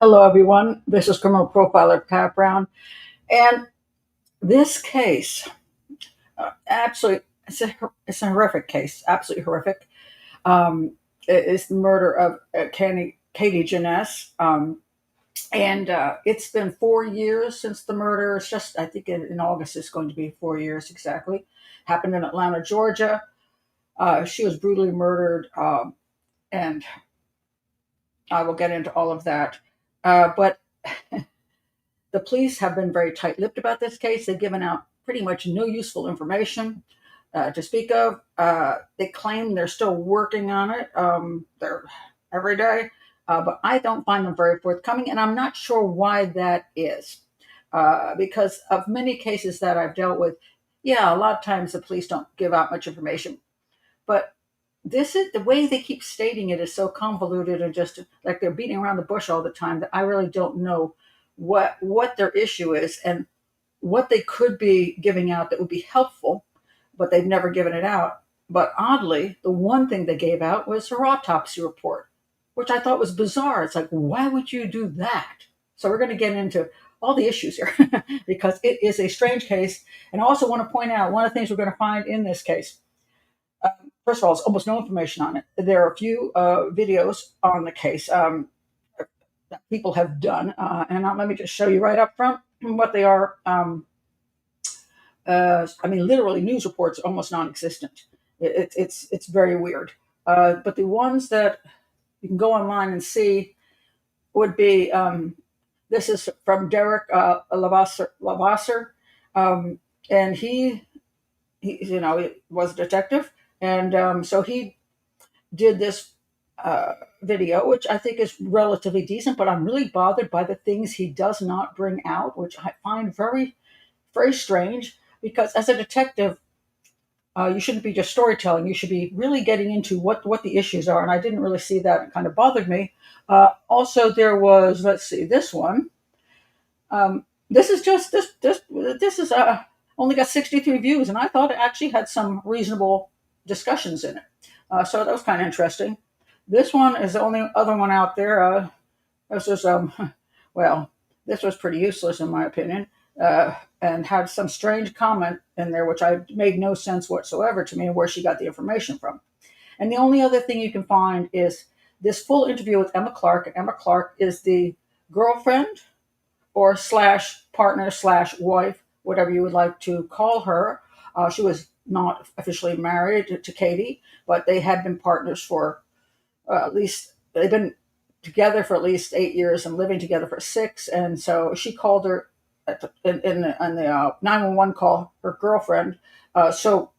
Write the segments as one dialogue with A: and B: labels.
A: Hello, everyone. This is criminal profiler Pat Brown, and this case, absolutely, it's a horrific case, absolutely horrific. It is the murder of Katie Janness, and it's been 4 years since the murder. It's just, I think, in August it's going to be 4 years exactly. Happened in Atlanta, Georgia. She was brutally murdered, and I will get into all of that. But the police have been very tight lipped about this case. They've given out pretty much no useful information to speak of. They claim they're still working on it. They're every day, but I don't find them very forthcoming, and I'm not sure why that is. Because of many cases that I've dealt with, yeah, a lot of times the police don't give out much information, but this is the way they keep stating it is so convoluted and just like they're beating around the bush all the time that I really don't know what their issue is and what they could be giving out that would be helpful, but they've never given it out. But oddly, the one thing they gave out was her autopsy report, which I thought was bizarre. It's like, why would you do that? So we're going to get into all the issues here because it is a strange case. And I also want to point out one of the things we're going to find in this case. First of all, there's almost no information on it. There are a few videos on the case that people have done, and let me just show you right up front what they are. I mean, literally, news reports are almost non-existent. It's very weird. But the ones that you can go online and see would be this is from Derek Lavasser, and he was a detective, and so he did this video, which I think is relatively decent, but I'm really bothered by the things he does not bring out, which I find very, very strange. Because as a detective, you shouldn't be just storytelling. You should be really getting into what the issues are, and I didn't really see that. It kind of bothered me. Also, there was, let's see, this one. This is just this is only got 63 views, and I thought it actually had some reasonable discussions in it. So that was kind of interesting. This one is the only other one out there. This was well, this was pretty useless in my opinion, and had some strange comment in there which I made no sense whatsoever to me where she got the information from. And the only other thing you can find is this full interview with Emma Clark. And Emma Clark is the girlfriend or slash partner slash wife, whatever you would like to call her. She was not officially married to Katie, but they had been partners for at least, they've been together for at least 8 years and living together for 6. And so she called her in the 911 call, her girlfriend. So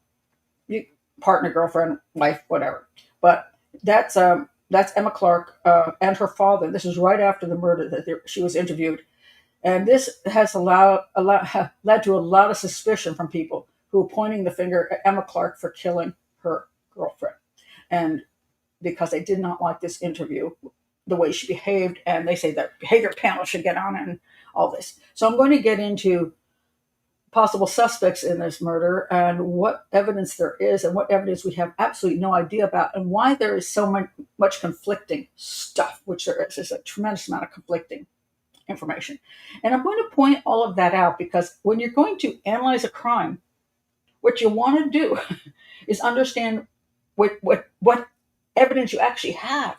A: you, partner, girlfriend, wife, whatever. But that's Emma Clark and her father. This is right after the murder that she was interviewed. And this has led to a lot of suspicion from people who are pointing the finger at Emma Clark for killing her girlfriend. And because they did not like this interview, the way she behaved, and they say that behavior panel should get on it and all this. So I'm going to get into possible suspects in this murder and what evidence there is and what evidence we have absolutely no idea about and why there is so much conflicting stuff, which there is. There's a tremendous amount of conflicting information. And I'm going to point all of that out because when you're going to analyze a crime, what you want to do is understand what evidence you actually have.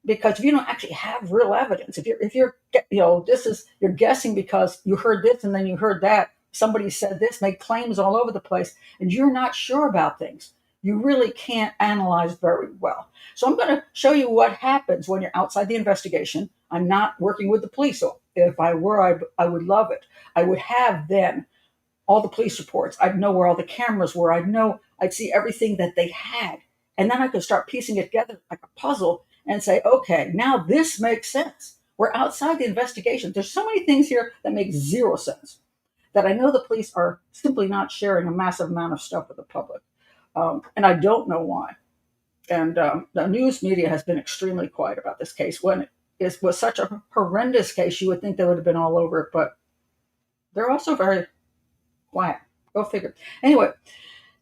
A: Because if you don't actually have real evidence, if you're you're guessing because you heard this and then you heard that, somebody said this, made claims all over the place, and you're not sure about things, you really can't analyze very well. So I'm going to show you what happens when you're outside the investigation. I'm not working with the police. So if I were, I would love it. I would have then all the police reports. I'd know where all the cameras were. I'd see everything that they had. And then I could start piecing it together like a puzzle and say, okay, now this makes sense. We're outside the investigation. There's so many things here that make zero sense that I know the police are simply not sharing a massive amount of stuff with the public. And I don't know why. And the news media has been extremely quiet about this case. When it was such a horrendous case, you would think they would have been all over it, but they're also very quiet. Go figure. Anyway,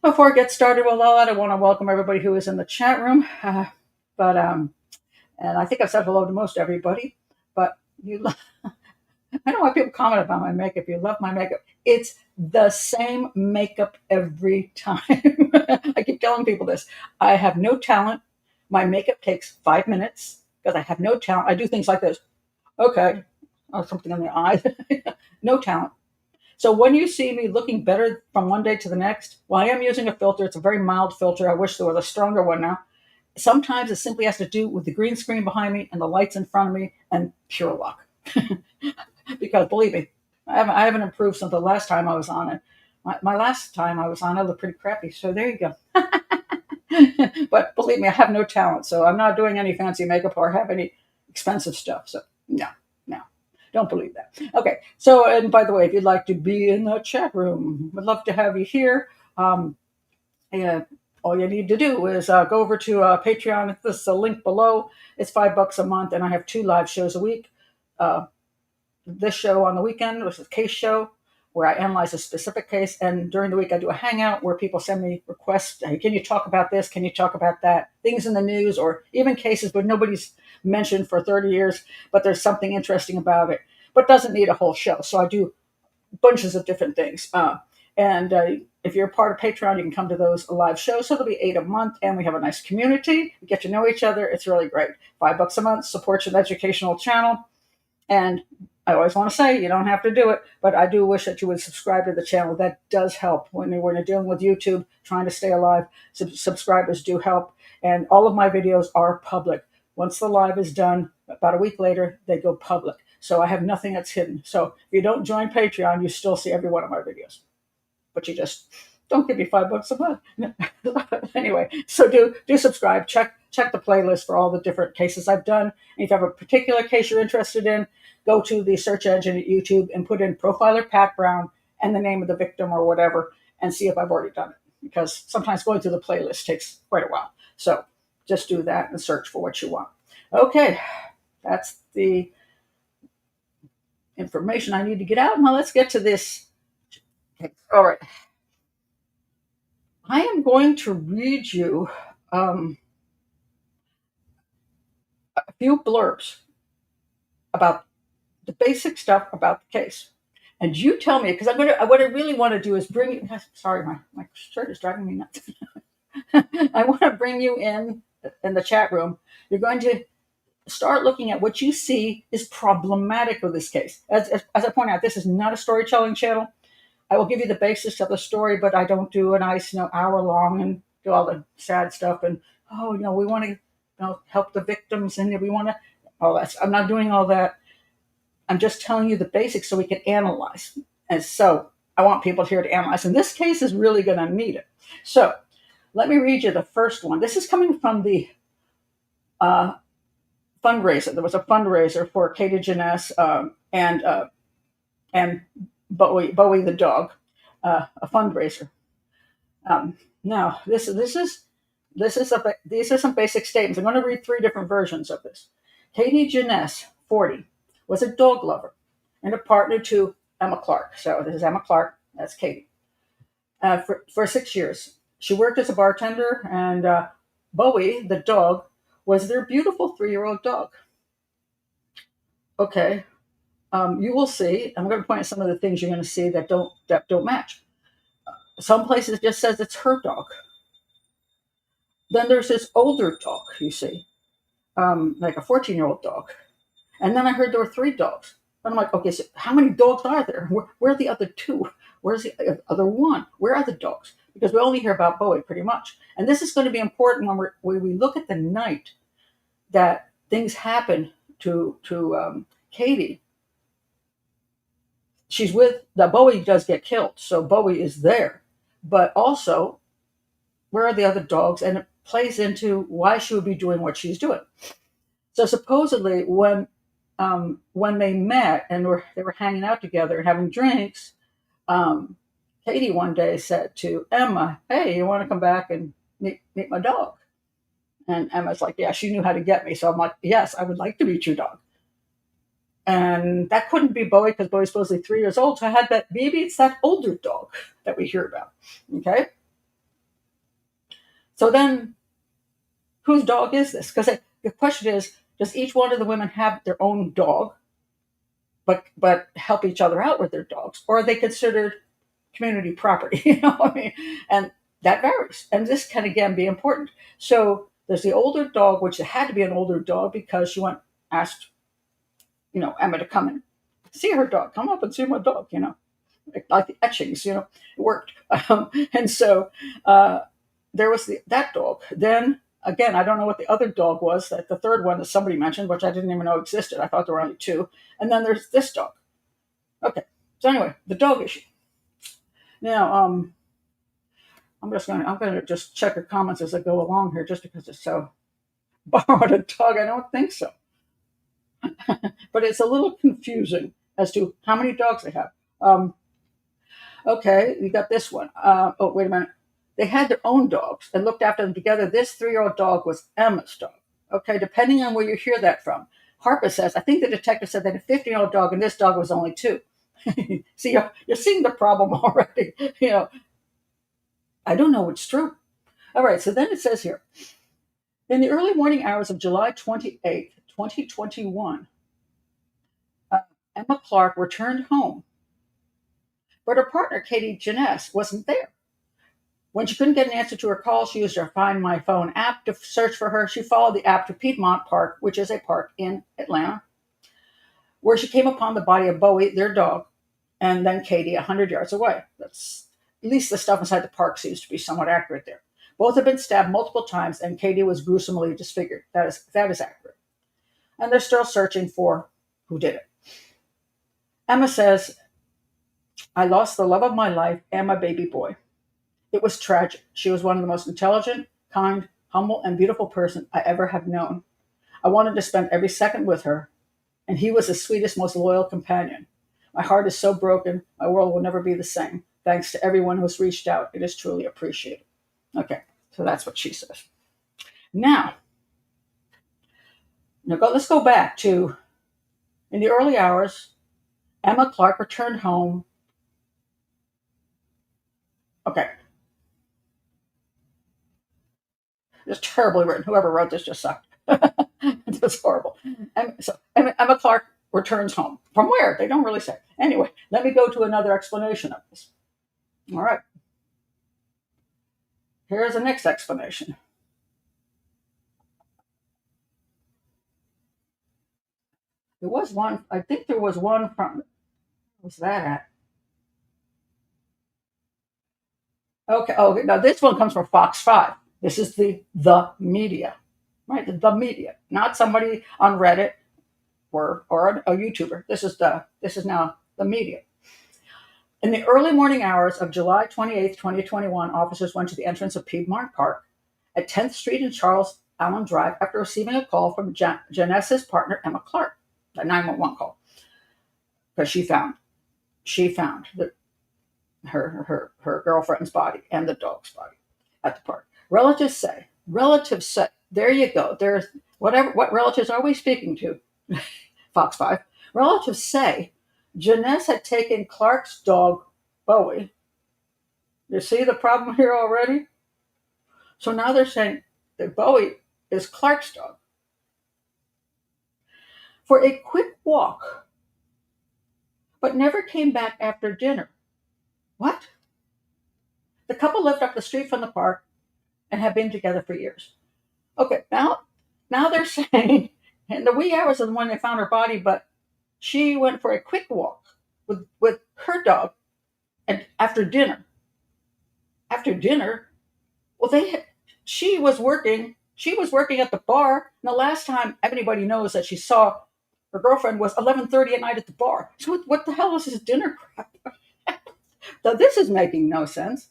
A: before I get started with all that, I want to welcome everybody who is in the chat room. And I think I've said hello to most everybody. But You, I know why people comment about my makeup. You love my makeup. It's the same makeup every time. I keep telling people this. I have no talent. My makeup takes 5 minutes because I have no talent. I do things like this. Okay. Or something on the eye. No talent. So when you see me looking better from one day to the next, well, I am using a filter. It's a very mild filter. I wish there was a stronger one now. Sometimes it simply has to do with the green screen behind me and the lights in front of me and pure luck. Because believe me, I haven't improved since the last time I was on it. My last time I was on, I looked pretty crappy. So there you go. But believe me, I have no talent, so I'm not doing any fancy makeup or have any expensive stuff. So no, no, don't believe that. Okay. So, and by the way, if you'd like to be in the chat room, would love to have you here. Yeah, all you need to do is go over to Patreon. This is a link below. It's $5 a month, and I have 2 live shows a week. Uh, this show on the weekend, which is a case show, where I analyze a specific case. And during the week, I do a hangout where people send me requests. Hey, can you talk about this? Can you talk about that? Things in the news, or even cases where nobody's mentioned for 30 years, but there's something interesting about it, but doesn't need a whole show. So I do bunches of different things. And if you're a part of Patreon, you can come to those live shows. So there'll be 8 a month, and we have a nice community. We get to know each other. It's really great. $5 a month supports an educational channel. And I always want to say you don't have to do it, but I do wish that you would subscribe to the channel. That does help when you're dealing with YouTube, trying to stay alive. Subscribers do help. And all of my videos are public. Once the live is done, about a week later, they go public. So I have nothing that's hidden. So if you don't join Patreon, you still see every one of my videos. But you just don't give me $5 a month. Anyway, so do subscribe. Check the playlist for all the different cases I've done. And if you have a particular case you're interested in, go to the search engine at YouTube and put in Profiler Pat Brown and the name of the victim or whatever, and see if I've already done it. Because sometimes going through the playlist takes quite a while. So just do that and search for what you want. Okay, that's the information I need to get out. Now let's get to this. Okay. All right. I am going to read you a few blurbs about the basic stuff about the case. And you tell me, because what I really want to do is bring you, sorry, my shirt is driving me nuts. I want to bring you in the chat room. You're going to start looking at what you see is problematic with this case. As I point out, this is not a storytelling channel. I will give you the basics of the story, but I don't do a nice, hour long and do all the sad stuff. And we want to, help the victims, and we want to all that. I'm not doing all that. I'm just telling you the basics so we can analyze. And so I want people here to analyze. And this case is really going to need it. So let me read you the first one. This is coming from the fundraiser. There was a fundraiser for Janness and Bowie the dog, a fundraiser. Now these are some basic statements. I'm going to read 3 different versions of this. Janness, 40, was a dog lover and a partner to Emma Clark. So this is Emma Clark. That's Katie. For 6 years, she worked as a bartender, and Bowie the dog was their beautiful 3-year-old dog. Okay. You will see. I'm going to point out some of the things you're going to see that don't match. Some places it just says it's her dog. Then there's this older dog, you see, like a 14-year-old dog. And then I heard there were 3 dogs. And I'm like, okay, so how many dogs are there? Where are the other 2? Where's the other 1? Where are the dogs? Because we only hear about Bowie pretty much. And this is going to be important when we look at the night that things happen to Katie. She's with Bowie does get killed, so Bowie is there. But also, where are the other dogs? And it plays into why she would be doing what she's doing. So supposedly, when they met and they were hanging out together and having drinks, Katie one day said to Emma, "Hey, you want to come back and meet my dog?" And Emma's like, "Yeah," she knew how to get me. So I'm like, "Yes, I would like to meet your dog." And that couldn't be Bowie because Bowie's supposedly 3 years old. So I had that, maybe it's that older dog that we hear about. Okay. So then whose dog is this? Because the question is, does each one of the women have their own dog? but help each other out with their dogs, or are they considered community property? I mean, and that varies. And this can again be important. So there's the older dog, which had to be an older dog because she went asked, Emma to come and see her dog. Come up and see my dog. Like the etchings. It worked. And so there was that dog. Then again, I don't know what the other dog was. That the third one that somebody mentioned, which I didn't even know existed. I thought there were only two. And then there's this dog. Okay. So anyway, the dog issue. Now, I'm gonna just check the comments as I go along here, just because it's so borrowed a dog. I don't think so, but it's a little confusing as to how many dogs they have. Okay, you got this one. Oh, wait a minute. They had their own dogs and looked after them together. This 3-year-old dog was Emma's dog. Okay, depending on where you hear that from. Harper says, I think the detective said that a 15-year-old dog and this dog was only 2. See, you're seeing the problem already. I don't know what's true. All right, so then it says here, in the early morning hours of July 28th, 2021, Emma Clark returned home, but her partner, Janness, wasn't there. When she couldn't get an answer to her call, she used her Find My Phone app to search for her. She followed the app to Piedmont Park, which is a park in Atlanta, where she came upon the body of Bowie, their dog, and then Katie 100 yards away. That's at least the stuff inside the park seems to be somewhat accurate there. Both have been stabbed multiple times, and Katie was gruesomely disfigured. That is accurate. And they're still searching for who did it. Emma says, I lost the love of my life and my baby boy. It was tragic. She was one of the most intelligent, kind, humble, and beautiful person I ever have known. I wanted to spend every second with her, and he was the sweetest, most loyal companion. My heart is so broken, my world will never be the same. Thanks to everyone who has reached out. It is truly appreciated. Okay, so that's what she says. Now let's go back to, in the early hours, Emma Clark returned home. Okay. It's terribly written. Whoever wrote this just sucked. It's just horrible. And so Emma Clark returns home. From where? They don't really say. Anyway, let me go to another explanation of this. All right. Here's the next explanation. There was one, I think there was one from, what was that at? Okay, now this one comes from Fox 5. This is the media, right? The media, not somebody on Reddit or a YouTuber. This is now the media. In the early morning hours of July 28th, 2021, officers went to the entrance of Piedmont Park at 10th Street and Charles Allen Drive after receiving a call from Janness's partner, Emma Clark, a 911 call, because she found her girlfriend's body and the dog's body at the park. Relatives say, there you go. There's what relatives are we speaking to? Fox 5. Relatives say Janness had taken Clark's dog, Bowie. You see the problem here already? So now they're saying that Bowie is Clark's dog. For a quick walk, but never came back after dinner. What? The couple lived up the street from the park and have been together for years. Okay, now they're saying in the wee hours of when they found her body, but she went for a quick walk with her dog, and after dinner. After dinner, well, she was working. She was working at the bar. And the last time anybody knows that she saw her girlfriend was 11:30 at night at the bar. So what the hell is this dinner crap? So this is making no sense.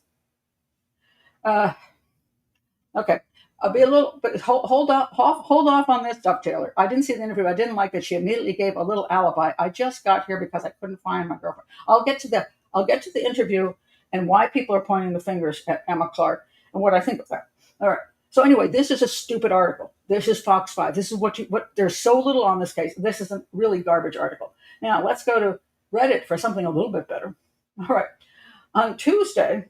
A: Okay. I'll be a little, but hold off on this stuff, Taylor. I didn't see the interview. I didn't like that she immediately gave a little alibi. I just got here because I couldn't find my girlfriend. I'll get to the interview and why people are pointing the fingers at Emma Clark and what I think of that. All right. So anyway, this is a stupid article. This is Fox 5. This is what there's so little on this case. This is a really garbage article. Now let's go to Reddit for something a little bit better. All right. On Tuesday,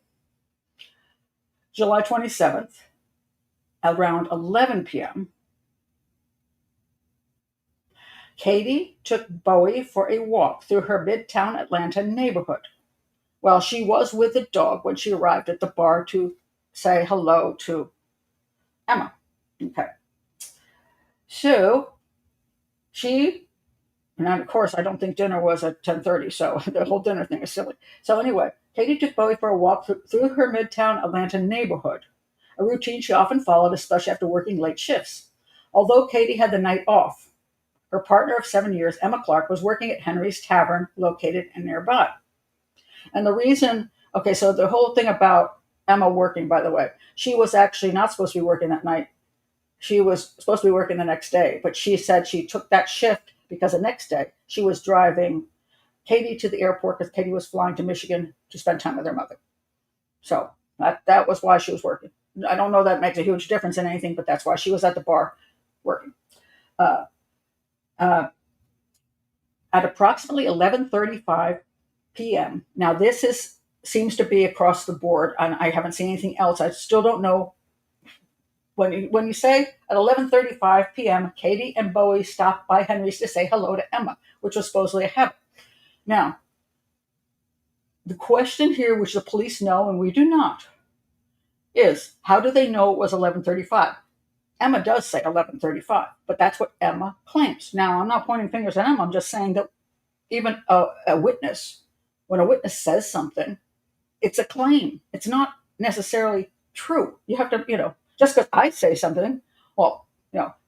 A: July 27th, around 11 p.m., Katie took Bowie for a walk through her Midtown Atlanta neighborhood. Well, she was with the dog when she arrived at the bar to say hello to Emma. Okay. So she, and of course, I don't think dinner was at 10:30, so the whole dinner thing is silly. So anyway, Katie took Bowie for a walk through her Midtown Atlanta neighborhood, a routine she often followed, especially after working late shifts. Although Katie had the night off, her partner of 7 years, Emma Clark, was working at Henry's Tavern, located nearby. And the reason, okay, so the whole thing about Emma working, by the way, she was actually not supposed to be working that night. She was supposed to be working the next day, but she said she took that shift because the next day she was driving Katie to the airport because Katie was flying to Michigan to spend time with her mother. So that was why she was working. I don't know that makes a huge difference in anything, but that's why she was at the bar working. Uh, uh, at approximately 11:35 p.m. Now this seems to be across the board, and I haven't seen anything else. I still don't know. When you say at 11:35 p.m., Katie and Bowie stopped by Henry's to say hello to Emma, which was supposedly a habit. Now, the question here, which the police know and we do not, is how do they know it was 11:35? Emma does say 11:35, but that's what Emma claims. Now, I'm not pointing fingers at Emma. I'm just saying that even a witness, when a witness says something, it's a claim. It's not necessarily true. You have to, just because I say something, well,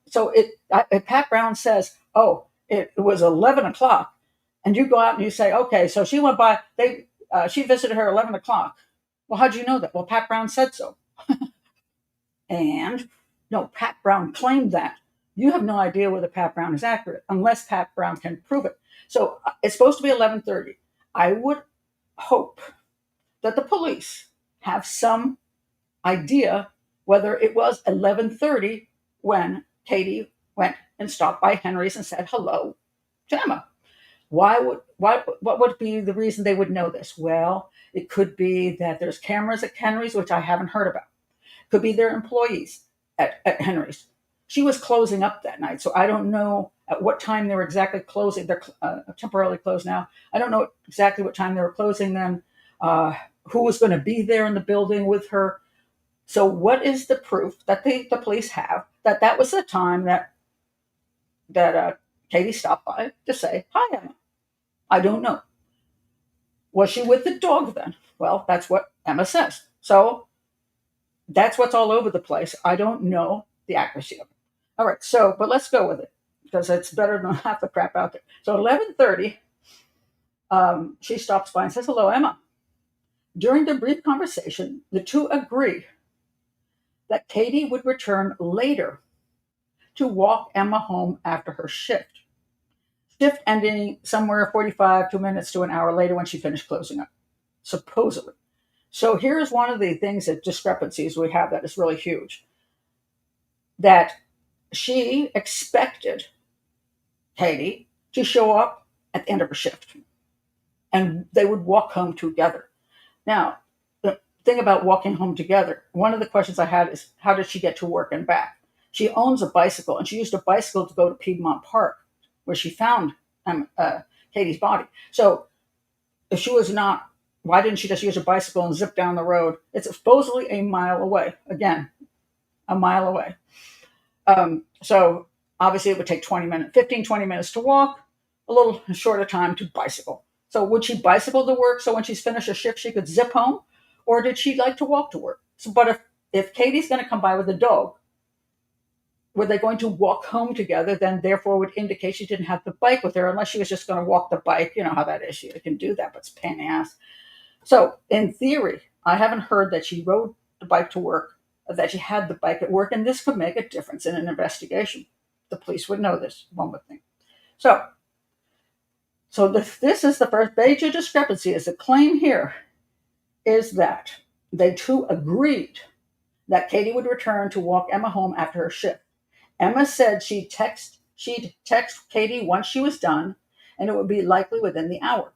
A: so if Pat Brown says, oh, it was 11 o'clock, and you go out and you say, okay, so she went by, she visited her 11 o'clock. Well, how'd you know that? Well, Pat Brown said so. And no, Pat Brown claimed that. You have no idea whether Pat Brown is accurate unless Pat Brown can prove it. So it's supposed to be 11:30. I would hope that the police have some idea whether it was 11:30 when Katie went and stopped by Henry's and said hello to Emma. What would be the reason they would know this? Well, it could be that there's cameras at Henry's, which I haven't heard about. Could be their employees at Henry's. She was closing up that night, so I don't know at what time they were exactly closing. They're temporarily closed now. I don't know exactly what time they were closing then. Who was going to be there in the building with her? So, what is the proof that the police have that was the time that Katie stopped by to say hi, Emma? I don't know. Was she with the dog then? Well, that's what Emma says. So that's what's all over the place. I don't know the accuracy of it. All right, so, but let's go with it because it's better than half the crap out there. So 11:30, she stops by and says, hello, Emma. During the brief conversation, the two agree that Katie would return later to walk Emma home after her shift. Shift ending somewhere 45 minutes to an hour later when she finished closing up, supposedly. So here's one of the things that discrepancies we have that is really huge. That she expected Katie to show up at the end of her shift and they would walk home together. Now, the thing about walking home together, one of the questions I had is how did she get to work and back? She owns a bicycle and she used a bicycle to go to Piedmont Park where she found Katie's body. So if she was not, why didn't she just use a bicycle and zip down the road? It's supposedly a mile away. Again, a mile away. So obviously it would take 20 minutes to walk, a little shorter time to bicycle. So would she bicycle to work so when she's finished her shift, she could zip home? Or did she like to walk to work? So, but if Katie's going to come by with a dog, were they going to walk home together, then therefore would indicate she didn't have the bike with her unless she was just going to walk the bike. You know how that is. She can do that, but it's a pain in the ass. So in theory, I haven't heard that she rode the bike to work, that she had the bike at work, and this could make a difference in an investigation. The police would know this, one would think. So this is the first major discrepancy. Is the claim here is that they two agreed that Katie would return to walk Emma home after her shift. Emma said she'd text Katie once she was done, and it would be likely within the hour.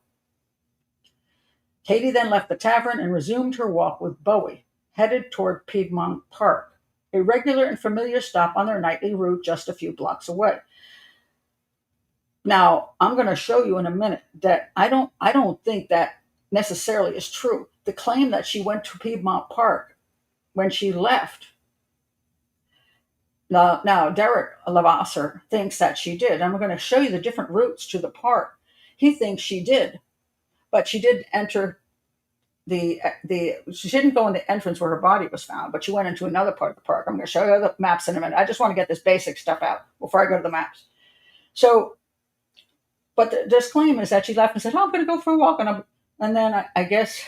A: Katie then left the tavern and resumed her walk with Bowie, headed toward Piedmont Park, a regular and familiar stop on their nightly route just a few blocks away. Now, I'm going to show you in a minute that I don't think that necessarily is true. The claim that she went to Piedmont Park when she left. Now Derek Lavasser thinks that she did. I'm going to show you the different routes to the park. He thinks she did, but she did enter the she didn't go in the entrance where her body was found, but she went into another part of the park. I'm going to show you the maps in a minute. I just want to get this basic stuff out before I go to the maps. So, but this claim is that she left and said, "Oh, I'm going to go for a walk," and then I guess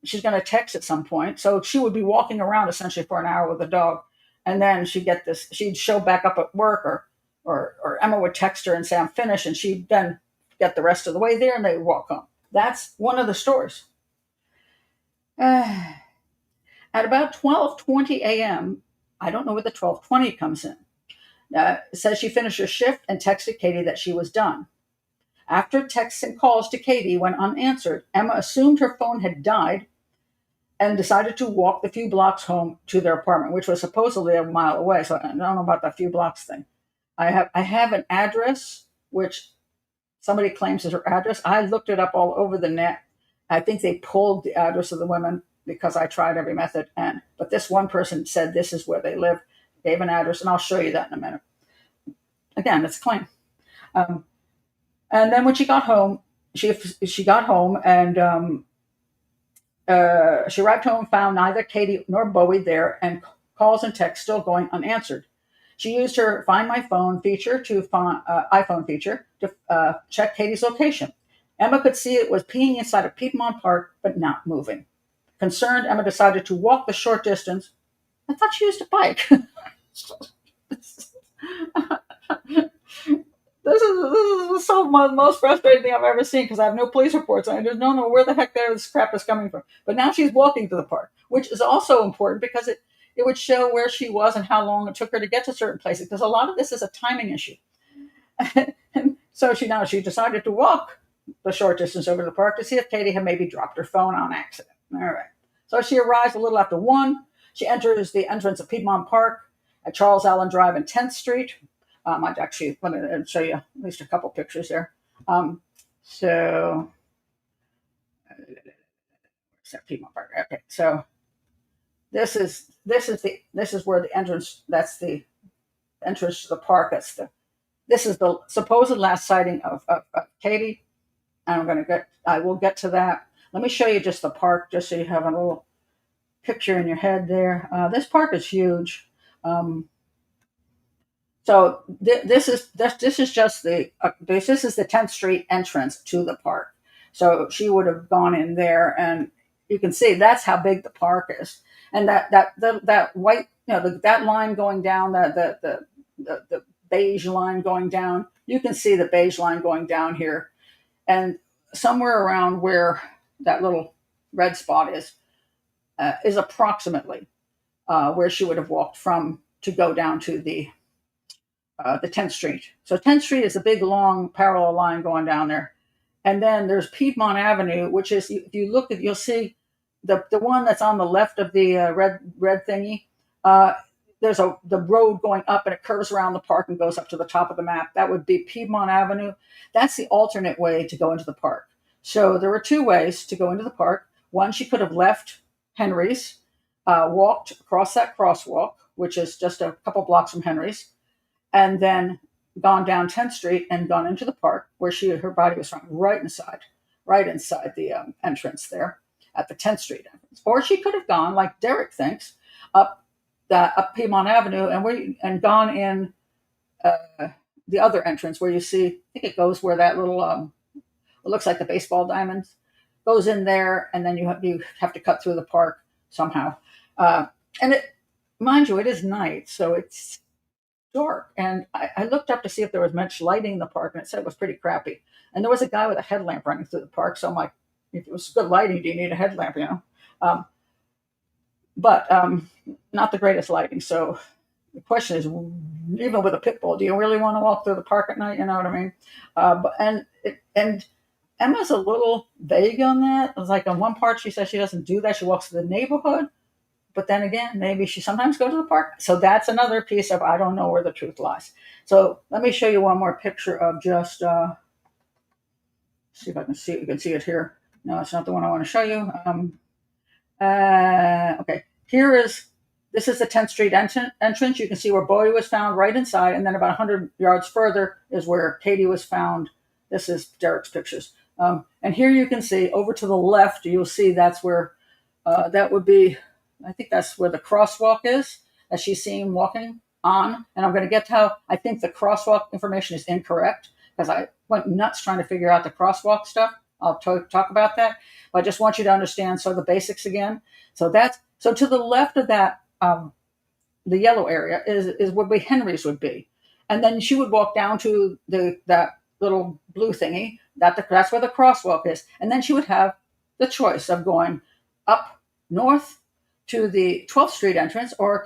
A: she's going to text at some point. So she would be walking around essentially for an hour with a dog, and then she'd show back up at work, or Emma would text her and say, "I'm finished," and she'd then get the rest of the way there, and they would walk home. That's one of the stories. At about 12:20 a.m., I don't know where the 12:20 comes in. It says she finished her shift and texted Katie that she was done. After texts and calls to Katie went unanswered, Emma assumed her phone had died and decided to walk the few blocks home to their apartment, which was supposedly a mile away. So I don't know about that few blocks thing. I have an address which somebody claims is her address. I looked it up all over the net. I think they pulled the address of the women because I tried every method, but this one person said this is where they live, gave an address, and I'll show you that in a minute. Again, it's a claim. Um, and then when she got home, she got home and she arrived home, found neither Katie nor Bowie there, and calls and texts still going unanswered. She used her Find My Phone feature iPhone feature to check Katie's location. Emma could see it was peeing inside of Piedmont Park, but not moving. Concerned, Emma decided to walk the short distance. I thought she used a bike. This is so the most frustrating thing I've ever seen because I have no police reports. I just don't know where the heck this crap is coming from. But now she's walking to the park, which is also important because it would show where she was and how long it took her to get to certain places. Because a lot of this is a timing issue. And so she decided to walk the short distance over to the park to see if Katie had maybe dropped her phone on accident. All right. So she arrives a little after 1. She enters the entrance of Piedmont Park at Charles Allen Drive and 10th Street. I'd actually let me show you at least a couple pictures there. So Piedmont Park. Okay, so this is where the entrance. That's the entrance to the park. This is the supposed last sighting of Katie. And I will get to that. Let me show you just the park, just so you have a little picture in your head there. This park is huge. So this is just the this is the 10th Street entrance to the park. So she would have gone in there, and you can see that's how big the park is. And that white, that line going down, the beige line going down. You can see the beige line going down here, and somewhere around where that little red spot is approximately where she would have walked from to go down to the 10th Street. So 10th Street is a big, long parallel line going down there. And then there's Piedmont Avenue, which is, if you look at, you'll see the one that's on the left of the red thingy. There's the road going up, and it curves around the park and goes up to the top of the map. That would be Piedmont Avenue. That's the alternate way to go into the park. So there were 2 ways to go into the park. One, she could have left Henry's, walked across that crosswalk, which is just a couple blocks from Henry's, and then gone down 10th Street and gone into the park where her body was found right inside the entrance there at the 10th Street entrance. Or she could have gone, like Derek thinks, up Piedmont Avenue and gone in the other entrance where you see, I think it goes where that little, it looks like the baseball diamonds, goes in there, and then you have to cut through the park somehow. And mind you, it is night, so it's dark. And I looked up to see if there was much lighting in the park, and it said it was pretty crappy. And there was a guy with a headlamp running through the park, so I'm like, if it was good lighting, do you need a headlamp, But not the greatest lighting. So the question is, even with a pit bull, do you really want to walk through the park at night? You know what I mean? And Emma's a little vague on that. It was like on one part she says she doesn't do that. She walks through the neighborhood. But then again, maybe she sometimes goes to the park. So that's another piece of I don't know where the truth lies. So let me show you one more picture of just see if I can see it. You can see it here. No, it's not the one I want to show you. Okay, this is the 10th Street entrance. You can see where Bowie was found right inside, and then about 100 yards further is where Katie was found. This is Derek's pictures. And here you can see over to the left, you'll see that's where that would be, I think that's where the crosswalk is that she's seen walking on. And I'm going to get to how I think the crosswalk information is incorrect because I went nuts trying to figure out the crosswalk stuff. I'll talk about that. But I just want you to understand the basics again. So to the left of that, the yellow area is where Henry's would be. And then she would walk down to that little blue thingy. That's where the crosswalk is. And then she would have the choice of up north to the 12th Street entrance or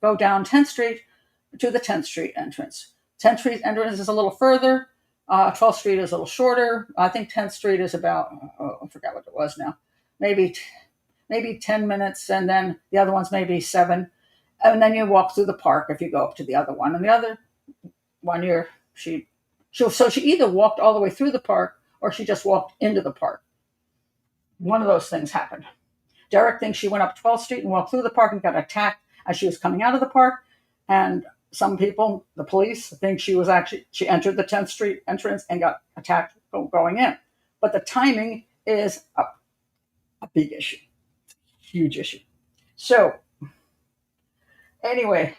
A: go down 10th Street to the 10th Street entrance. 10th Street entrance is a little further. 12th Street is a little shorter. I think 10th Street is about, I forgot what it was now, maybe 10 minutes, and then the other one's maybe 7. And then you walk through the park if you go up to the other one. And the other one, she either walked all the way through the park or she just walked into the park. One of those things happened. Derek thinks she went up 12th Street and walked through the park and got attacked as she was coming out of the park. And some people, the police, think she entered the 10th Street entrance and got attacked going in. But the timing is a big issue, huge issue. So anyway,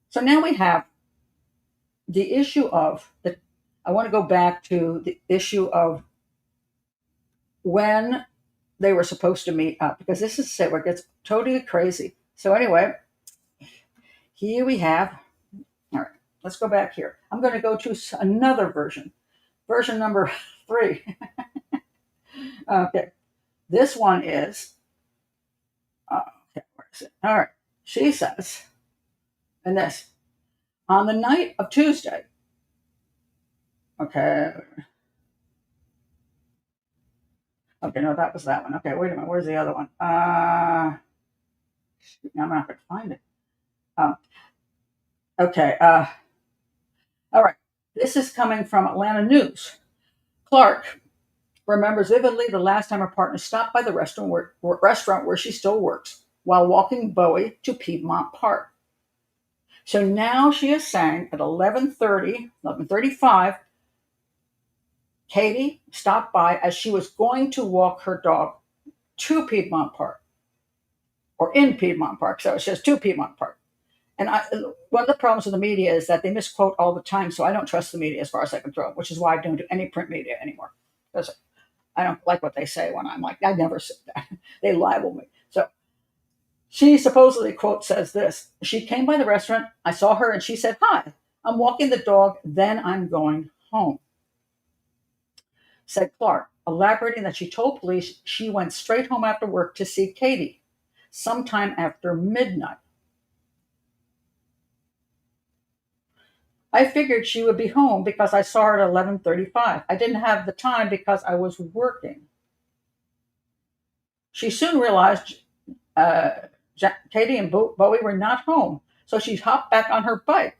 A: so now we have the issue of I want to go back to the issue of when they were supposed to meet up, because this is where it gets totally crazy. So anyway, here we have, all right, let's go back here. I'm going to go to another version number 3. Okay, this one is, okay, where is it? All right, she says, and this, on the night of Tuesday, okay, no, that was that one. Okay, wait a minute, where's the other one? I'm not going to find it. Okay, all right, this is coming from Atlanta News. Clark remembers vividly the last time her partner stopped by the restaurant where she still works while walking Bowie to Piedmont Park. So now she is saying at 11:35, Katie stopped by as she was going to walk her dog to Piedmont Park, or in Piedmont Park. So it says to Piedmont Park. And one of the problems with the media is that they misquote all the time. So I don't trust the media as far as I can throw it, which is why I don't do any print media anymore. Because I don't like what they say when I'm like, I never said that. They libel me. So she supposedly, quote, says this. She came by the restaurant. I saw her and she said, "Hi, I'm walking the dog. Then I'm going home," said Clark, elaborating that she told police she went straight home after work to see Katie sometime after midnight. I figured she would be home because I saw her at 11:35. I didn't have the time because I was working. She soon realized Katie and Bowie were not home, so she hopped back on her bike.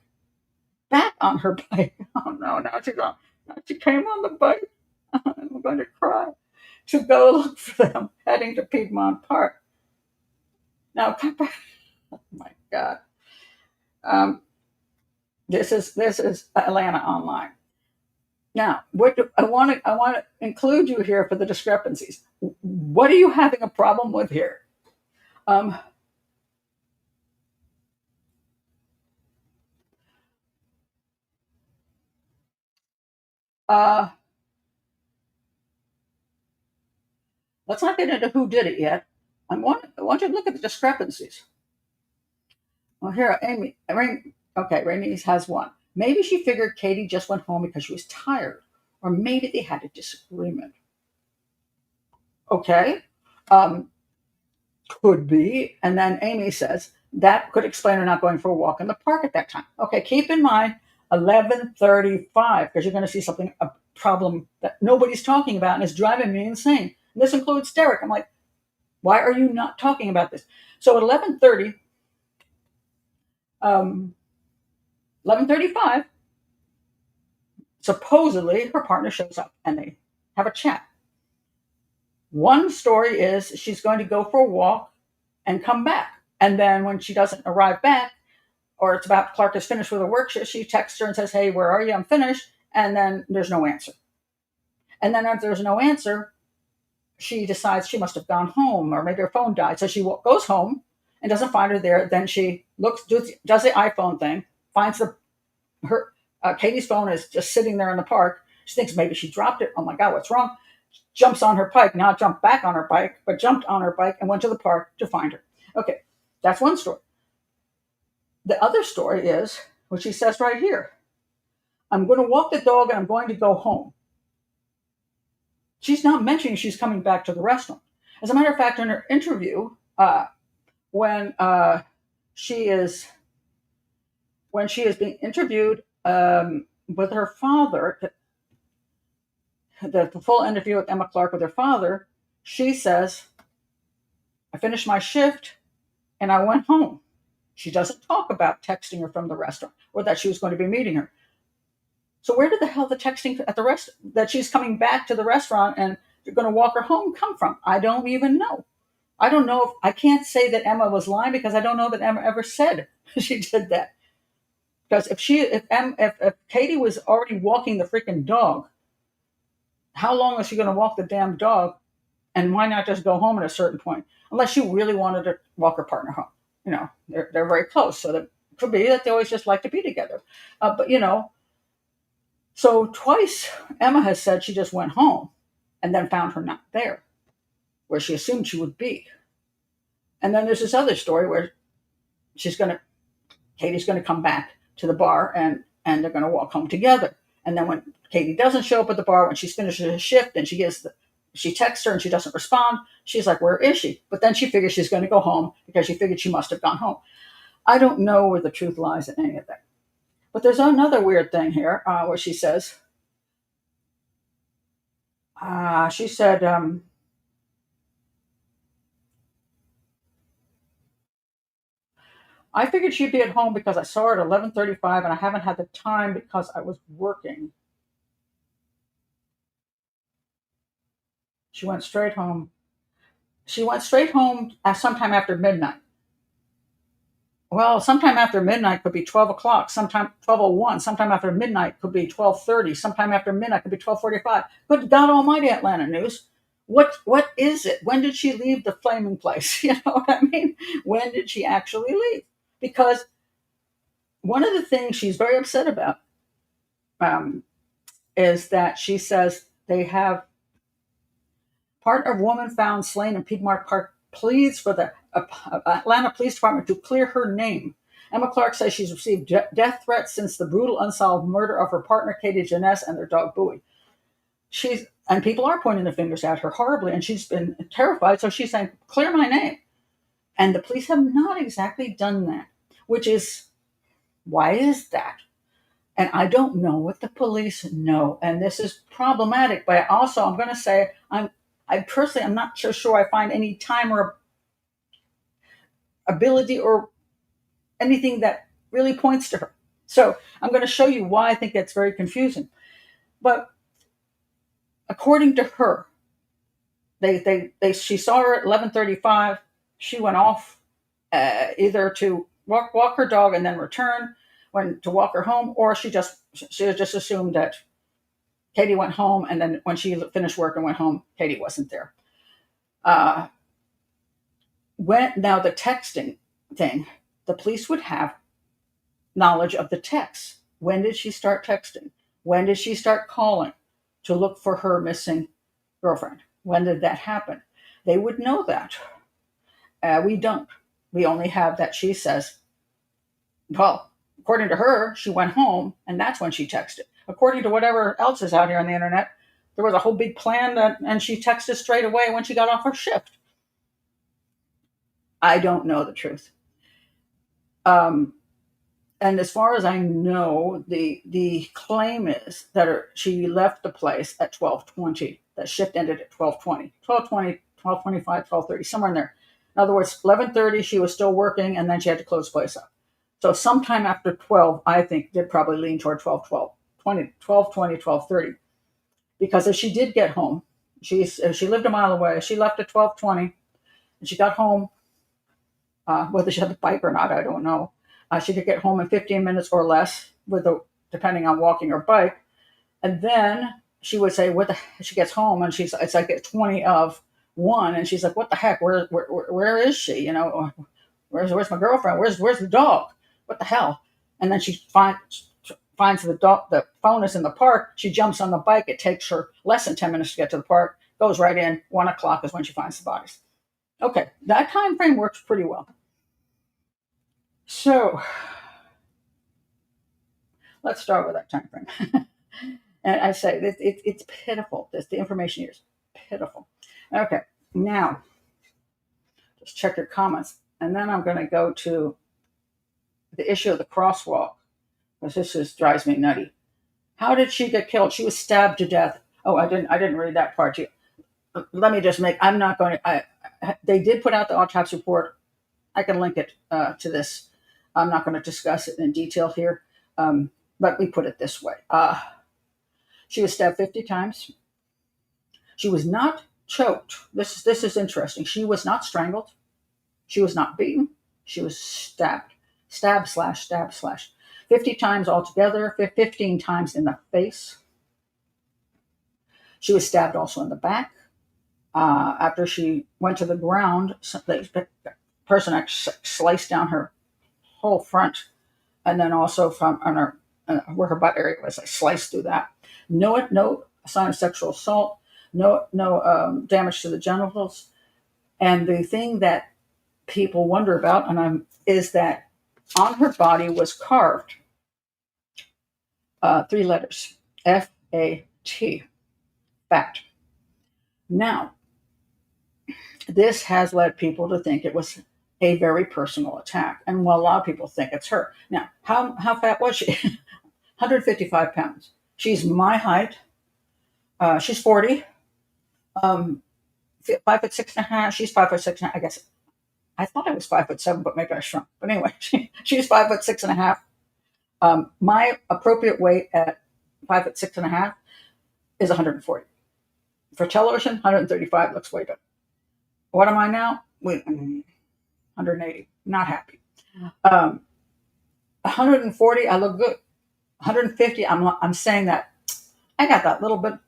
A: Back on her bike. Oh no! Now she came on the bike. I'm going to cry. To go look for them, heading to Piedmont Park. Now, come back. Oh my God. This is Atlanta Online. Now, I want to include you here for the discrepancies. What are you having a problem with here? Let's not get into who did it yet. I want you to look at the discrepancies. Well, here, Rainey has one. Maybe she figured Katie just went home because she was tired, or maybe they had a disagreement. Okay, could be. And then Amy says that could explain her not going for a walk in the park at that time. Okay, keep in mind 11:35, because you're going to see a problem that nobody's talking about, and it's driving me insane. And this includes Derek. I'm like, why are you not talking about this? So at 11:30, 11:35, supposedly her partner shows up and they have a chat. One story is she's going to go for a walk and come back. And then when she doesn't arrive back, or it's about Clark is finished with her work, she texts her and says, "Hey, where are you? I'm finished." And then there's no answer. And then if there's no answer, she decides she must have gone home, or maybe her phone died. So she goes home and doesn't find her there. Then she does the iPhone thing, finds her Katie's phone is just sitting there in the park. She thinks maybe she dropped it. Oh my God, what's wrong? Jumps on her bike, not jumped back on her bike, but jumped on her bike and went to the park to find her. Okay, that's one story. The other story is what she says right here. I'm going to walk the dog and I'm going to go home. She's not mentioning she's coming back to the restaurant. As a matter of fact, in her interview, when she is being interviewed with her father, the full interview with Emma Clark with her father, she says, "I finished my shift and I went home." She doesn't talk about texting her from the restaurant or that she was going to be meeting her. So where did the hell the texting at the rest that she's coming back to the restaurant and you're going to walk her home come from? I don't even know. I don't know if I can't say that Emma was lying because I don't know that Emma ever said she did that. Because if Katie was already walking the freaking dog, how long is she going to walk the damn dog? And why not just go home at a certain point? Unless she really wanted to walk her partner home. You know, they're very close. So it could be that they always just like to be together. But, you know, so twice Emma has said she just went home and then found her not there, where she assumed she would be. And then there's this other story where Katie's going to come back to the bar and they're going to walk home together. And then when Katie doesn't show up at the bar, when she's finished her shift and she texts her and she doesn't respond, she's like, "Where is she?" But then she figures she's going to go home because she figured she must have gone home. I don't know where the truth lies in any of that. But there's another weird thing here where she says, she said, "I figured she'd be at home because I saw her at 11:35 and I haven't had the time because I was working." She went straight home. She went straight home sometime after midnight. Well, sometime after midnight could be 12 o'clock, sometime 12:01, sometime after midnight could be 12:30, sometime after midnight could be 12:45. Good God Almighty, Atlanta News. What is it? When did she leave the flaming place? You know what I mean? When did she actually leave? Because one of the things she's very upset about is that she says they have part of woman found slain in Piedmont Park pleads for the Atlanta Police Department to clear her name. Emma Clark says she's received death threats since the brutal unsolved murder of her partner Katie Janness and their dog Bowie. And people are pointing their fingers at her horribly, and she's been terrified. So she's saying, "Clear my name," and the police have not exactly done that. Which is, why is that? And I don't know what the police know, and this is problematic. But also, I'm going to say I personally, I'm not so sure I find any time or ability or anything that really points to her. So I'm going to show you why I think that's very confusing. But according to her, she saw her at 11:35. She went off either to walk her dog and then return to walk her home, or she just assumed that Katie went home, and then when she finished work and went home, Katie wasn't there. Now the texting thing, the police would have knowledge of the texts. When did she start texting? When did she start calling to look for her missing girlfriend? When did that happen? They would know that. We don't. We only have that she says, well, according to her, she went home, and that's when she texted. According to whatever else is out here on the internet, there was a whole big plan and she texted straight away when she got off her shift. I don't know the truth. And as far as I know, the claim is that she left the place at 12:20. That shift ended at 12:20, 12:20, 12:25, 12:30, somewhere in there. In other words, 11:30 she was still working, and then she had to close the place up. So sometime after 12, I think, did probably lean toward 12, 12, 20, 12, 20, 12:30. Because if she did get home, she lived a mile away. She left at 12:20, and she got home. Whether she had the bike or not, I don't know. She could get home in 15 minutes or less, depending on walking or bike. And then she would say, she gets home and it's like at 20 of 1. And she's like, what the heck? Where is she? Where's my girlfriend? Where's the dog? What the hell? And then she finds the phone is in the park. She jumps on the bike. It takes her less than 10 minutes to get to the park, goes right in. 1 o'clock is when she finds the bodies. Okay. That time frame works pretty well. So let's start with that time frame. And I say it's pitiful. The information here is pitiful. Okay, now just check your comments, and then I'm going to go to the issue of the crosswalk, because this drives me nutty. How did she get killed? She was stabbed to death. Oh, I didn't read that part. Let me just make. I'm not going to. They did put out the autopsy report. I can link it to this. I'm not going to discuss it in detail here, but we put it this way. She was stabbed 50 times. She was not choked. This is interesting. She was not strangled. She was not beaten. She was stabbed. Stab slash stab slash. 50 times altogether, 15 times in the face. She was stabbed also in the back. After she went to the ground, the person actually sliced down her whole front, and then also from on her where her butt area was, I sliced through that. No sign of sexual assault. No damage to the genitals. And the thing that people wonder about, is that on her body was carved 3 letters: F-A-T. Fact. Now, this has led people to think it was a very personal attack, and a lot of people think it's her. Now, how fat was she? 155 pounds. She's my height. She's 40. 5'6.5". She's 5'6.5". I guess I thought I was 5'7", but maybe I shrunk. But anyway, she's 5'6.5". My appropriate weight at 5'6.5" is 140. For television, 135 looks way better. What am I now? 180. Not happy. 140, I look good. 150, I'm saying that I got a little bit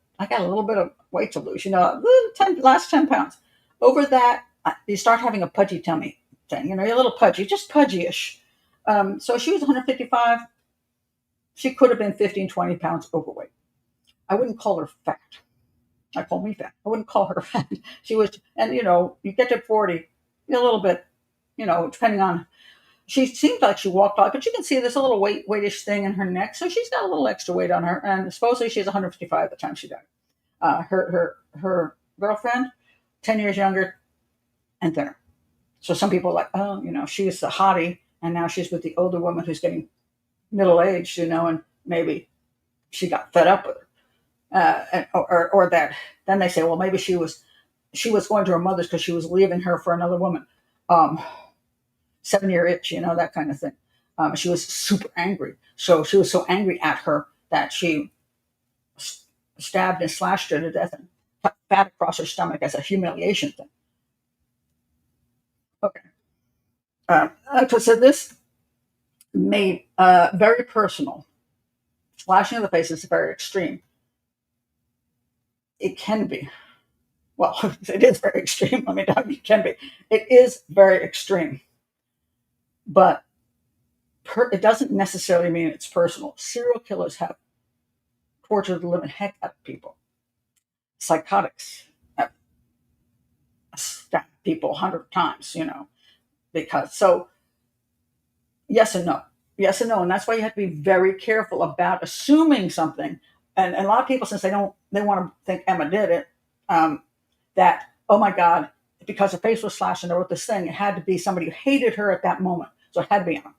A: of weight to lose, last 10 pounds. Over that, you start having a pudgy tummy thing, you're a little pudgy, just pudgy-ish. So she was 155. She could have been 15, 20 pounds overweight. I wouldn't call her fat. I call me fat. I wouldn't call her fat. She was, and you get to 40, a little bit, depending on. She seemed like she walked off, but you can see there's a little weightish thing in her neck, so she's got a little extra weight on her. And supposedly she's 155 at the time she died. Her girlfriend, 10 years younger and thinner. So some people are like, she's the hottie, and now she's with the older woman who's getting middle aged, and maybe she got fed up with her, or that. Then they say, well, maybe she was going to her mother's because she was leaving her for another woman. 7-year itch, that kind of thing. She was super angry. So she was so angry at her that she stabbed and slashed her to death and cut fat across her stomach as a humiliation thing. Okay. So this made very personal. Slashing of the face is very extreme. It can be. Well, it is very extreme. Let me tell you, it can be. It is very extreme. But it doesn't necessarily mean it's personal. Serial killers have tortured the living heck out of people. Psychotics have stabbed people 100 times, because so yes and no. Yes and no. And that's why you have to be very careful about assuming something. And a lot of people, since they want to think Emma did it, that, oh my God, because her face was slashed and there was this thing, it had to be somebody who hated her at that moment. So it had to be Emma.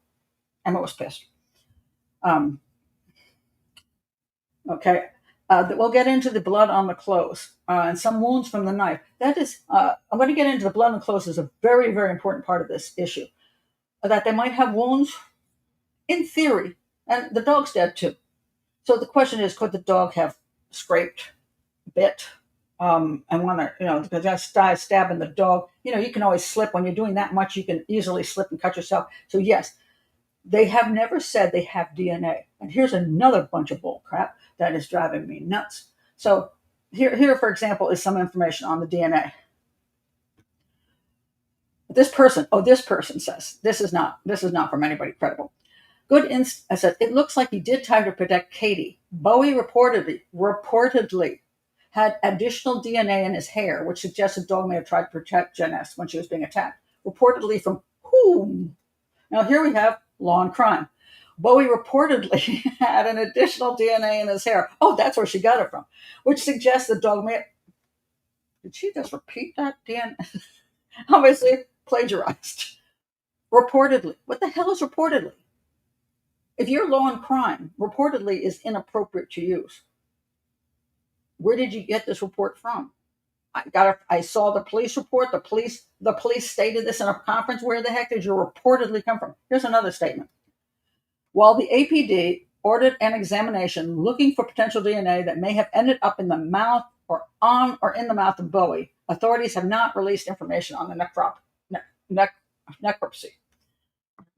A: Emma was pissed. Okay. We'll get into the blood on the clothes and some wounds from the knife. That is, I'm going to get into the blood on the clothes is a very, very important part of this issue. That they might have wounds, in theory, and the dog's dead too. So the question is, could the dog have scraped, bit, and want to, because that's stabbing the dog. You can always slip when you're doing that much. You can easily slip and cut yourself. So yes, they have never said they have DNA. And here's another bunch of bull crap that is driving me nuts. So here, for example, is some information on the DNA. This person says this is not from anybody credible. I said it looks like he did try to protect Katie. Bowie reportedly had additional DNA in his hair, which suggests the dog may have tried to protect Janness when she was being attacked. Reportedly from whom? Now here we have law and crime. Bowie reportedly had an additional DNA in his hair. Oh, that's where she got it from, which suggests the dog may have... Did she just repeat that, DNA? Obviously plagiarized. Reportedly. What the hell is reportedly? If your law and crime reportedly is inappropriate to use, where did you get this report from? I saw the police report. The police stated this in a conference. Where the heck did you reportedly come from? Here's another statement. While the APD ordered an examination looking for potential DNA that may have ended up in the mouth or on or in the mouth of Bowie, authorities have not released information on the necropsy.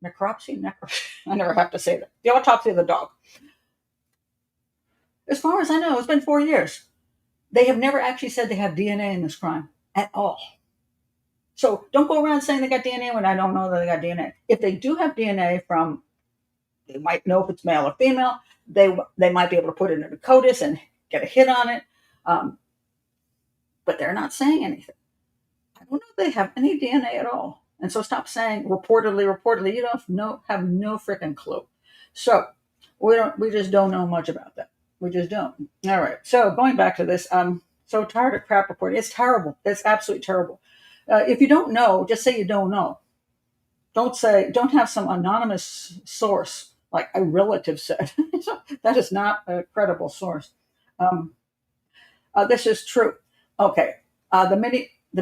A: Necropsy? I never have to say that. The autopsy of the dog. As far as I know, it's been 4 years. They have never actually said they have DNA in this crime at all. So don't go around saying they got DNA when I don't know that they got DNA. If they do have DNA from, they might know if it's male or female. They might be able to put it in a CODIS and get a hit on it. But they're not saying anything. I don't know if they have any DNA at all. And so stop saying reportedly. You have no freaking clue. So we just don't know much about that. We just don't. All right. So going back to this, so tired of crap reporting. It's terrible. It's absolutely terrible. If you don't know, just say you don't know. Don't have some anonymous source like a relative said. That is not a credible source. This is true. Okay. The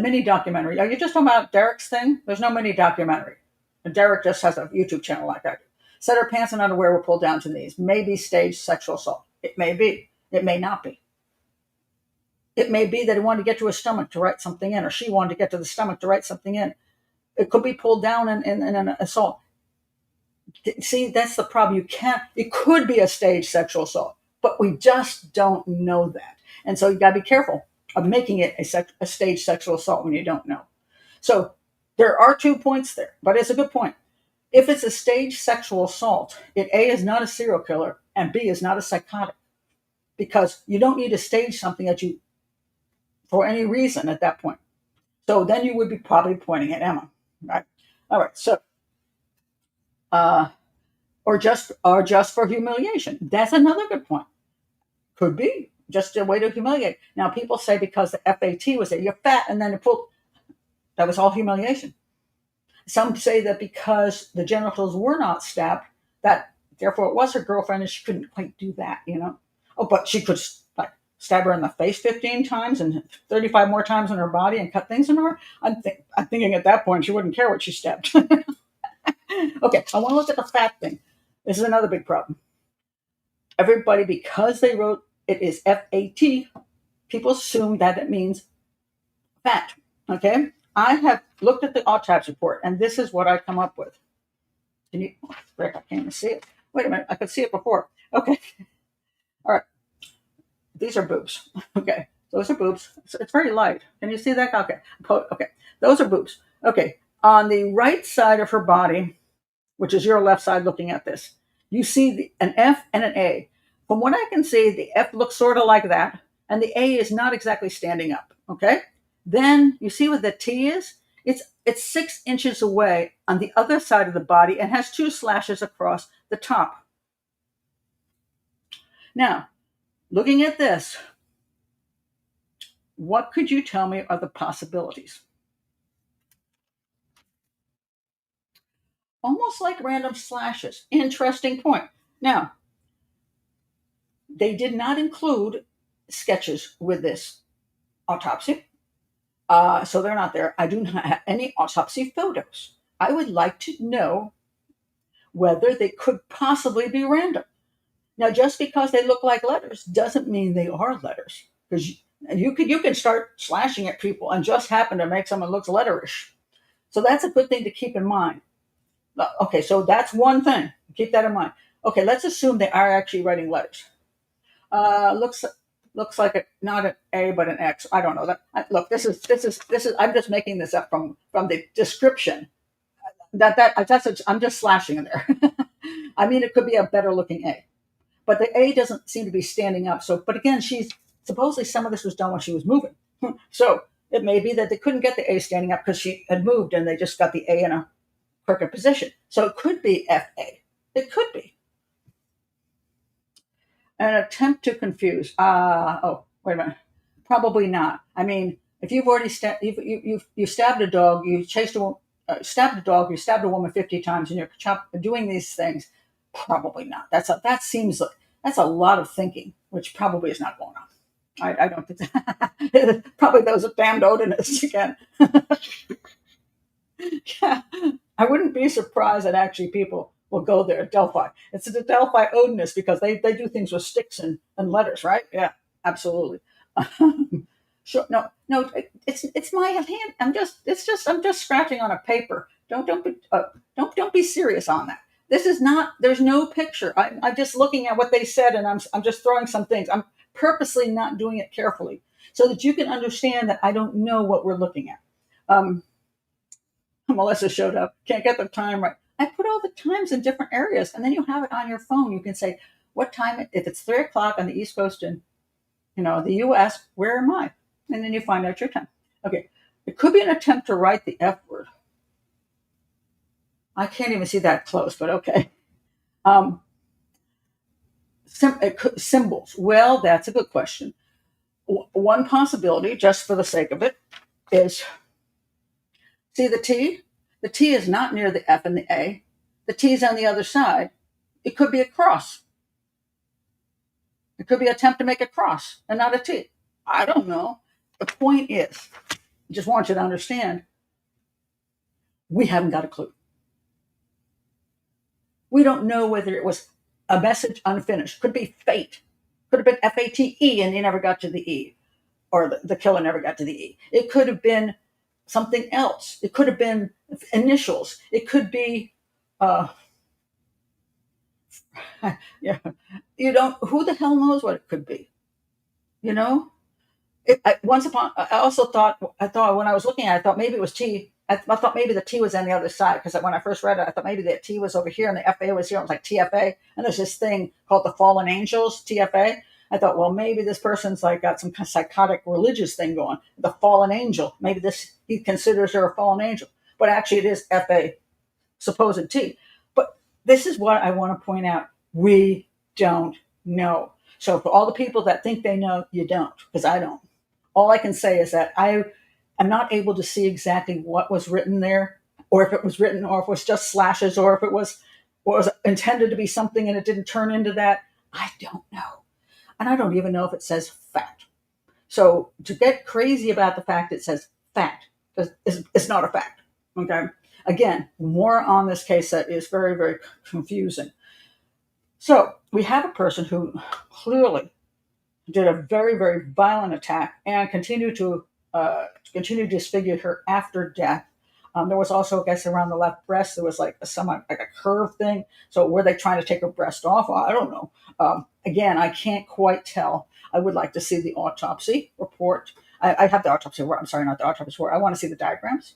A: mini documentary. Are you just talking about Derek's thing? There's no mini documentary. Derek just has a YouTube channel like I do. Said her pants and underwear were pulled down to knees. Maybe staged sexual assault. It may be. It may not be. It may be that he wanted to get to his stomach to write something in, or she wanted to get to the stomach to write something in. It could be pulled down in an assault. See, that's the problem. It could be a staged sexual assault, but we just don't know that. And so you got to be careful of making it a staged sexual assault when you don't know. So there are 2 points there, but it's a good point. If it's a staged sexual assault, A is not a serial killer and B is not a psychotic, because you don't need to stage something at you for any reason at that point. So then you would be probably pointing at Emma, right? All right. So, or just for humiliation. That's another good point. Could be just a way to humiliate. Now people say because the FAT was there, you're fat, and then it pulled. That was all humiliation. Some say that because the genitals were not stabbed, that therefore it was her girlfriend and she couldn't quite do that, Oh, but she could like stab her in the face 15 times and 35 more times in her body and cut things into her. I'm thinking at that point she wouldn't care what she stabbed. Okay, I want to look at the fat thing. This is another big problem. Everybody, because they wrote it is FAT, people assume that it means fat. Okay? I have looked at the autopsy report, and this is what I come up with. Can you? Rick, I can't even see it. Wait a minute, I could see it before. Okay. All right. These are boobs. Okay. Those are boobs. It's very light. Can you see that? Okay. Okay. Those are boobs. Okay. On the right side of her body, which is your left side looking at this, you see an F and an A. From what I can see, the F looks sort of like that, and the A is not exactly standing up. Okay. Then you see what the T is? It's 6 inches away on the other side of the body and has 2 slashes across the top. Now, looking at this, what could you tell me are the possibilities? Almost like random slashes. Interesting point. Now, they did not include sketches with this autopsy. So they're not there. I do not have any autopsy photos. I would like to know whether they could possibly be random. Now, just because they look like letters doesn't mean they are letters, because you can start slashing at people and just happen to make someone look letterish. So that's a good thing to keep in mind. Okay, so that's one thing. Keep that in mind. Okay, let's assume they are actually writing letters. Looks like not an A but an X. I don't know that. Look, this is. I'm just making this up from the description. I'm just slashing in there. I mean, it could be a better looking A, but the A doesn't seem to be standing up. So, but again, she's supposedly some of this was done when she was moving. So it may be that they couldn't get the A standing up because she had moved and they just got the A in a crooked position. So it could be FA. It could be an attempt to confuse. Oh, wait a minute. Probably not. I mean, if you've already you stabbed a dog, you chased stabbed a dog, you stabbed a woman 50 times, and you're doing these things. Probably not. That seems like that's a lot of thinking, which probably is not going on. I don't think that. Probably those are damned Odinists again. Yeah, I wouldn't be surprised that actually people will go there at Delphi. It's the Delphi Odinists because they do things with sticks and letters, right? Yeah, absolutely. Sure. No. It's my hand. I'm just scratching on a paper. Don't be serious on that. This is not. There's no picture. I'm just looking at what they said, and I'm just throwing some things. I'm purposely not doing it carefully so that you can understand that I don't know what we're looking at. Um, Melissa showed up. Can't get the time right. I put all the times in different areas, and then you have it on your phone. You can say what time. If it's 3 o'clock on the East Coast in the U.S., where am I? And then you find out your time. Okay, it could be an attempt to write the F word. I can't even see that close, but okay. Um, Symbols. Well, that's a good question. One possibility, just for the sake of it, is see the T? The T is not near the F and the A. The T is on the other side. It could be a cross. It could be an attempt to make a cross and not a T. I don't know. The point is, I just want you to understand, we haven't got a clue. We don't know whether it was a message unfinished. Could be fate. Could have been FATE and they never got to the E, or the killer never got to the E. It could have been something else. It could have been initials. It could be, yeah. Who the hell knows what it could be? You know? I thought when I was looking at it, I thought maybe it was T. I thought maybe the T was on the other side because when I first read it, I thought maybe the T was over here and the FA was here. It was like TFA. And there's this thing called the Fallen Angels, TFA. I thought, well, maybe this person's like got some kind of psychotic religious thing going. The fallen angel. Maybe he considers her a fallen angel. But actually it is FA, supposed T. But this is what I want to point out. We don't know. So for all the people that think they know, you don't, because I don't. All I can say is that I am not able to see exactly what was written there, or if it was written, or if it was just slashes, or if it was intended to be something and it didn't turn into that. I don't know. And I don't even know if it says fact. So to get crazy about the fact it says fact, it's not a fact. Okay. Again, more on this case that is very, very confusing. So we have a person who clearly did a very, very violent attack and continued to disfigure her after death. There was also, I guess, around the left breast, there was like a curve thing. So were they trying to take her breast off? I don't know. Again, I can't quite tell. I would like to see the autopsy report. I have the autopsy report. I'm sorry, not the autopsy report. I want to see the diagrams.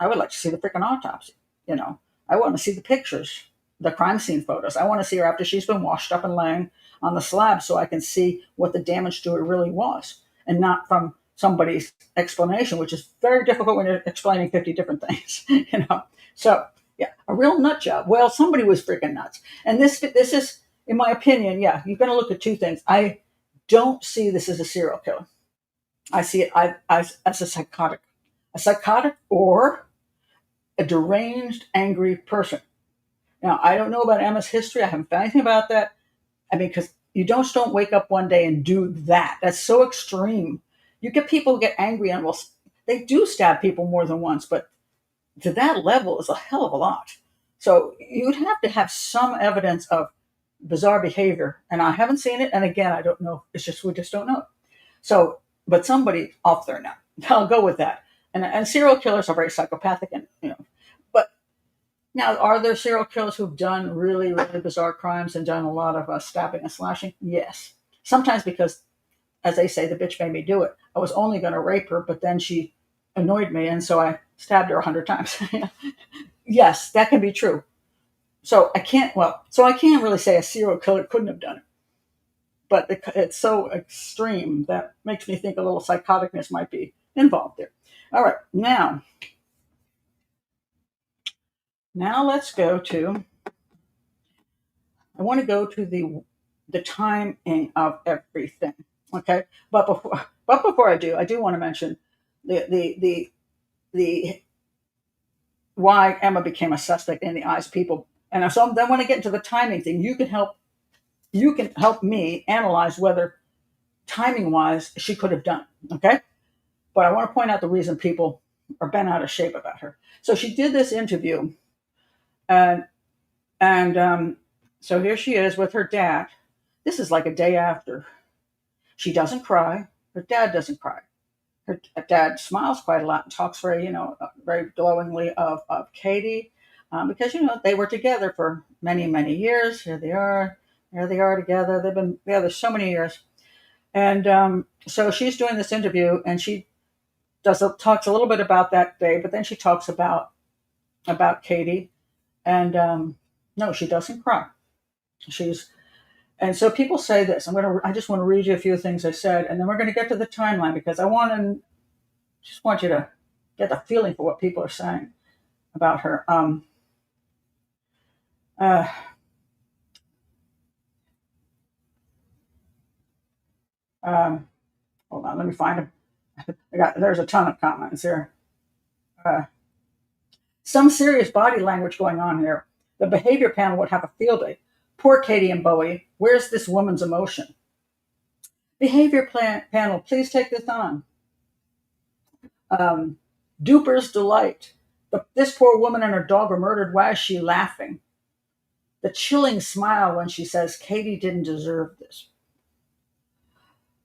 A: I would like to see the freaking autopsy. I want to see the pictures, the crime scene photos. I want to see her after she's been washed up and laying on the slab so I can see what the damage to her really was and not from somebody's explanation, which is very difficult when you're explaining 50 different things, So, yeah, a real nut job. Well, somebody was freaking nuts. And this is, in my opinion, yeah, you're going to look at two things. I don't see this as a serial killer. I see it as a psychotic or a deranged, angry person. Now, I don't know about Emma's history. I haven't found anything about that. I mean, because You don't wake up one day and do that. That's so extreme. You get people who get angry and will they do stab people more than once, but to that level is a hell of a lot. So you'd have to have some evidence of bizarre behavior, and I haven't seen it. And again, I don't know. It's just we just don't know. So, but somebody off there now. I'll go with that. And serial killers are very psychopathic, and But now, are there serial killers who've done really, really bizarre crimes and done a lot of stabbing and slashing? Yes. Sometimes because, as they say, the bitch made me do it. I was only going to rape her, but then she annoyed me, and so I stabbed her 100 times. Yes, that can be true. So I can't. Well, so I can't really say a serial killer couldn't have done it, but it's so extreme that makes me think a little psychoticness might be involved there. All right, now let's go to. I want to go to the timing of everything. Okay, but before I do want to mention the why Emma became a suspect in the eyes of people. And so then when I get into the timing thing, you can help me analyze whether timing wise she could have done. Okay. But I want to point out the reason people are bent out of shape about her. So she did this interview, and and so here she is with her dad. This is like a day after. She doesn't cry. Her dad doesn't cry. Her dad smiles quite a lot and talks very, very glowingly of Katie, because they were together for many, many years. Here they are together. They've been together so many years, and so she's doing this interview, and she talks a little bit about that day, but then she talks about Katie, and no, she doesn't cry. She's And so people say this. I just want to read you a few things I said, and then we're going to get to the timeline because just want you to get the feeling for what people are saying about her. Uh, um, Hold on, let me find them. There's a ton of comments here. Uh, some serious body language going on here. The behavior panel would have a field day. Poor Katie and Bowie. Where's this woman's emotion? Behavior panel, please take this on. Duper's delight. This poor woman and her dog were murdered. Why is she laughing? The chilling smile when she says Katie didn't deserve this.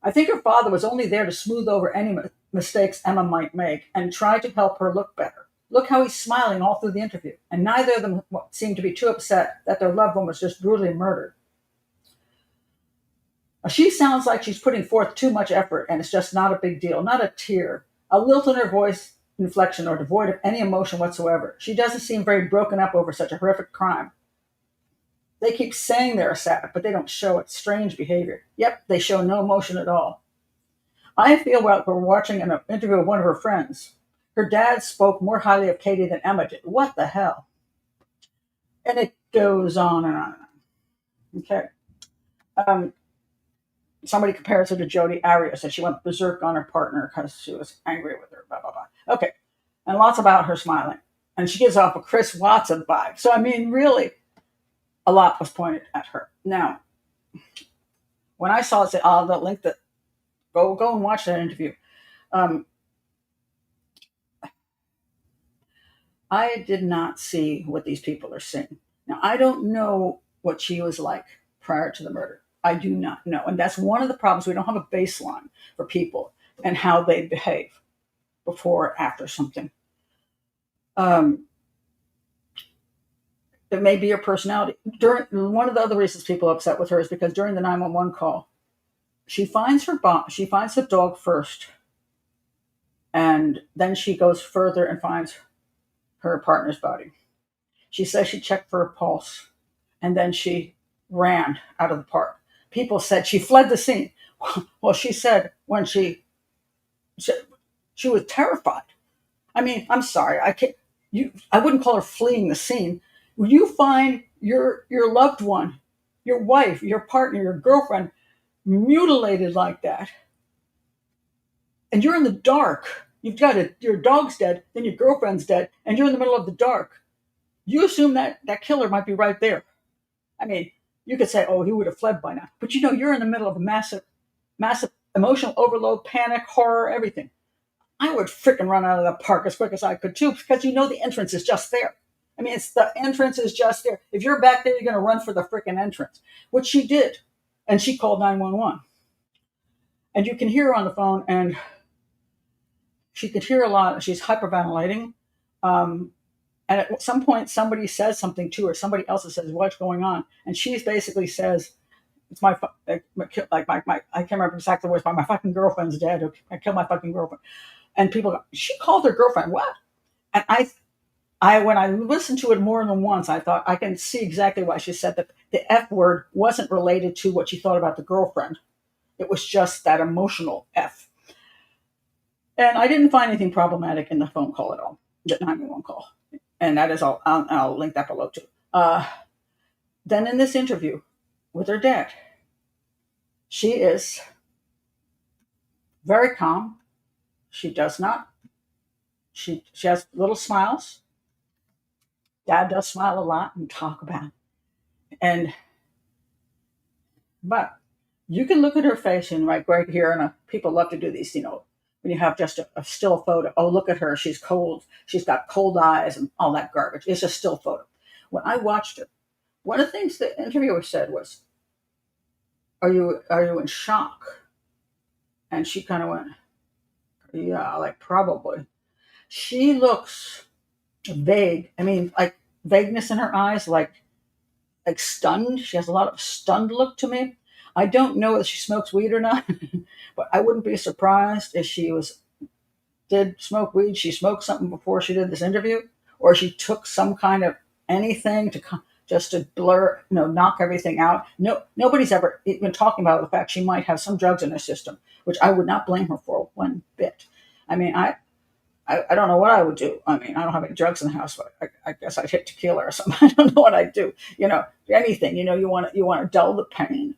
A: I think her father was only there to smooth over any mistakes Emma might make and try to help her look better. Look how he's smiling all through the interview, and neither of them seem to be too upset that their loved one was just brutally murdered. She sounds like she's putting forth too much effort, and it's just not a big deal, not a tear, a lilt in her voice inflection, or devoid of any emotion whatsoever. She doesn't seem very broken up over such a horrific crime. They keep saying they're sad, but they don't show it. Strange behavior. Yep, they show no emotion at all. I feel like we're watching an interview with one of her friends. Her dad spoke more highly of Katie than Emma did. What the hell? And it goes on and on and on. Okay. Somebody compares her to Jodi Arias, and she went berserk on her partner because she was angry with her, blah, blah, blah. Okay. And lots about her smiling. And she gives off a Chris Watson vibe. So, I mean, really, a lot was pointed at her. Now, when I saw it, the link that go and watch that interview. I did not see what these people are seeing. Now, I don't know what she was like prior to the murder. I do not know. And that's one of the problems. We don't have a baseline for people and how they behave before or after something. It may be her personality. One of the other reasons people are upset with her is because during the 911 call, she finds the dog first, and then she goes further and finds her partner's body. She says she checked for a pulse, and then she ran out of the park. People said she fled the scene. Well, she said when she was terrified. I mean, I'm sorry, I wouldn't call her fleeing the scene. When you find your loved one, your wife, your partner, your girlfriend mutilated like that, and you're in the dark, your dog's dead, then your girlfriend's dead, and you're in the middle of the dark, you assume that killer might be right there. I mean, You could say, oh, he would have fled by now. But you're in the middle of a massive emotional overload, panic, horror, everything. I would freaking run out of the park as quick as I could too, because the entrance is just there. I mean, it's the entrance is just there. If you're back there, you're going to run for the freaking entrance, which she did. And she called 911. And you can hear her on the phone, and she could hear a lot. She's hyperventilating. And at some point, somebody says something to her. Somebody else says, "What's going on?" And she basically says, "It's my I can't remember exactly the words, but my fucking girlfriend's dead. I killed my fucking girlfriend." And people go, "She called her girlfriend what?" And I when I listened to it more than once, I thought I can see exactly why she said that. The F word wasn't related to what she thought about the girlfriend. It was just that emotional F. And I didn't find anything problematic in the phone call at all, the 911 call. And that is all. I'll link that below too. Then in this interview with her dad, she is very calm. She does not. She has little smiles. Dad does smile a lot and talk about it. But you can look at her face and right here, and people love to do these, when you have just a still photo. Oh, look at her. She's cold. She's got cold eyes and all that garbage. It's a still photo. When I watched it, one of the things the interviewer said was, are you in shock? And she kind of went, yeah, like probably. She looks vague. I mean, like vagueness in her eyes, like stunned. She has a lot of stunned look to me. I don't know if she smokes weed or not, but I wouldn't be surprised if she did smoke weed. She smoked something before she did this interview, or she took some kind of anything just to blur, knock everything out. No, nobody's ever been talking about the fact she might have some drugs in her system, which I would not blame her for one bit. I mean, I don't know what I would do. I mean, I don't have any drugs in the house, but I guess I'd hit tequila or something. I don't know what I'd do. Anything. You want to dull the pain.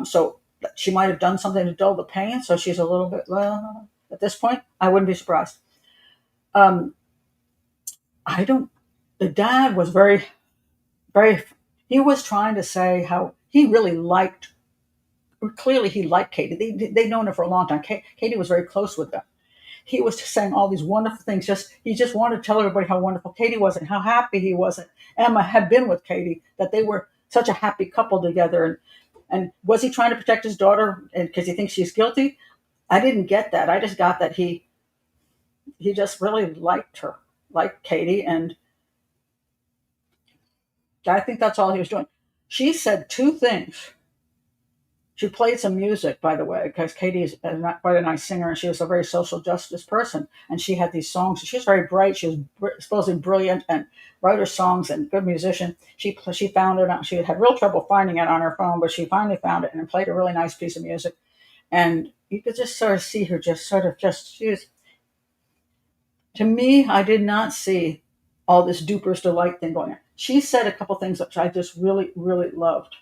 A: So she might have done something to dull the pain. So she's a little bit at this point. I wouldn't be surprised. The dad was very, very. He was trying to say how he really liked. Clearly, he liked Katie. They'd known her for a long time. Katie was very close with them. He was saying all these wonderful things. He just wanted to tell everybody how wonderful Katie was and how happy he was. And Emma had been with Katie, that they were such a happy couple together. And was he trying to protect his daughter because he thinks she's guilty? I didn't get that. I just got that he just really liked her, liked Katie, and I think that's all he was doing. She said two things. She played some music, by the way, because Katie is not quite a nice singer, and she was a very social justice person. And she had these songs. She was very bright. She was supposedly brilliant and wrote her songs and good musician. She found it out. She had real trouble finding it on her phone, but she finally found it and played a really nice piece of music. And you could just sort of see her she was, to me, I did not see all this duper's delight thing going on. She said a couple things which I just really, really loved.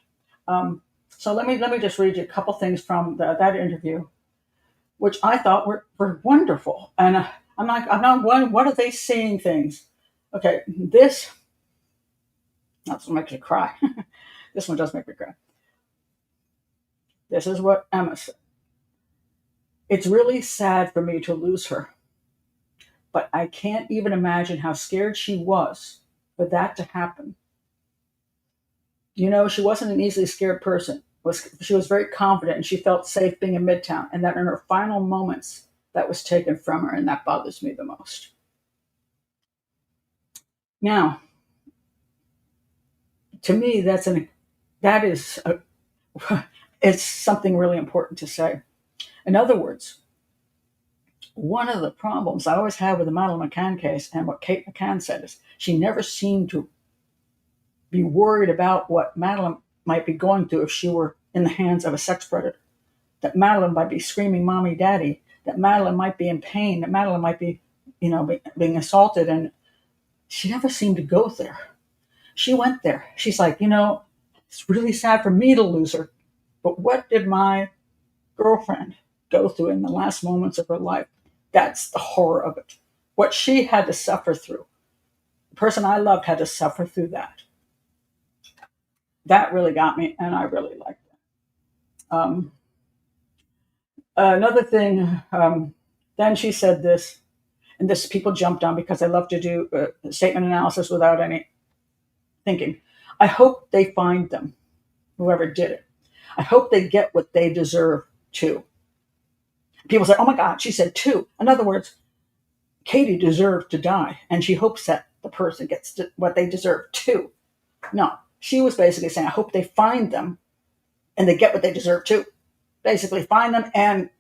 A: So let me just read you a couple things from that interview, which I thought were wonderful. And I'm not what are they saying things? Okay, that's what makes me cry. This one does make me cry. This is what Emma said. It's really sad for me to lose her, but I can't even imagine how scared she was for that to happen. She wasn't an easily scared person. She was very confident, and she felt safe being in Midtown, and that in her final moments, that was taken from her, and that bothers me the most. Now, to me, it's something really important to say. In other words, one of the problems I always had with the Madeleine McCann case, and what Kate McCann said, is she never seemed to be worried about what Madeleine might be going through if she were in the hands of a sex predator. That Madeleine might be screaming, "Mommy, Daddy." That Madeleine might be in pain. That Madeleine might be, being assaulted. And she never seemed to go there. She went there. She's like, it's really sad for me to lose her. But what did my girlfriend go through in the last moments of her life? That's the horror of it. What she had to suffer through. The person I loved had to suffer through that. That really got me, and I really liked it. Another thing, then she said this, and this people jumped on because I love to do statement analysis without any thinking. I hope they find them, whoever did it. I hope they get what they deserve too. People say, oh my God, she said too. In other words, Katie deserved to die, and she hopes that the person gets what they deserve too. No, she was basically saying, I hope they find them and they get what they deserve too. Basically, find them and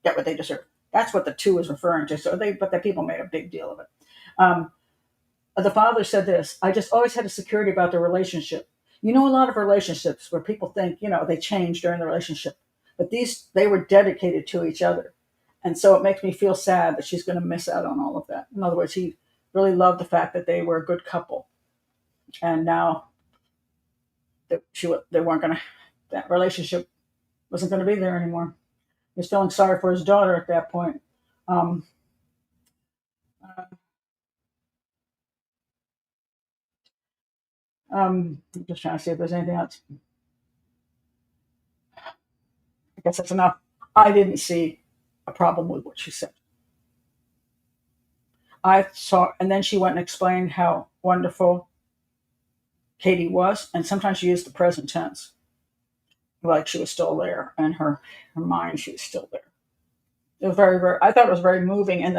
A: get what they deserve. That's what the two is referring to. But the people made a big deal of it. Um, the father said this: I just always had a security about the relationship. You know, a lot of relationships where people think, they change during the relationship, but they were dedicated to each other. And so it makes me feel sad that she's going to miss out on all of that. In other words, he really loved the fact that they were a good couple. And now they weren't going to, that relationship wasn't going to be there anymore. He was feeling sorry for his daughter at that point. Um, I'm just trying to see if there's anything else. I guess that's enough. I didn't see a problem with what she said. I saw, and then she went and explained how wonderful Katie was, and sometimes she used the present tense, like she was still there, and her mind, she was still there. It was very, very. I thought it was very moving, and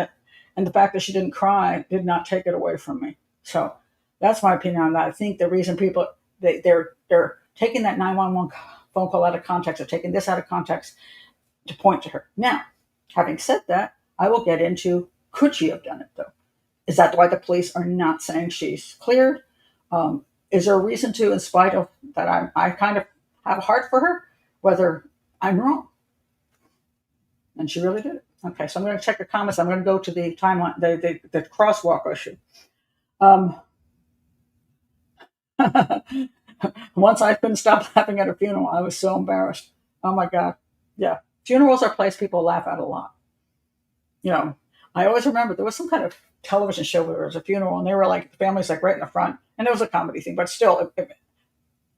A: the fact that she didn't cry did not take it away from me. So that's my opinion on that. I think the reason people they're taking that 911 phone call out of context, or taking this out of context to point to her. Now, having said that, I will get into, could she have done it though? Is that why the police are not saying she's cleared? Is there a reason to, in spite of that, I kind of have a heart for her, whether I'm wrong? And she really did it. Okay, so I'm going to check the comments. I'm going to go to the timeline, the crosswalk issue. Um, Once I couldn't stop laughing at a funeral, I was so embarrassed. Oh my God. Yeah. Funerals are a place people laugh at a lot. You know, I always remember there was some kind of television show where there was a funeral and they were like, the family's like right in the front. And it was a comedy thing, but still,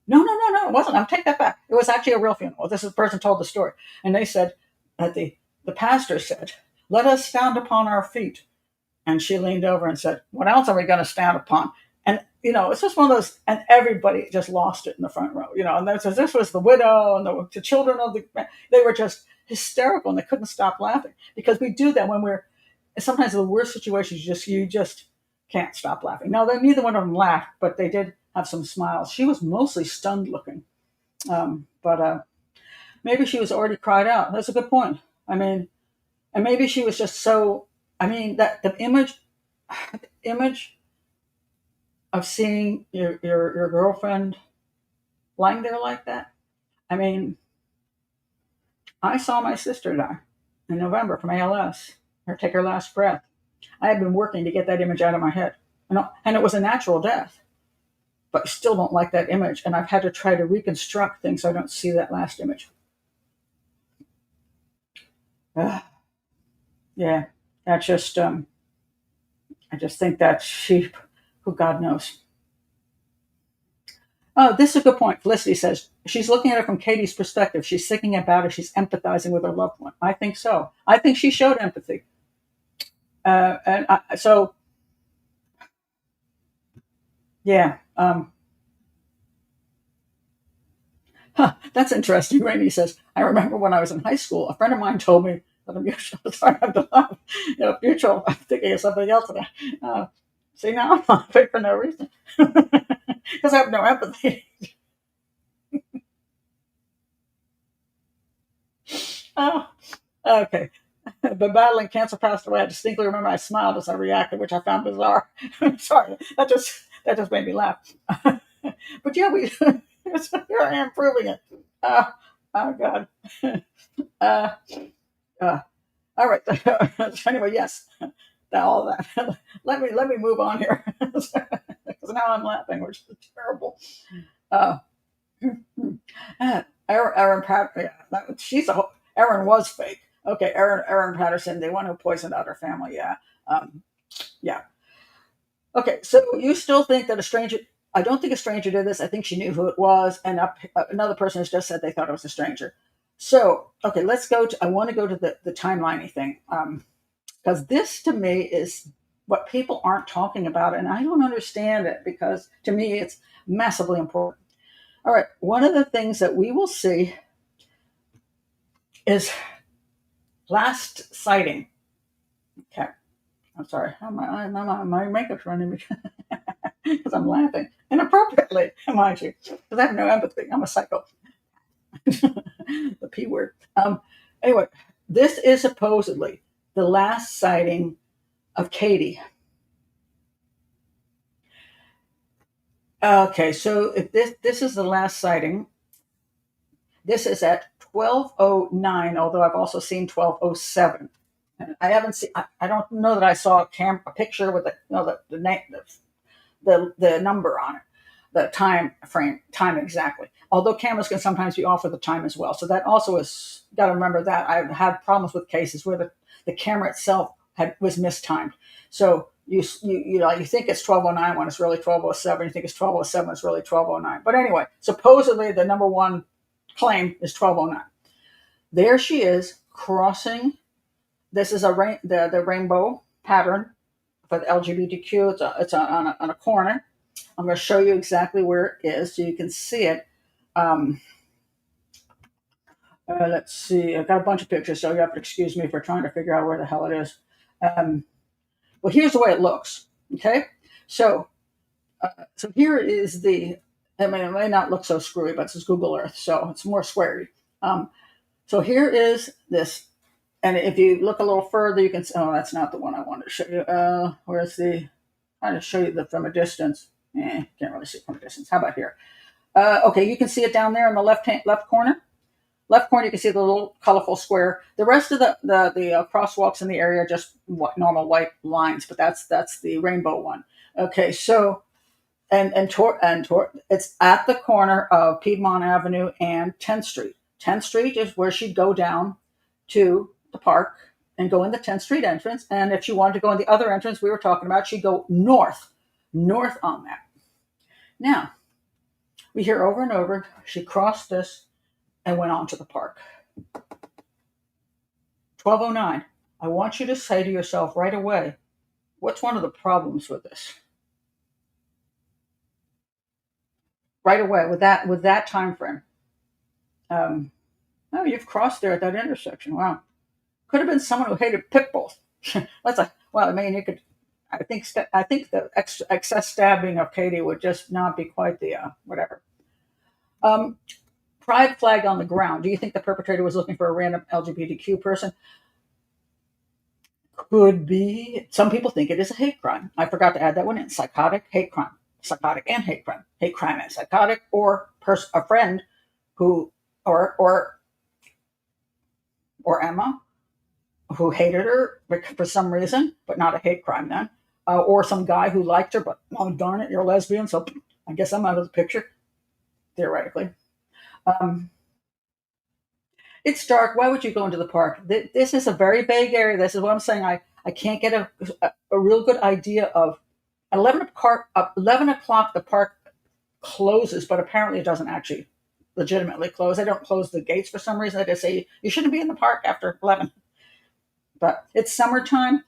A: no, no, no, no, it wasn't. I'll take that back. It was actually a real funeral. This is the person told the story. And they said that the pastor said, let us stand upon our feet. And she leaned over and said, what else are we going to stand upon? And, it's just one of those, and everybody just lost it in the front row, and this was the widow and the children of they were just hysterical and they couldn't stop laughing because we do that when sometimes the worst situations, you just can't stop laughing. No, neither one of them laughed, but they did have some smiles. She was mostly stunned looking. But maybe she was already cried out. That's a good point. I mean, and maybe she was just so, that the image of seeing your girlfriend lying there like that. I mean, I saw my sister die in November from ALS, her take her last breath. I had been working to get that image out of my head. And it was a natural death, but I still don't like that image. And I've had to try to reconstruct things so I don't see that last image. Yeah, that's just, I just think that who God knows. Oh, this is a good point. Felicity says she's looking at it from Katie's perspective. She's thinking about her. She's empathizing with her loved one. I think so. I think she showed empathy. So, yeah. That's interesting. Rainey says, I remember when I was in high school, a friend of mine told me that I'm sorry, I'm mutual. I'm thinking of something else. See, now I'm laughing for no reason because I have no empathy. Oh, okay. But battling cancer passed away. I distinctly remember I smiled as I reacted, which I found bizarre. Sorry, that just made me laugh. But yeah, here I am proving it. Oh God. Uh, uh, all right. So anyway, yes, all that. Let me move on here because now I'm laughing, which is terrible. Uh, Erin Patterson. Yeah, Erin was fake. Okay, Erin Patterson, the one who poisoned out her family. Yeah, yeah. Okay, so you still think that a stranger? I don't think a stranger did this. I think she knew who it was, and another person has just said they thought it was a stranger. So, okay, let's go to. I want to go to the timeliney thing, because this to me is what people aren't talking about, and I don't understand it because to me it's massively important. All right, one of the things that we will see is last sighting. Okay, I'm sorry, my makeup's running me because I'm laughing inappropriately, mind you, because I have no empathy. I'm a psycho. The P word. Anyway, this is supposedly the last sighting of Katie. Okay, so if this is the last sighting, this is at 12:09. Although I've also seen 12:07. I haven't seen. I don't know that I saw a picture with the name, the number on it, the time frame, time exactly. Although cameras can sometimes be off with the time as well, so that also is got to remember that. I've had problems with cases where the camera itself was mistimed. So you think it's 12:09 when it's really 12:07. You think it's 12:07 it's really 12:09. But anyway, supposedly the number one claim is 12:09. There she is crossing. This is the rainbow pattern for the LGBTQ. It's on a corner. I'm going to show you exactly where it is so you can see it. Let's see. I've got a bunch of pictures, so you have to excuse me for trying to figure out where the hell it is. Well, here's the way it looks. Okay, so here is the. I mean, it may not look so screwy, but it's Google Earth, so it's more squarey. So here is this. And if you look a little further, you can see, oh, that's not the one I wanted to show you. Where's the, trying to show you from a distance. Can't really see it from a distance. How about here? Okay, you can see it down there in the left corner. Left corner, you can see the little colorful square. The rest of the crosswalks in the area are just normal white lines, but that's the rainbow one. Okay, so it's at the corner of Piedmont Avenue and 10th Street. 10th Street is where she'd go down to the park and go in the 10th Street entrance. And if she wanted to go in the other entrance we were talking about, she'd go north on that. Now, we hear over and over, she crossed this and went on to the park. 12:09. I want you to say to yourself right away, what's one of the problems with this? Right away, with that time frame. Oh, you've crossed there at that intersection. Wow. Could have been someone who hated pit bulls. Well, I mean, you could. I think the excess stabbing of Katie would just not be quite the whatever. Pride flag on the ground. Do you think the perpetrator was looking for a random LGBTQ person? Could be. Some people think it is a hate crime. I forgot to add that one in. Psychotic, hate crime. Psychotic and hate crime. Hate crime and psychotic, or a friend who, or Emma, who hated her for some reason, but not a hate crime then. Or some guy who liked her, but oh darn it, you're a lesbian, so I guess I'm out of the picture, theoretically. It's dark. Why would you go into the park? This is a very vague area. This is what I'm saying. I can't get a real good idea of. At 11 o'clock, the park closes, but apparently it doesn't actually legitimately close. They don't close the gates for some reason. They just say you shouldn't be in the park after 11. But it's summertime.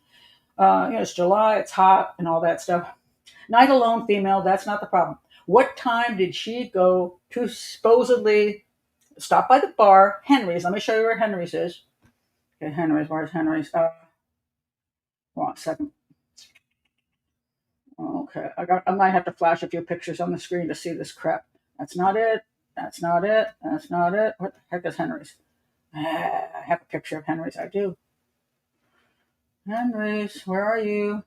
A: It's July. It's hot and all that stuff. Night alone, female. That's not the problem. What time did she go to supposedly stop by the bar? Henry's. Let me show you where Henry's is. Okay, Henry's. Where's Henry's? Hold on a second. Okay, I might have to flash a few pictures on the screen to see this crap. That's not it. That's not it. That's not it. What the heck is Henry's? I have a picture of Henry's. I do. Henry's, where are you?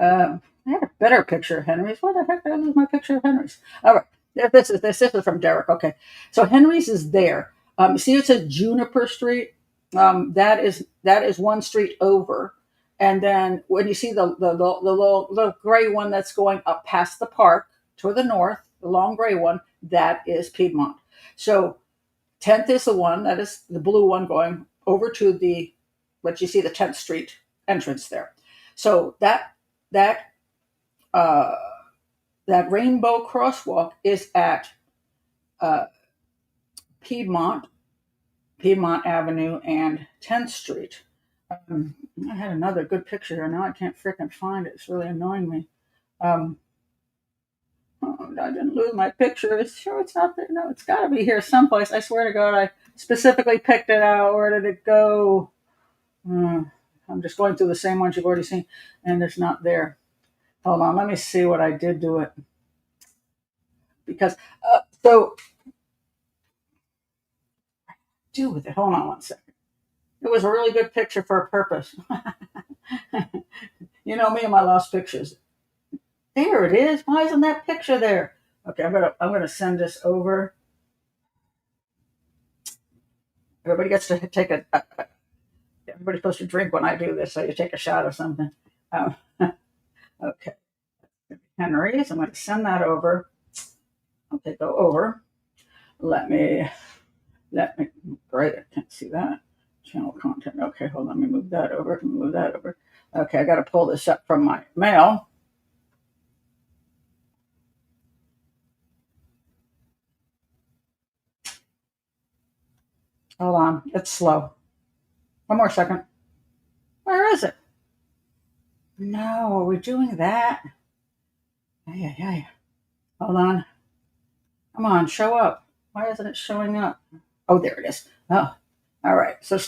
A: I had a better picture of Henry's. Where the heck did I lose my picture of Henry's? All right, this is from Derek. Okay, so Henry's is there. See, it says Juniper Street. That is one street over, and then when you see the little gray one that's going up past the park to the north, the long gray one, that is Piedmont. So 10th is the one that is the blue one going over to what you see the 10th Street entrance there. So that that rainbow crosswalk is at uh, Piedmont, Piedmont Avenue and 10th Street. Um, I had another good picture here. Now I can't frickin' find it. It's really annoying me. Um, oh, I didn't lose my picture. It's sure it's not there. No, it's got to be here someplace. I swear to God, I specifically picked it out. Where did it go? I'm just going through the same ones you've already seen, and it's not there. Hold on, let me see what I did to it. Because, so, do with it. Hold on one second. It was a really good picture for a purpose. You know me and my lost pictures. There it is. Why isn't that picture there? Okay, I'm gonna send this over. Everybody gets to take everybody's supposed to drink when I do this, so you take a shot of something. Um, okay, Henry's. I'm going to send that over. Okay, go over. Let me. Great, I can't see that. Channel content. Okay, hold on. Let me move that over. Move that over. Okay, I got to pull this up from my mail. Hold on, it's slow. One more second. Where is it? No, we're doing that. Hey. Hold on. Come on, show up. Why isn't it showing up? Oh, there it is. Oh, all right. So,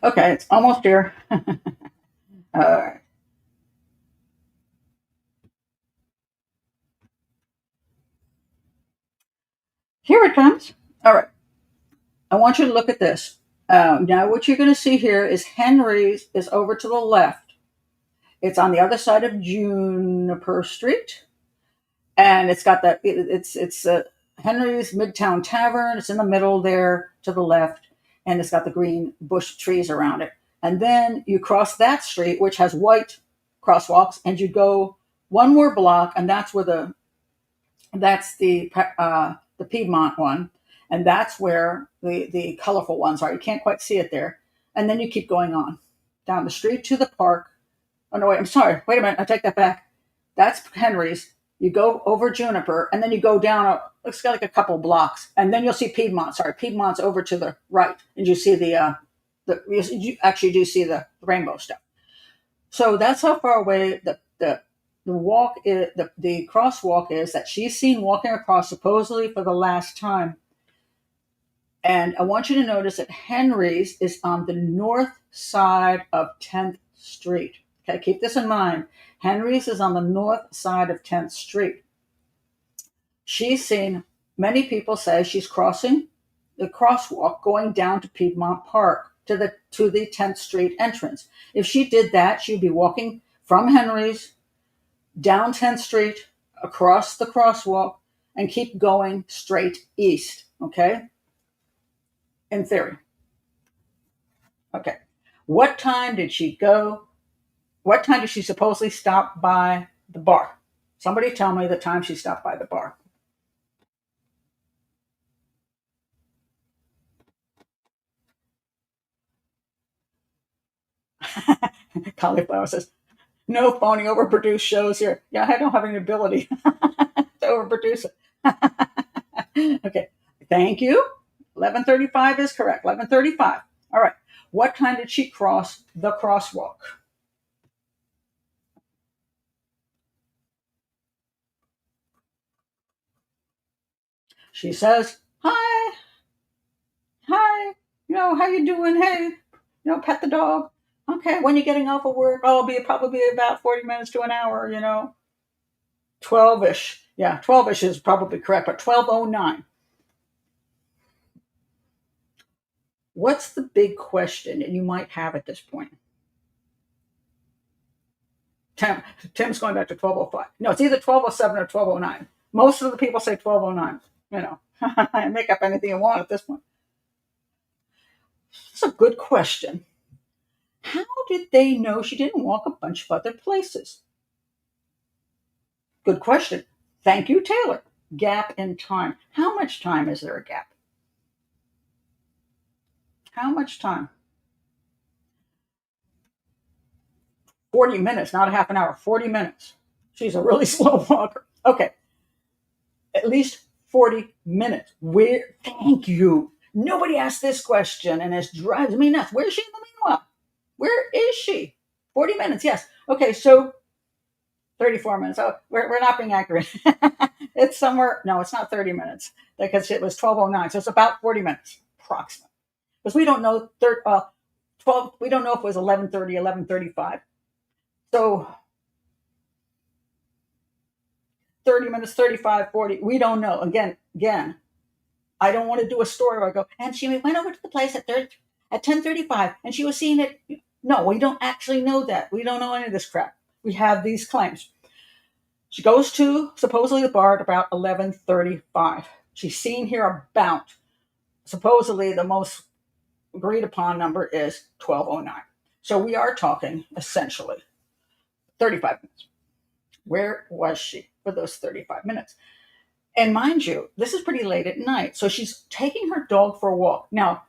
A: okay, it's almost here. All right. Here it comes. All right. I want you to look at this. Now, what you're going to see here is Henry's is over to the left. It's on the other side of Juniper Street, and it's got that. It's Henry's Midtown Tavern. It's in the middle there to the left, and it's got the green bush trees around it. And then you cross that street, which has white crosswalks, and you go one more block, and that's the Piedmont one, and that's where the colorful ones are. You can't quite see it there, and then you keep going on down the street to the park. Oh no, wait, I'm sorry. Wait a minute, I take that back. That's Henry's. You go over Juniper, and then you go down. Looks like a couple blocks, and then you'll see Piedmont. Sorry, Piedmont's over to the right, and you see you actually do see the rainbow stuff. So that's how far away the walk is, the crosswalk is that she's seen walking across supposedly for the last time. And I want you to notice that Henry's is on the north side of 10th Street. Okay, keep this in mind. Henry's is on the north side of 10th Street. She's seen, many people say she's crossing the crosswalk going down to Piedmont Park to the 10th Street entrance. If she did that, she'd be walking from Henry's down 10th Street, across the crosswalk, and keep going straight east. Okay? In theory. Okay. What time did she go? What time did she supposedly stop by the bar? Somebody tell me the time she stopped by the bar. Cauliflower says, no phony overproduced shows here. Yeah, I don't have any ability to overproduce it. Okay. Thank you. 11:35 is correct. 11:35. All right. What time did she cross the crosswalk? She says, "Hi, hi. How you doing? Hey, pet the dog. Okay. When you getting off of work? Oh, it'll be probably about 40 minutes to an hour. 12ish. Yeah, 12ish is probably correct, but 12:09. What's the big question that you might have at this point? Tim's going back to 12:05. No, it's either 12:07 or 12:09. Most of the people say 12:09. Make up anything you want at this point. That's a good question. How did they know she didn't walk a bunch of other places? Good question. Thank you, Taylor. Gap in time. How much time is there a gap? How much time? 40 minutes, not a half an hour, 40 minutes. She's a really slow walker. Okay, at least 40 minutes. Where? Thank you. Nobody asked this question, and it drives me nuts. Where is she in the meanwhile? Where is she? 40 minutes, yes. Okay, so 34 minutes. Oh, we're not being accurate. It's somewhere, no, it's not 30 minutes because it was 12:09. So it's about 40 minutes, approximately. Because we don't know, 12, we don't know if it was 11:30, 11:35. So 30 minutes, 35, 40. We don't know. Again, I don't want to do a story where I go, and she went over to the place at 10:35 and she was seeing it. No, we don't actually know that. We don't know any of this crap. We have these claims. She goes to supposedly the bar at about 11:35. She's seen here about, supposedly the most agreed upon number is 12:09. So we are talking essentially 35 minutes. Where was she for those 35 minutes? And mind you, this is pretty late at night. So she's taking her dog for a walk. Now,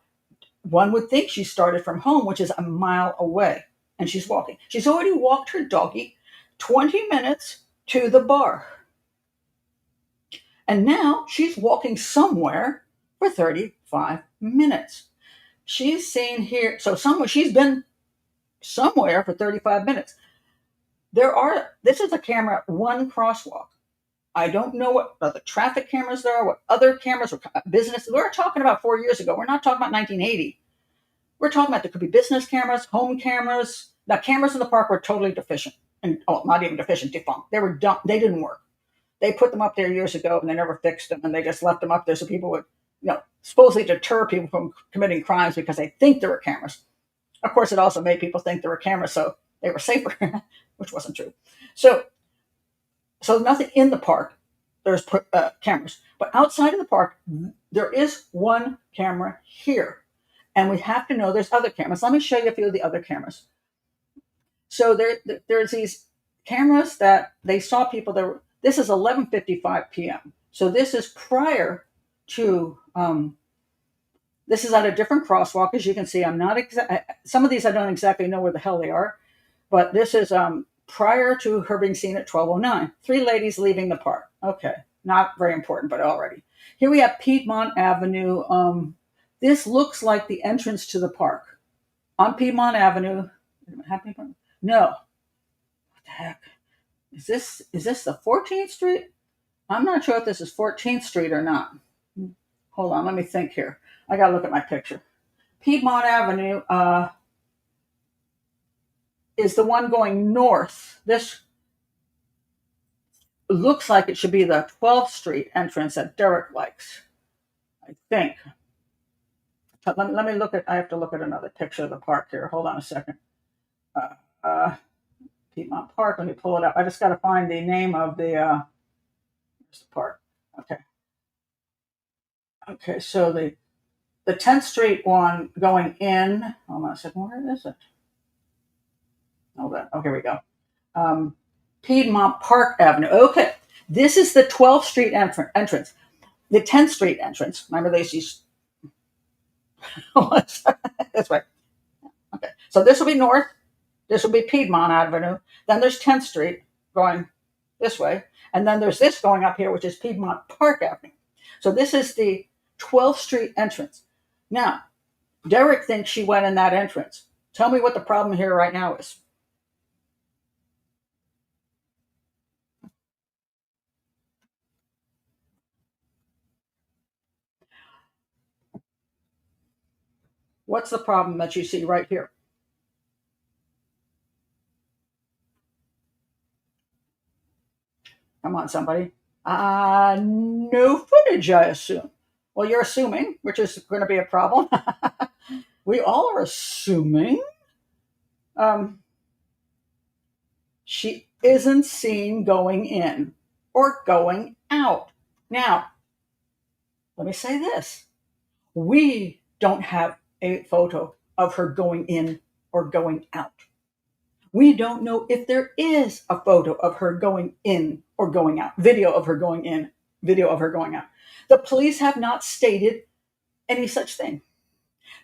A: one would think she started from home, which is a mile away, and she's walking. She's already walked her doggy 20 minutes to the bar. And now she's walking somewhere for 35 minutes. She's seen here, so somewhere she's been somewhere for 35 minutes. This is a camera at one crosswalk. I don't know what other traffic cameras there are, what other cameras or business. We're talking about 4 years ago. We're not talking about 1980. We're talking about there could be business cameras, home cameras. Now, cameras in the park were totally deficient. And not even deficient, defunct. They were dumb. They didn't work. They put them up there years ago and they never fixed them. And they just left them up there so people would, supposedly deter people from committing crimes because they think there were cameras. Of course, it also made people think there were cameras, so they were safer, which wasn't true. So nothing in the park. There's cameras. But outside of the park, there is one camera here. And we have to know there's other cameras. Let me show you a few of the other cameras. So there's these cameras that they saw people there. This is 11:55 p.m. So this is prior to, this is at a different crosswalk. As you can see, some of these I don't exactly know where the hell they are. But this is prior to her being seen at 12:09. 3 ladies leaving the park. Okay, not very important, but already. Here we have Piedmont Avenue. This looks like the entrance to the park. On Piedmont Avenue. No. What the heck? Is this the 14th Street? I'm not sure if this is 14th Street or not. Hold on, let me think here. I gotta look at my picture. Piedmont Avenue is the one going north. This looks like it should be the 12th Street entrance that Derek likes, I think. Let me look at, I have to look at another picture of the park here. Hold on a second. Piedmont Park, let me pull it up. I just got to find the name of the park. Okay, so the 10th Street one going in, hold on a second, where is it? Hold on, oh, here we go. Piedmont Park Avenue. Okay, this is the 12th Street entrance. The 10th Street entrance, remember they used that's right. Okay, so this will be north. This will be Piedmont Avenue. Then there's 10th Street going this way. And then there's this going up here, which is Piedmont Park Avenue. So this is the 12th Street entrance. Now, Derek thinks she went in that entrance. Tell me what the problem here right now is. What's the problem that you see right here? Come on, somebody. No footage, I assume. Well, you're assuming, which is going to be a problem. We all are assuming. She isn't seen going in or going out. Now, let me say this. We don't have a photo of her going in or going out. We don't know if there is a photo of her going in or going out, video of her going in, video of her going out. The police have not stated any such thing.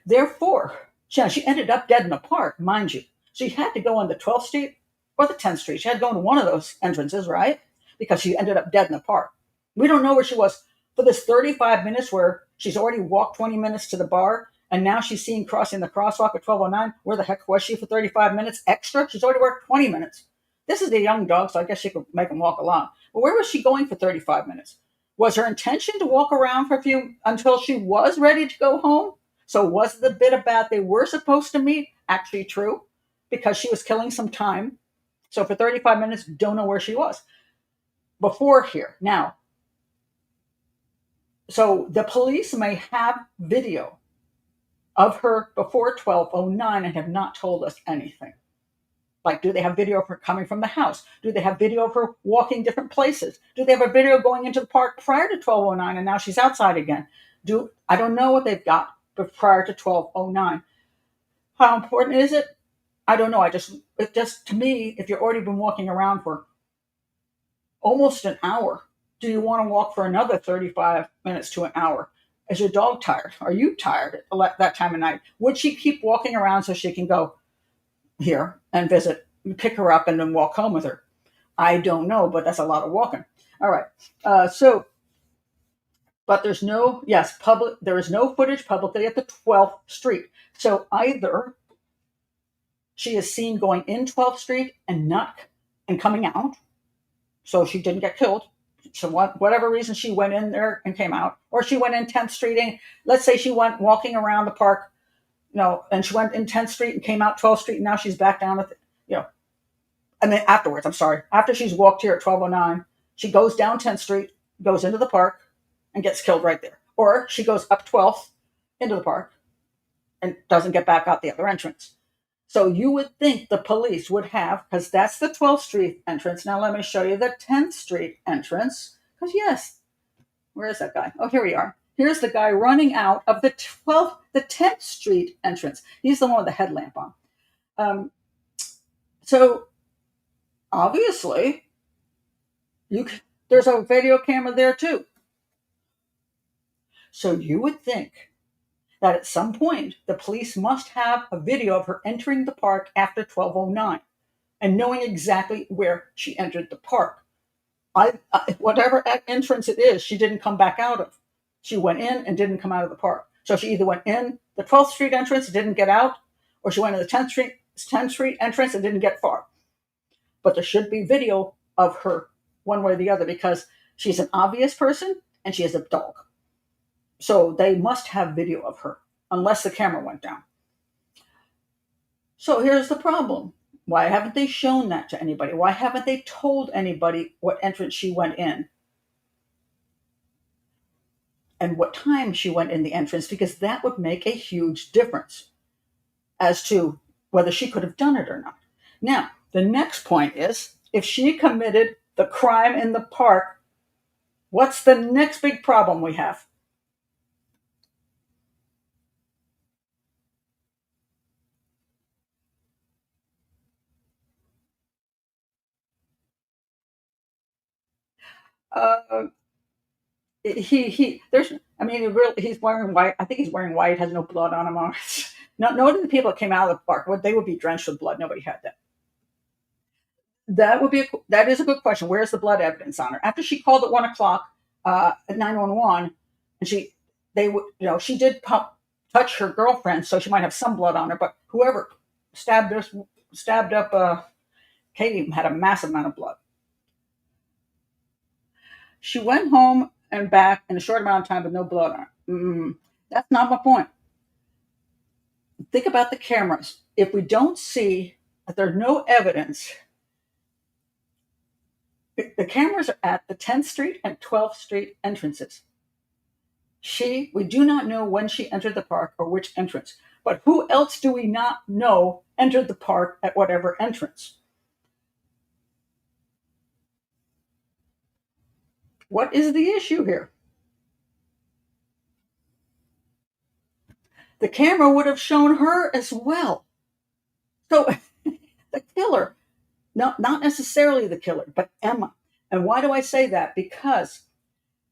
A: Therefore, she ended up dead in the park, mind you. She had to go on the 12th Street or the 10th Street. She had to go into one of those entrances, right? Because she ended up dead in the park. We don't know where she was for this 35 minutes where she's already walked 20 minutes to the bar and now she's seen crossing the crosswalk at 12:09. Where the heck was she for 35 minutes extra? She's already worked 20 minutes. This is a young dog, so I guess she could make him walk along. But where was she going for 35 minutes? Was her intention to walk around for a few until she was ready to go home? So was the bit about they were supposed to meet actually true? Because she was killing some time. So for 35 minutes, don't know where she was before here. Now, so the police may have video of her before 12:09 and have not told us anything. Like, do they have video of her coming from the house? Do they have video of her walking different places? Do they have a video going into the park prior to 12:09 and now she's outside again? I don't know what they've got, but prior to 12:09. How important is it? I don't know. It just to me, if you've already been walking around for almost an hour, do you want to walk for another 35 minutes to an hour? Is your dog tired? Are you tired at that time of night? Would she keep walking around so she can go here and visit, pick her up, and then walk home with her? I don't know, but that's a lot of walking. All right. But there is no footage publicly at the 12th Street. So either she is seen going in 12th Street and coming out, so she didn't get killed. So whatever reason she went in there and came out, or she went in 10th Street and let's say she went walking around the park, and she went in 10th Street and came out 12th Street and now she's back down at and then afterwards, after she's walked here at 12:09, she goes down 10th Street, goes into the park and gets killed right there. Or she goes up 12th into the park and doesn't get back out the other entrance. So you would think the police would have, because that's the 12th Street entrance. Now let me show you the 10th Street entrance. Because yes, where is that guy? Oh, here we are. Here's the guy running out of the 10th Street entrance. He's the one with the headlamp on. So obviously, there's a video camera there too. So you would think that at some point the police must have a video of her entering the park after 12:09 and knowing exactly where she entered the park. Whatever entrance it is, she didn't come back out of. She went in and didn't come out of the park. So she either went in the 12th Street entrance and didn't get out, or she went to the 10th Street entrance and didn't get far. But there should be video of her one way or the other because she's an obvious person and she has a dog. So they must have video of her unless the camera went down. So here's the problem. Why haven't they shown that to anybody? Why haven't they told anybody what entrance she went in and what time she went in the entrance? Because that would make a huge difference as to whether she could have done it or not. Now, the next point is, if she committed the crime in the park, what's the next big problem we have? He's wearing white. I think he's wearing white, has no blood on him. No, the people that came out of the park, they would be drenched with blood. Nobody had that. That is a good question. Where's the blood evidence on her? After she called at 1:00 at 911, and she did touch her girlfriend, so she might have some blood on her. But whoever stabbed up Katie had a massive amount of blood. She went home and back in a short amount of time with no blood on her. That's not my point. Think about the cameras. If we don't see that there's no evidence, the cameras are at the 10th Street and 12th Street entrances. We do not know when she entered the park or which entrance, but who else do we not know entered the park at whatever entrance? What is the issue here? The camera would have shown her as well. So the killer, no, not necessarily the killer, but Emma. And why do I say that? Because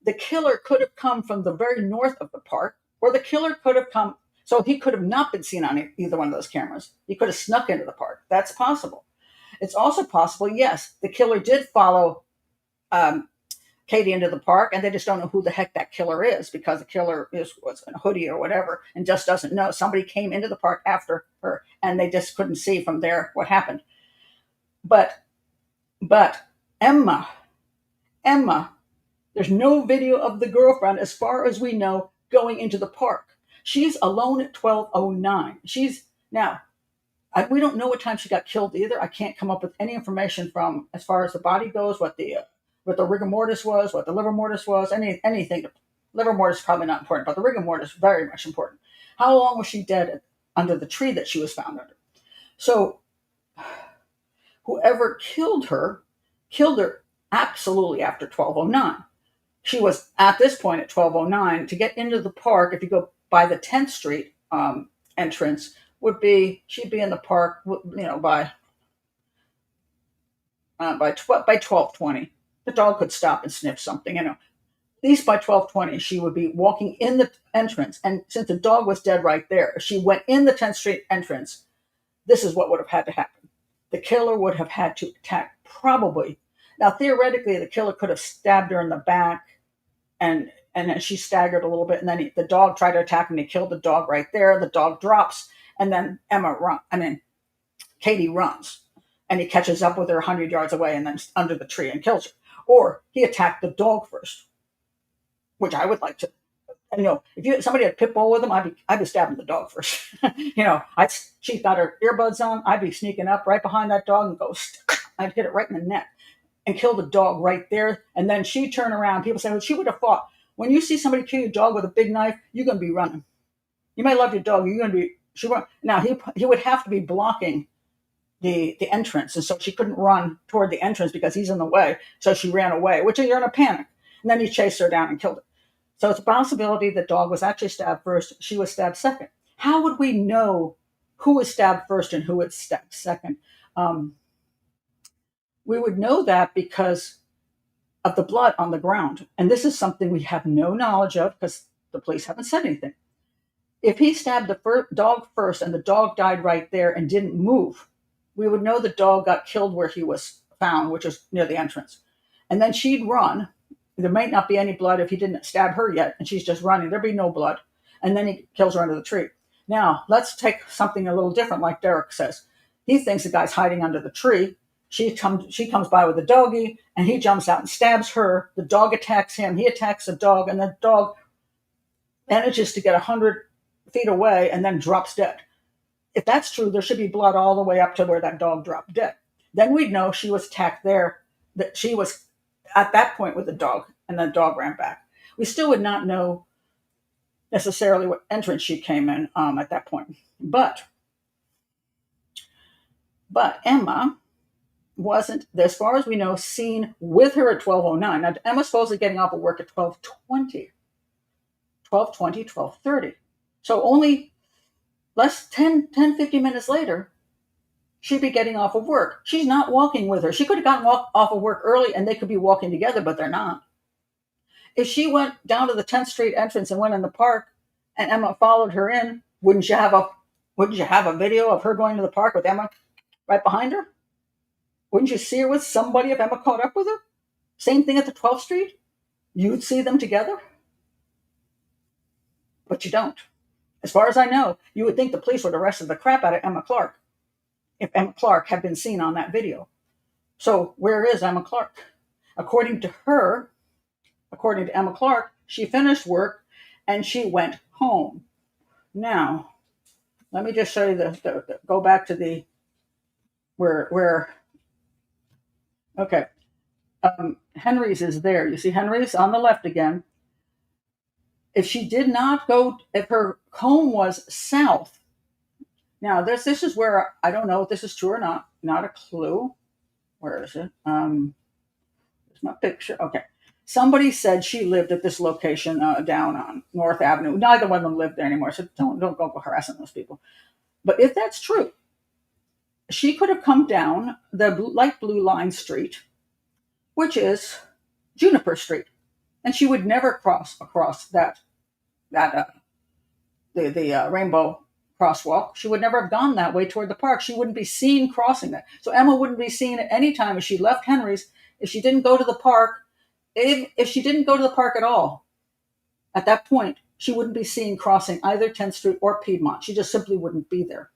A: the killer could have come from the very north of the park, or the killer could have come So he could have not been seen on either one of those cameras. He could have snuck into the park. That's possible. It's also possible, yes, the killer did follow um, Katie into the park, and they just don't know who the heck that killer is because the killer was in a hoodie or whatever and just doesn't know. Somebody came into the park after her, and they just couldn't see from there what happened. But but Emma, Emma, there's no video of the girlfriend, as far as we know, going into the park. She's alone at 12:09. She's now. We don't know what time she got killed either. I can't come up with any information from as far as the body goes, what the rigor mortis was, what the liver mortis was, anything. Liver mortis is probably not important, but the rigor mortis is very much important. How long was she dead under the tree that she was found under? So whoever killed her absolutely after 12:09. She was at this point at 12:09 to get into the park. If you go by the 10th Street entrance, she'd be in the park, by 12:20. The dog could stop and sniff something, At least by 12:20, she would be walking in the entrance. And since the dog was dead right there, if she went in the 10th Street entrance, this is what would have had to happen. The killer would have had to attack probably. Now, theoretically, the killer could have stabbed her in the back, and then she staggered a little bit, and then the dog tried to attack him. He killed the dog right there. The dog drops, and then Katie runs, and he catches up with her 100 yards away, and then under the tree and kills her. Or he attacked the dog first, which I would like to. If somebody had pit bull with him, I'd be stabbing the dog first. She's got her earbuds on. I'd be sneaking up right behind that dog and go. I'd hit it right in the neck and kill the dog right there. And then she'd turn around. People say, well, she would have fought. When you see somebody kill your dog with a big knife, you're going to be running. You may love your dog. You're going to be. Now he would have to be blocking the entrance, and so she couldn't run toward the entrance because he's in the way. So she ran away, which you're in a panic. And then he chased her down and killed her. So it's a possibility the dog was actually stabbed first. She was stabbed second. How would we know who was stabbed first and who was stabbed second? We would know that because of the blood on the ground. And this is something we have no knowledge of because the police haven't said anything. If he stabbed the dog first and the dog died right there and didn't move, we would know the dog got killed where he was found, which is near the entrance. And then she'd run. There might not be any blood if he didn't stab her yet, and she's just running. There'd be no blood. And then he kills her under the tree. Now, let's take something a little different, like Derek says. He thinks the guy's hiding under the tree. She comes by with the doggie, and he jumps out and stabs her. The dog attacks him. He attacks the dog, and the dog manages to get 100 feet away and then drops dead. If that's true, there should be blood all the way up to where that dog dropped dead. Then we'd know she was attacked there, that she was at that point with the dog, and the dog ran back. We still would not know necessarily what entrance she came in at that point. But Emma wasn't, as far as we know, seen with her at 12:09. Now, Emma's supposedly getting off of work at 12:20, 12:30. So only 50 minutes later, she'd be getting off of work. She's not walking with her. She could have gotten off of work early and they could be walking together, but they're not. If she went down to the 10th Street entrance and went in the park and Emma followed her in, wouldn't you have a video of her going to the park with Emma right behind her? Wouldn't you see her with somebody if Emma caught up with her? Same thing at the 12th Street. You'd see them together. But you don't. As far as I know, you would think the police would have arrested the crap out of Emma Clark if Emma Clark had been seen on that video. So where is Emma Clark? According to Emma Clark, she finished work and she went home. Now, let me just show you go back to the where okay. Henry's is there. You see Henry's on the left again. If she did not go, if her home was south. Now this is where I don't know if this is true or not. Not a clue. Where is it? There's my picture. Okay. Somebody said she lived at this location down on North Avenue. Neither one of them lived there anymore, so don't go harassing those people. But if that's true, she could have come down the light blue line street, which is Juniper Street, and she would never cross across that the rainbow crosswalk, she would never have gone that way toward the park. She wouldn't be seen crossing that. So Emma wouldn't be seen at any time if she left Henry's, if she didn't go to the park, if she didn't go to the park at all. At that point, she wouldn't be seen crossing either 10th Street or Piedmont. She just simply wouldn't be there.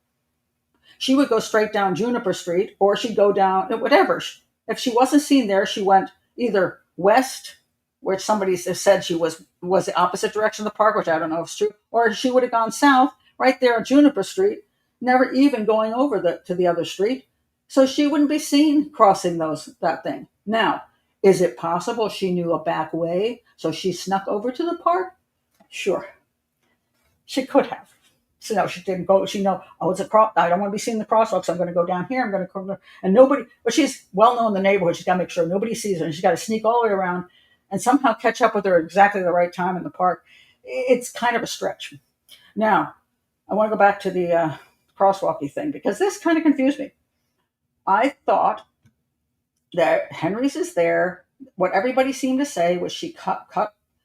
A: She would go straight down Juniper Street, or she'd go down whatever. If she wasn't seen there, she went either west, which somebody said she was the opposite direction of the park, which I don't know if it's true, or she would have gone south right there on Juniper Street, never even going over to the other street. So she wouldn't be seen crossing that thing. Now, is it possible she knew a back way, so she snuck over to the park? Sure, she could have. So no, she didn't go. She know, oh, it's a cross. I don't want to be seeing the crosswalk, so I'm going to go down here. I'm going to come, and nobody. But she's well known in the neighborhood. She's got to make sure nobody sees her, and she's got to sneak all the way around and somehow catch up with her at exactly the right time in the park. It's kind of a stretch. Now, I want to go back to the crosswalky thing because this kind of confused me. I thought that Henry's is there. What everybody seemed to say was she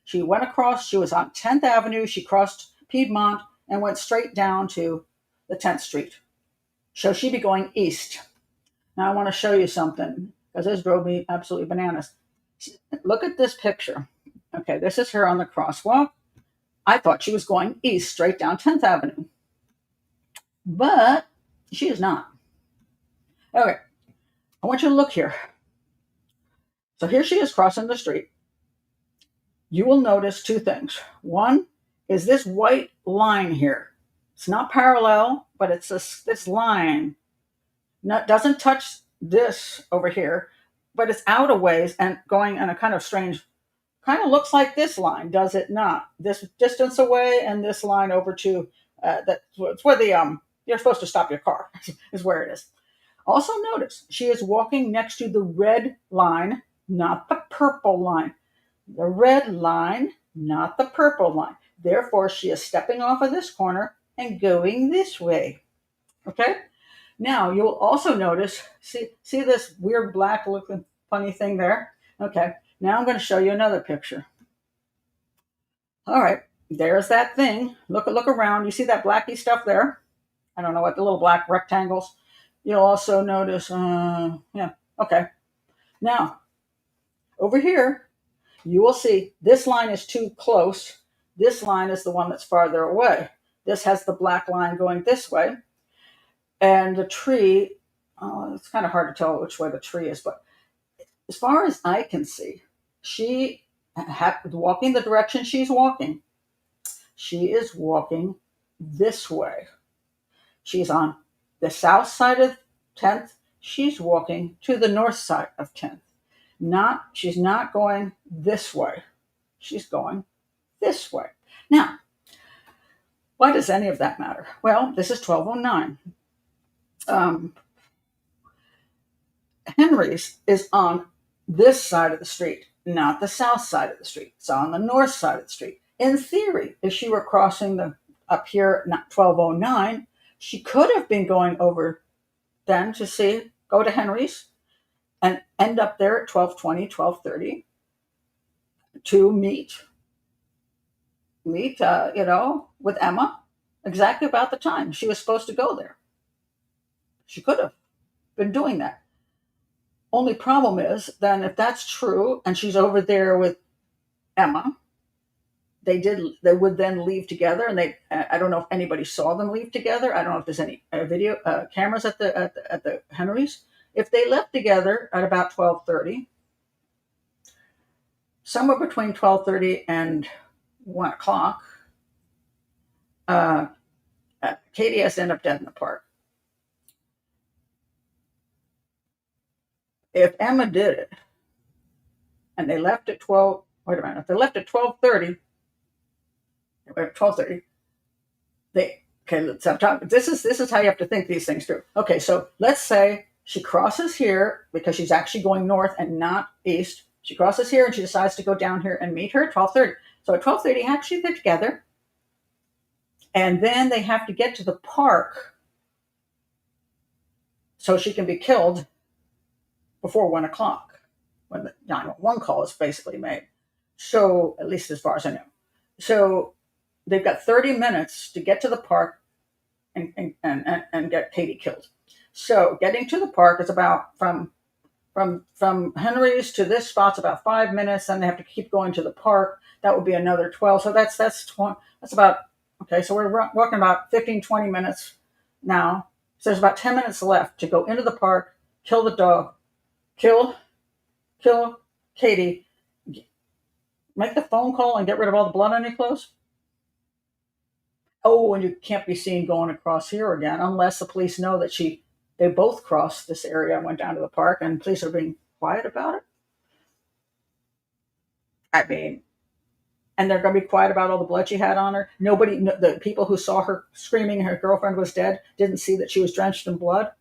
A: she went across. She was on 10th Avenue. She crossed Piedmont and went straight down to the 10th Street. So she'd be going east. Now I want to show you something because this drove me absolutely bananas. Look at this picture. Okay, this is her on the crosswalk. I thought she was going east, straight down 10th Avenue. But she is not. Okay, I want you to look here. So here she is crossing the street. You will notice two things. One is this white line here. It's not parallel, but it's this line. Doesn't touch this over here, but it's out a ways and going in a kind of strange, kind of looks like this line, does it not? This distance away and this line over to, it's where you're supposed to stop your car, is where it is. Also notice, she is walking next to the red line, not the purple line. The red line, not the purple line. Therefore, she is stepping off of this corner and going this way. Okay? Now, you'll also notice, see this weird black looking funny thing there? Okay, now I'm going to show you another picture. All right, there's that thing. Look around. You see that blacky stuff there? I don't know what, the little black rectangles. You'll also notice, yeah, okay. Now, over here, you will see this line is too close. This line is the one that's farther away. This has the black line going this way. And the tree, it's kind of hard to tell which way the tree is, but as far as I can see, she walking the direction she's walking. She is walking this way. She's on the south side of 10th. She's walking to the north side of 10th. She's not going this way. She's going this way. Now, why does any of that matter? Well, this is 1209. Henry's is on this side of the street, not the south side of the street. It's on the north side of the street. In theory, if she were crossing up here, not 1209, she could have been going over then to go to Henry's and end up there at 1220, 1230 to meet, with Emma exactly about the time she was supposed to go there. She could have been doing that. Only problem is then if that's true and she's over there with Emma, they would then leave together, and I don't know if anybody saw them leave together. I don't know if there's any video cameras at the Henry's. If they left together at about 12:30, somewhere between 12:30 and 1 o'clock, Katie has to end up dead in the park. If Emma did it, and they left at 12, wait a minute, if they left at 12:30, let's have time. This is how you have to think these things through. Okay, so let's say she crosses here because she's actually going north and not east. She crosses here and she decides to go down here and meet her at 12:30. So at 12:30, actually they're together. And then they have to get to the park so she can be killed before 1 o'clock when the 911 call is basically made. So, at least as far as I know. So, they've got 30 minutes to get to the park and get Katie killed. So getting to the park is about from Henry's to this spot's about 5 minutes. Then they have to keep going to the park. That would be another 12. So that's about okay. So we're walking about 15, 20 minutes now. So there's about 10 minutes left to go into the park, kill the dog, kill Katie, make the phone call and get rid of all the blood on your clothes. Oh, and you can't be seen going across here again unless the police know that they both crossed this area and went down to the park, and police are being quiet about it. I mean, and they're going to be quiet about all the blood she had on her. The people who saw her screaming her girlfriend was dead, didn't see that she was drenched in blood.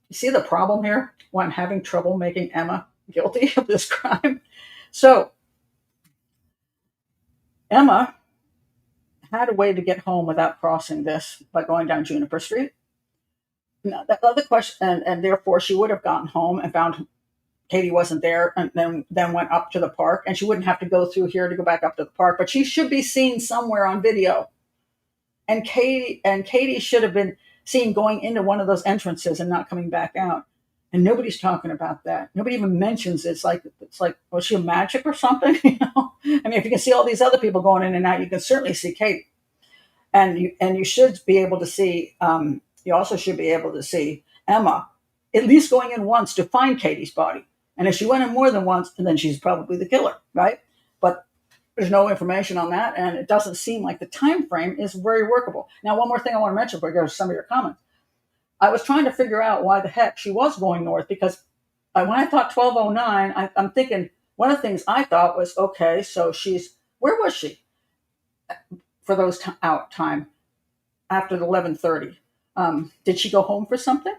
A: You see the problem here? Why I'm having trouble making Emma guilty of this crime. So Emma had a way to get home without crossing this by going down Juniper Street. Now, that other question, and therefore she would have gotten home and found Katie wasn't there, and then went up to the park, and she wouldn't have to go through here to go back up to the park. But she should be seen somewhere on video, and Katie should have been seen going into one of those entrances and not coming back out. And nobody's talking about that. Nobody even mentions it. It's like was she a magic or something? I mean, if you can see all these other people going in and out, you can certainly see Katie, and you should be able to see. You also should be able to see Emma, at least going in once to find Katie's body. And if she went in more than once, then she's probably the killer, right? But there's no information on that, and it doesn't seem like the time frame is very workable. Now, one more thing I want to mention before I go to some of your comments. I was trying to figure out why the heck she was going north, because when I thought 1209, I'm thinking one of the things I thought was, okay, so where was she for those time after the 11:30? Did she go home for something?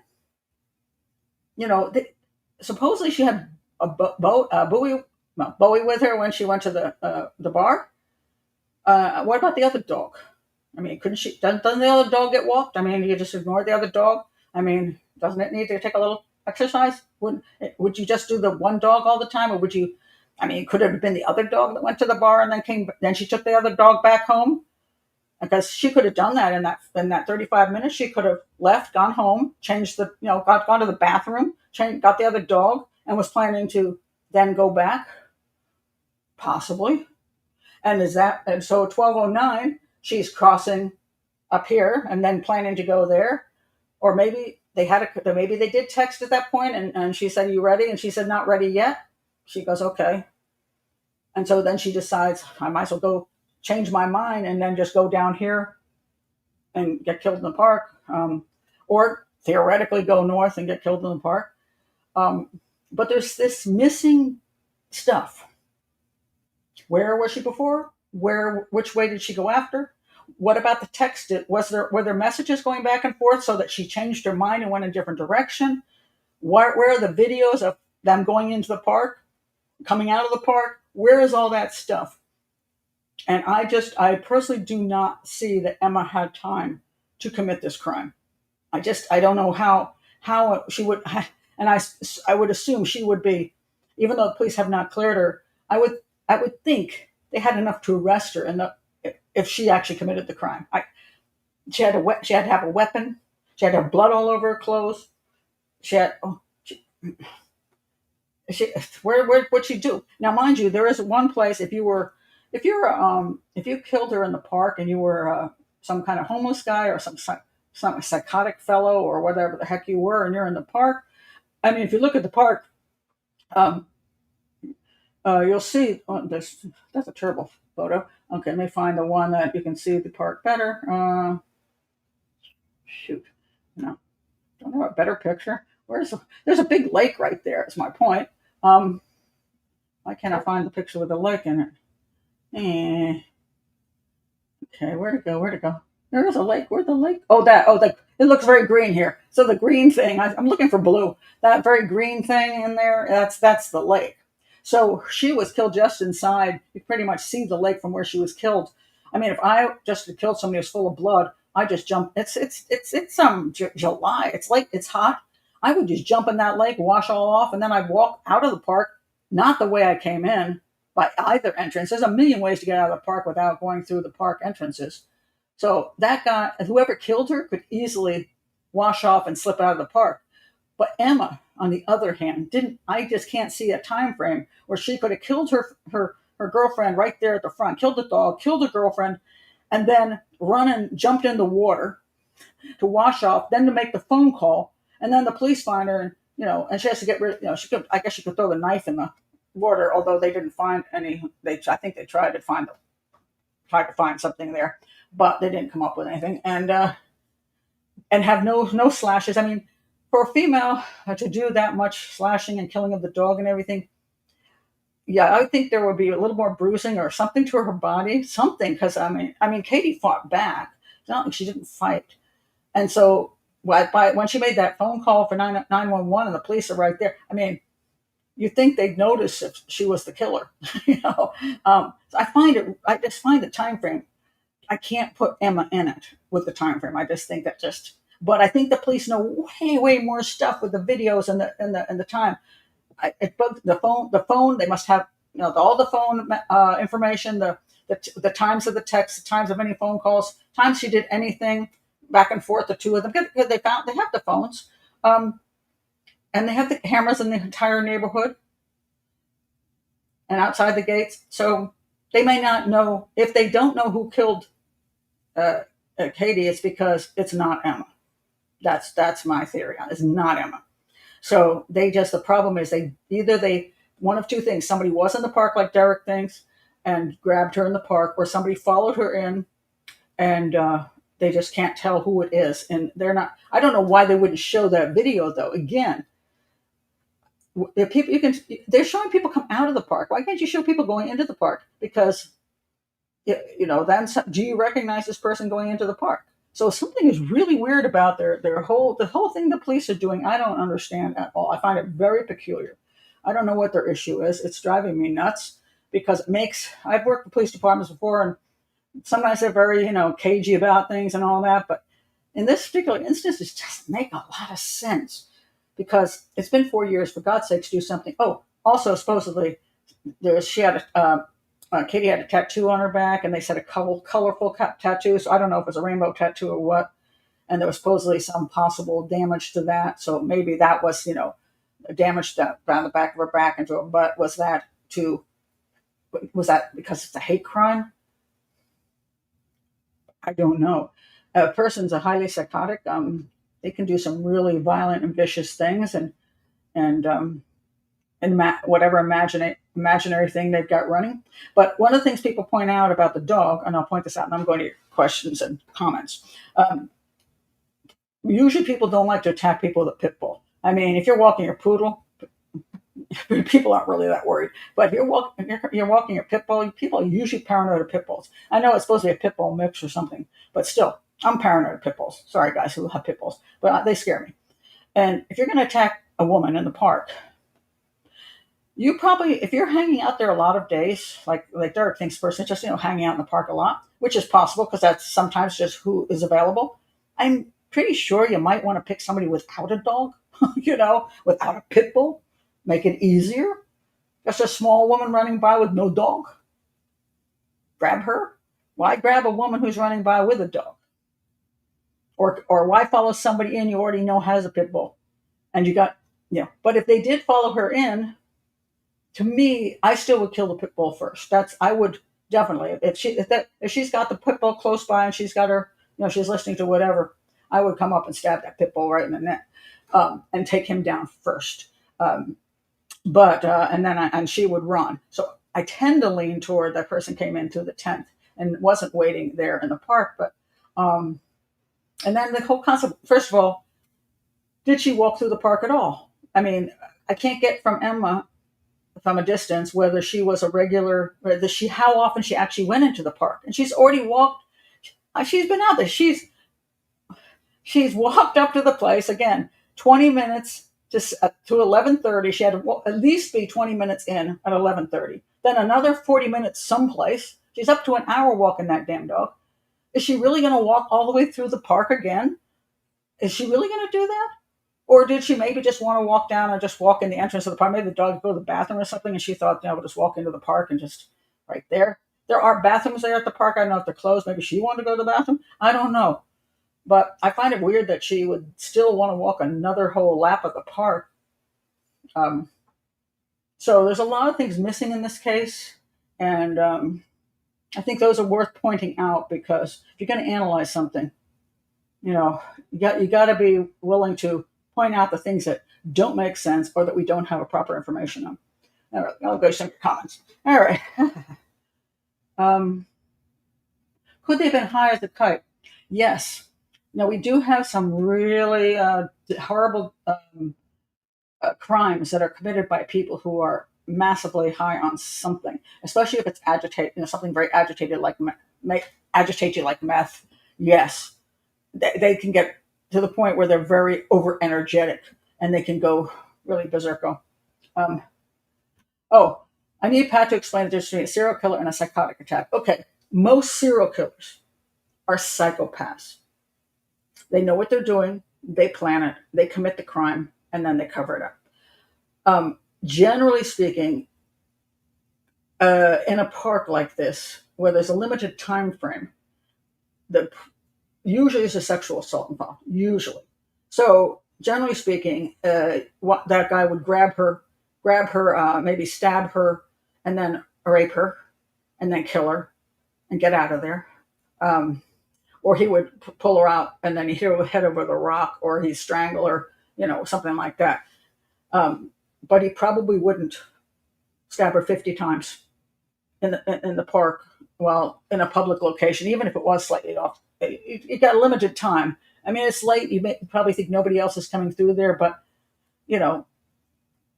A: Supposedly she had Bowie with her when she went to the bar. What about the other dog? I mean, couldn't she? Doesn't the other dog get walked? I mean, you just ignore the other dog. I mean, doesn't it need to take a little exercise? Would you just do the one dog all the time, or would you? I mean, could it have been the other dog that went to the bar and then she took the other dog back home? Because she could have done that in that 35 minutes. She could have left, gone home, changed gone to the bathroom, got the other dog, and was planning to then go back, possibly. And so 1209, she's crossing up here and then planning to go there, or maybe maybe they did text at that point, and she said, "You ready?" And she said, "Not ready yet." She goes, "Okay," and so then she decides, "I might as well go change my mind and then just go down here and get killed in the park, or theoretically go north and get killed in the park." But there's this missing stuff. Where was she before? Which way did she go after? What about the text? Were there messages going back and forth so that she changed her mind and went in a different direction? Where are the videos of them going into the park, coming out of the park? Where is all that stuff? And I personally do not see that Emma had time to commit this crime. I don't know how she would, and I would assume she would be, even though the police have not cleared her, I would think they had enough to arrest her, if she actually committed the crime. She had to have a weapon. She had to have blood all over her clothes. What'd she do? Now, mind you, there is one place if you killed her in the park and you were some kind of homeless guy or some psychotic fellow or whatever the heck you were, and you're in the park. I mean, if you look at the park, you'll see. That's a terrible photo. Okay, let me find the one that you can see the park better. Shoot, no, don't have a better picture. There's a big lake right there. Is my point. Why can't I find the picture with the lake in it? Okay, where'd it go? There is a lake. Where's the lake? It looks very green here. So the green thing, I'm looking for blue. That very green thing in there, that's the lake. So she was killed just inside. You pretty much see the lake from where she was killed. I mean, if I just had killed somebody who's full of blood, I just jump. It's July. It's hot. I would just jump in that lake, wash all off, and then I'd walk out of the park, not the way I came in, by either entrance. There's a million ways to get out of the park without going through the park entrances. So that guy, whoever killed her, could easily wash off and slip out of the park. But Emma, on the other hand, didn't. I just can't see a time frame where she could have killed her girlfriend right there at the front, killed the dog, killed her girlfriend, and then run and jumped in the water to wash off, then to make the phone call, and then the police find her, and and she has to get rid. She could. I guess she could throw the knife in the water, although they didn't find any. I think they tried to find something there, but they didn't come up with anything, and have no slashes. I mean, for a female to do that much slashing and killing of the dog and everything, yeah, I think there would be a little more bruising or something to her body, something. Because I mean, Katie fought back. It's not like she didn't fight, and so when she made that phone call for 911 and the police are right there, I mean, you think they'd notice if she was the killer, So I just find the time frame. I can't put Emma in it with the time frame. I just think but I think the police know way more stuff with the videos and the time. It bugs the phone. The phone, they must have all the phone information, the times of the text, the times of any phone calls, times she did anything back and forth. The two of them, because they have the phones, and they have the cameras in the entire neighborhood and outside the gates. So they may not know. If they don't know who killed Katie, it's because it's not Emma. That's my theory. It's not Emma. So the problem is one of two things: somebody was in the park like Derek thinks and grabbed her in the park, or somebody followed her in, and they just can't tell who it is. And they're not. I don't know why they wouldn't show that video though. Again, if they're showing people come out of the park. Why can't you show people going into the park? Because then do you recognize this person going into the park? So something is really weird about the whole thing the police are doing. I don't understand at all. I find it very peculiar. I don't know what their issue is. It's driving me nuts because I've worked for police departments before, and sometimes they're very, cagey about things and all that. But in this particular instance, it just makes a lot of sense because it's been 4 years. For God's sakes, do something. Oh, also supposedly Katie had a tattoo on her back, and they said a colorful tattoo. So I don't know if it was a rainbow tattoo or what. And there was supposedly some possible damage to that. So maybe that was, damage down the back of her back into her butt. Was that because it's a hate crime? I don't know. A person's a highly psychotic. They can do some really violent and vicious things, and whatever imaginary thing they've got running. But one of the things people point out about the dog, and I'll point this out, and I'm going to get questions and comments. Usually people don't like to attack people with a pit bull. I mean, if you're walking your poodle, people aren't really that worried. But if you're walking your pit bull, people are usually paranoid of pit bulls. I know it's supposed to be a pit bull mix or something, but still, I'm paranoid of pit bulls. Sorry, guys who have pit bulls, but they scare me. And if you're going to attack a woman in the park, you probably, if you're hanging out there a lot of days, like Derek thinks, person just hanging out in the park a lot, which is possible because that's sometimes just who is available. I'm pretty sure you might want to pick somebody without a dog, without a pit bull, make it easier. Just a small woman running by with no dog. Grab her. Why grab a woman who's running by with a dog? Or why follow somebody in you already know has a pit bull, and you got But if they did follow her in, to me, I still would kill the pit bull first. I would definitely, if she's got the pit bull close by and she's got her, she's listening to whatever, I would come up and stab that pit bull right in the neck, and take him down first. And then she would run. So I tend to lean toward that person came in through the 10th and wasn't waiting there in the park. But and then the whole concept. First of all, did she walk through the park at all? I mean, I can't get from Emma, from a distance, whether she was a regular, how often she actually went into the park. And she's already walked. She's been out there. She's walked up to the place again. 20 minutes to 11:30. She had to at least be 20 minutes in at 11:30. Then another 40 minutes someplace. She's up to an hour walking that damn dog. Is she really going to walk all the way through the park again? Is she really going to do that? Or did she maybe just want to walk down and just walk in the entrance of the park? Maybe the dog would go to the bathroom or something, and she thought, we'll just walk into the park and just right there. There are bathrooms there at the park. I don't know if they're closed. Maybe she wanted to go to the bathroom. I don't know. But I find it weird that she would still want to walk another whole lap of the park. Um, so there's a lot of things missing in this case. And I think those are worth pointing out because if you're going to analyze something, you got to be willing to point out the things that don't make sense or that we don't have a proper information on. All right, I'll go to some comments. All right. Could they have been high as a kite? Yes. Now we do have some really horrible crimes that are committed by people who are massively high on something, especially if it's agitated, something very agitated like agitate you like meth. Yes, they can get to the point where they're very over energetic and they can go really berserko. Oh, I need Pat to explain the difference between a serial killer and a psychotic attack. Okay, most serial killers are psychopaths. They know what they're doing, they plan it, they commit the crime, and then they cover it up. Generally speaking, in a park like this, where there's a limited time frame, usually there's a sexual assault involved. Usually, so generally speaking, that guy would grab her, maybe stab her, and then rape her, and then kill her, and get out of there. Or he would pull her out, and then he'd hit her head over the rock, or he'd strangle her, something like that. But he probably wouldn't stab her 50 times in the park while in a public location, even if it was slightly off. You got a limited time. I mean, it's late. You probably think nobody else is coming through there, but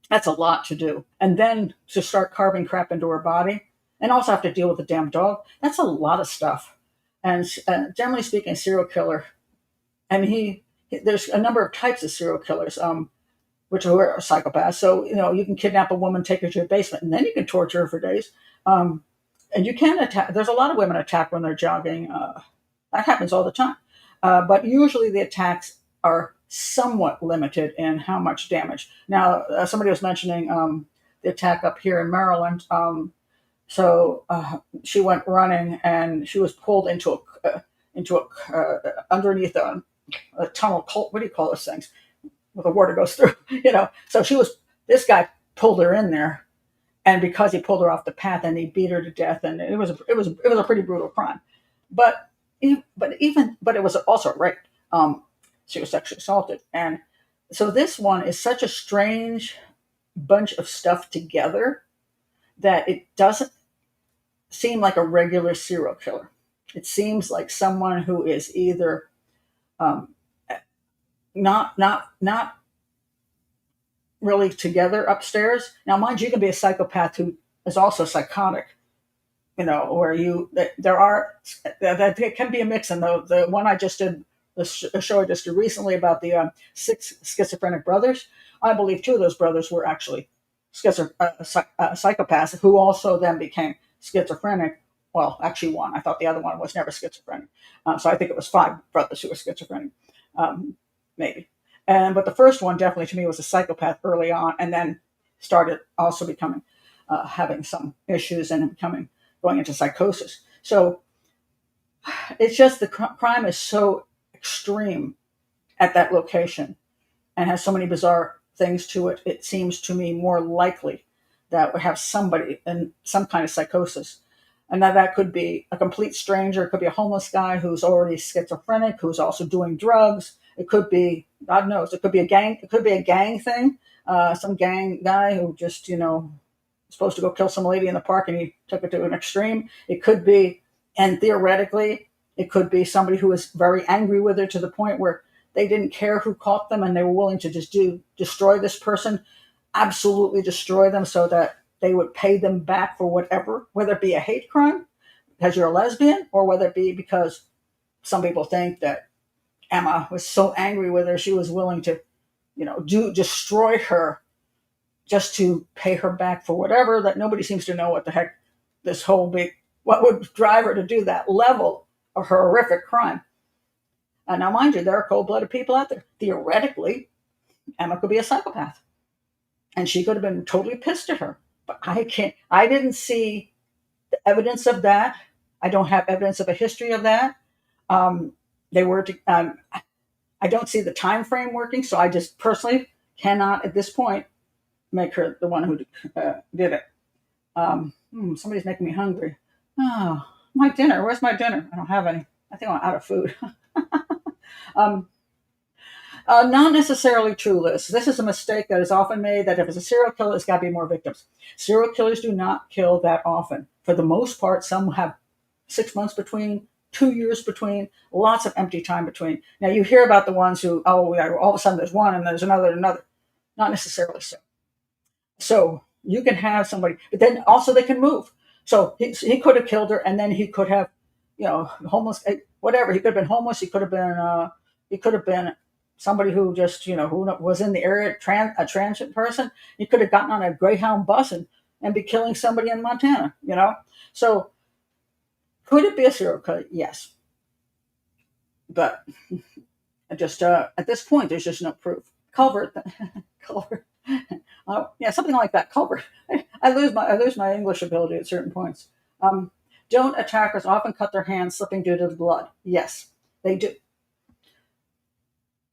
A: that's a lot to do. And then to start carving crap into her body, and also have to deal with the damn dog. That's a lot of stuff. And generally speaking, a serial killer, and there's a number of types of serial killers. Which are psychopaths. So, you can kidnap a woman, take her to your basement, and then you can torture her for days. And you can attack. There's a lot of women attack when they're jogging. That happens all the time. But usually the attacks are somewhat limited in how much damage. Now, somebody was mentioning the attack up here in Maryland. So she went running and she was pulled into underneath a tunnel. What do you call those things? Where the water goes through, So this guy pulled her in there, and because he pulled her off the path and he beat her to death, and it was a pretty brutal crime, but it was also rape. She was sexually assaulted, and so this one is such a strange bunch of stuff together that it doesn't seem like a regular serial killer. It seems like someone who is either not really together upstairs. Now, mind you, can be a psychopath who is also psychotic. Where there can be a mix. And the one I just did, the show I just did recently about the 6 schizophrenic brothers, I believe 2 of those brothers were actually psychopaths who also then became schizophrenic. Well, actually 1. I thought the other one was never schizophrenic. So I think it was 5 brothers who were schizophrenic. Maybe. But the first one definitely to me was a psychopath early on, and then started also becoming, having some issues and going into psychosis. So it's just the crime is so extreme at that location and has so many bizarre things to it. It seems to me more likely that we have somebody in some kind of psychosis. And now that could be a complete stranger. It could be a homeless guy who's already schizophrenic, who's also doing drugs. It could be, God knows, it could be a gang. It could be a gang thing. Some gang guy who just, supposed to go kill some lady in the park and he took it to an extreme. It could be, and theoretically, it could be somebody who was very angry with her to the point where they didn't care who caught them and they were willing to just destroy this person, absolutely destroy them so that they would pay them back for whatever, whether it be a hate crime because you're a lesbian, or whether it be because some people think that Emma was so angry with her she was willing to, destroy her just to pay her back for whatever, that nobody seems to know what the heck what would drive her to do that level of horrific crime. Now, mind you, there are cold-blooded people out there. Theoretically, Emma could be a psychopath, and she could have been totally pissed at her. But I didn't see the evidence of that. I don't have evidence of a history of that. Um, they were to, I don't see the time frame working, so I just personally cannot at this point make her the one who did it. Somebody's making me hungry. Oh, my dinner. Where's my dinner? I don't have any. I think I'm out of food. um, Not necessarily true, Liz. This is a mistake that is often made, that if it's a serial killer, it's got to be more victims. Serial killers do not kill that often. For the most part, some have 6 months between, 2 years between, lots of empty time between. Now, you hear about the ones who, oh, yeah, all of a sudden there's one and there's another and another. Not necessarily so. So you can have somebody, but then also they can move. So he could have killed her, and then he could have, homeless, whatever. He could have been homeless. He could have been somebody who just, who was in the area, a transit person. He could have gotten on a Greyhound bus and be killing somebody in Montana. So could it be a serial killer? Yes, but just at this point, there's just no proof. Culvert, Culvert. Yeah, something like that. Culvert. I lose my English ability at certain points. Don't attackers often cut their hands, slipping due to the blood? Yes, they do.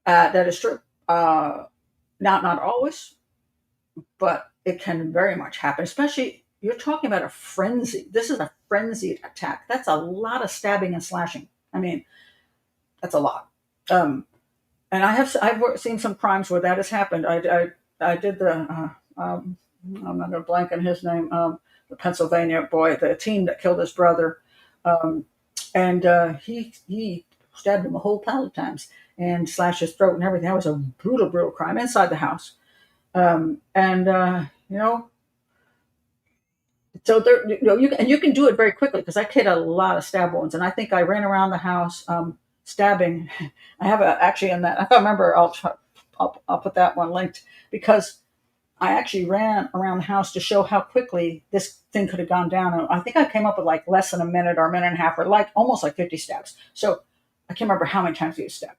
A: That is true. Not always, but it can very much happen. Especially, you're talking about a frenzy. This is a frenzied attack. That's a lot of stabbing and slashing. I mean, that's a lot. And I've seen some crimes where that has happened. I did I'm not going to blank on his name. The Pennsylvania boy, the teen that killed his brother, and he stabbed him a whole pile of times and slashed his throat and everything. That was a brutal crime inside the house. So there, you can do it very quickly, because I kid a lot of stab wounds, and I think I ran around the house stabbing. I have actually in that. If I remember, I'll put that one linked, because I actually ran around the house to show how quickly this thing could have gone down. And I think I came up with like less than a minute or a minute and a half, or like almost like 50 stabs. So I can't remember how many times he stabbed,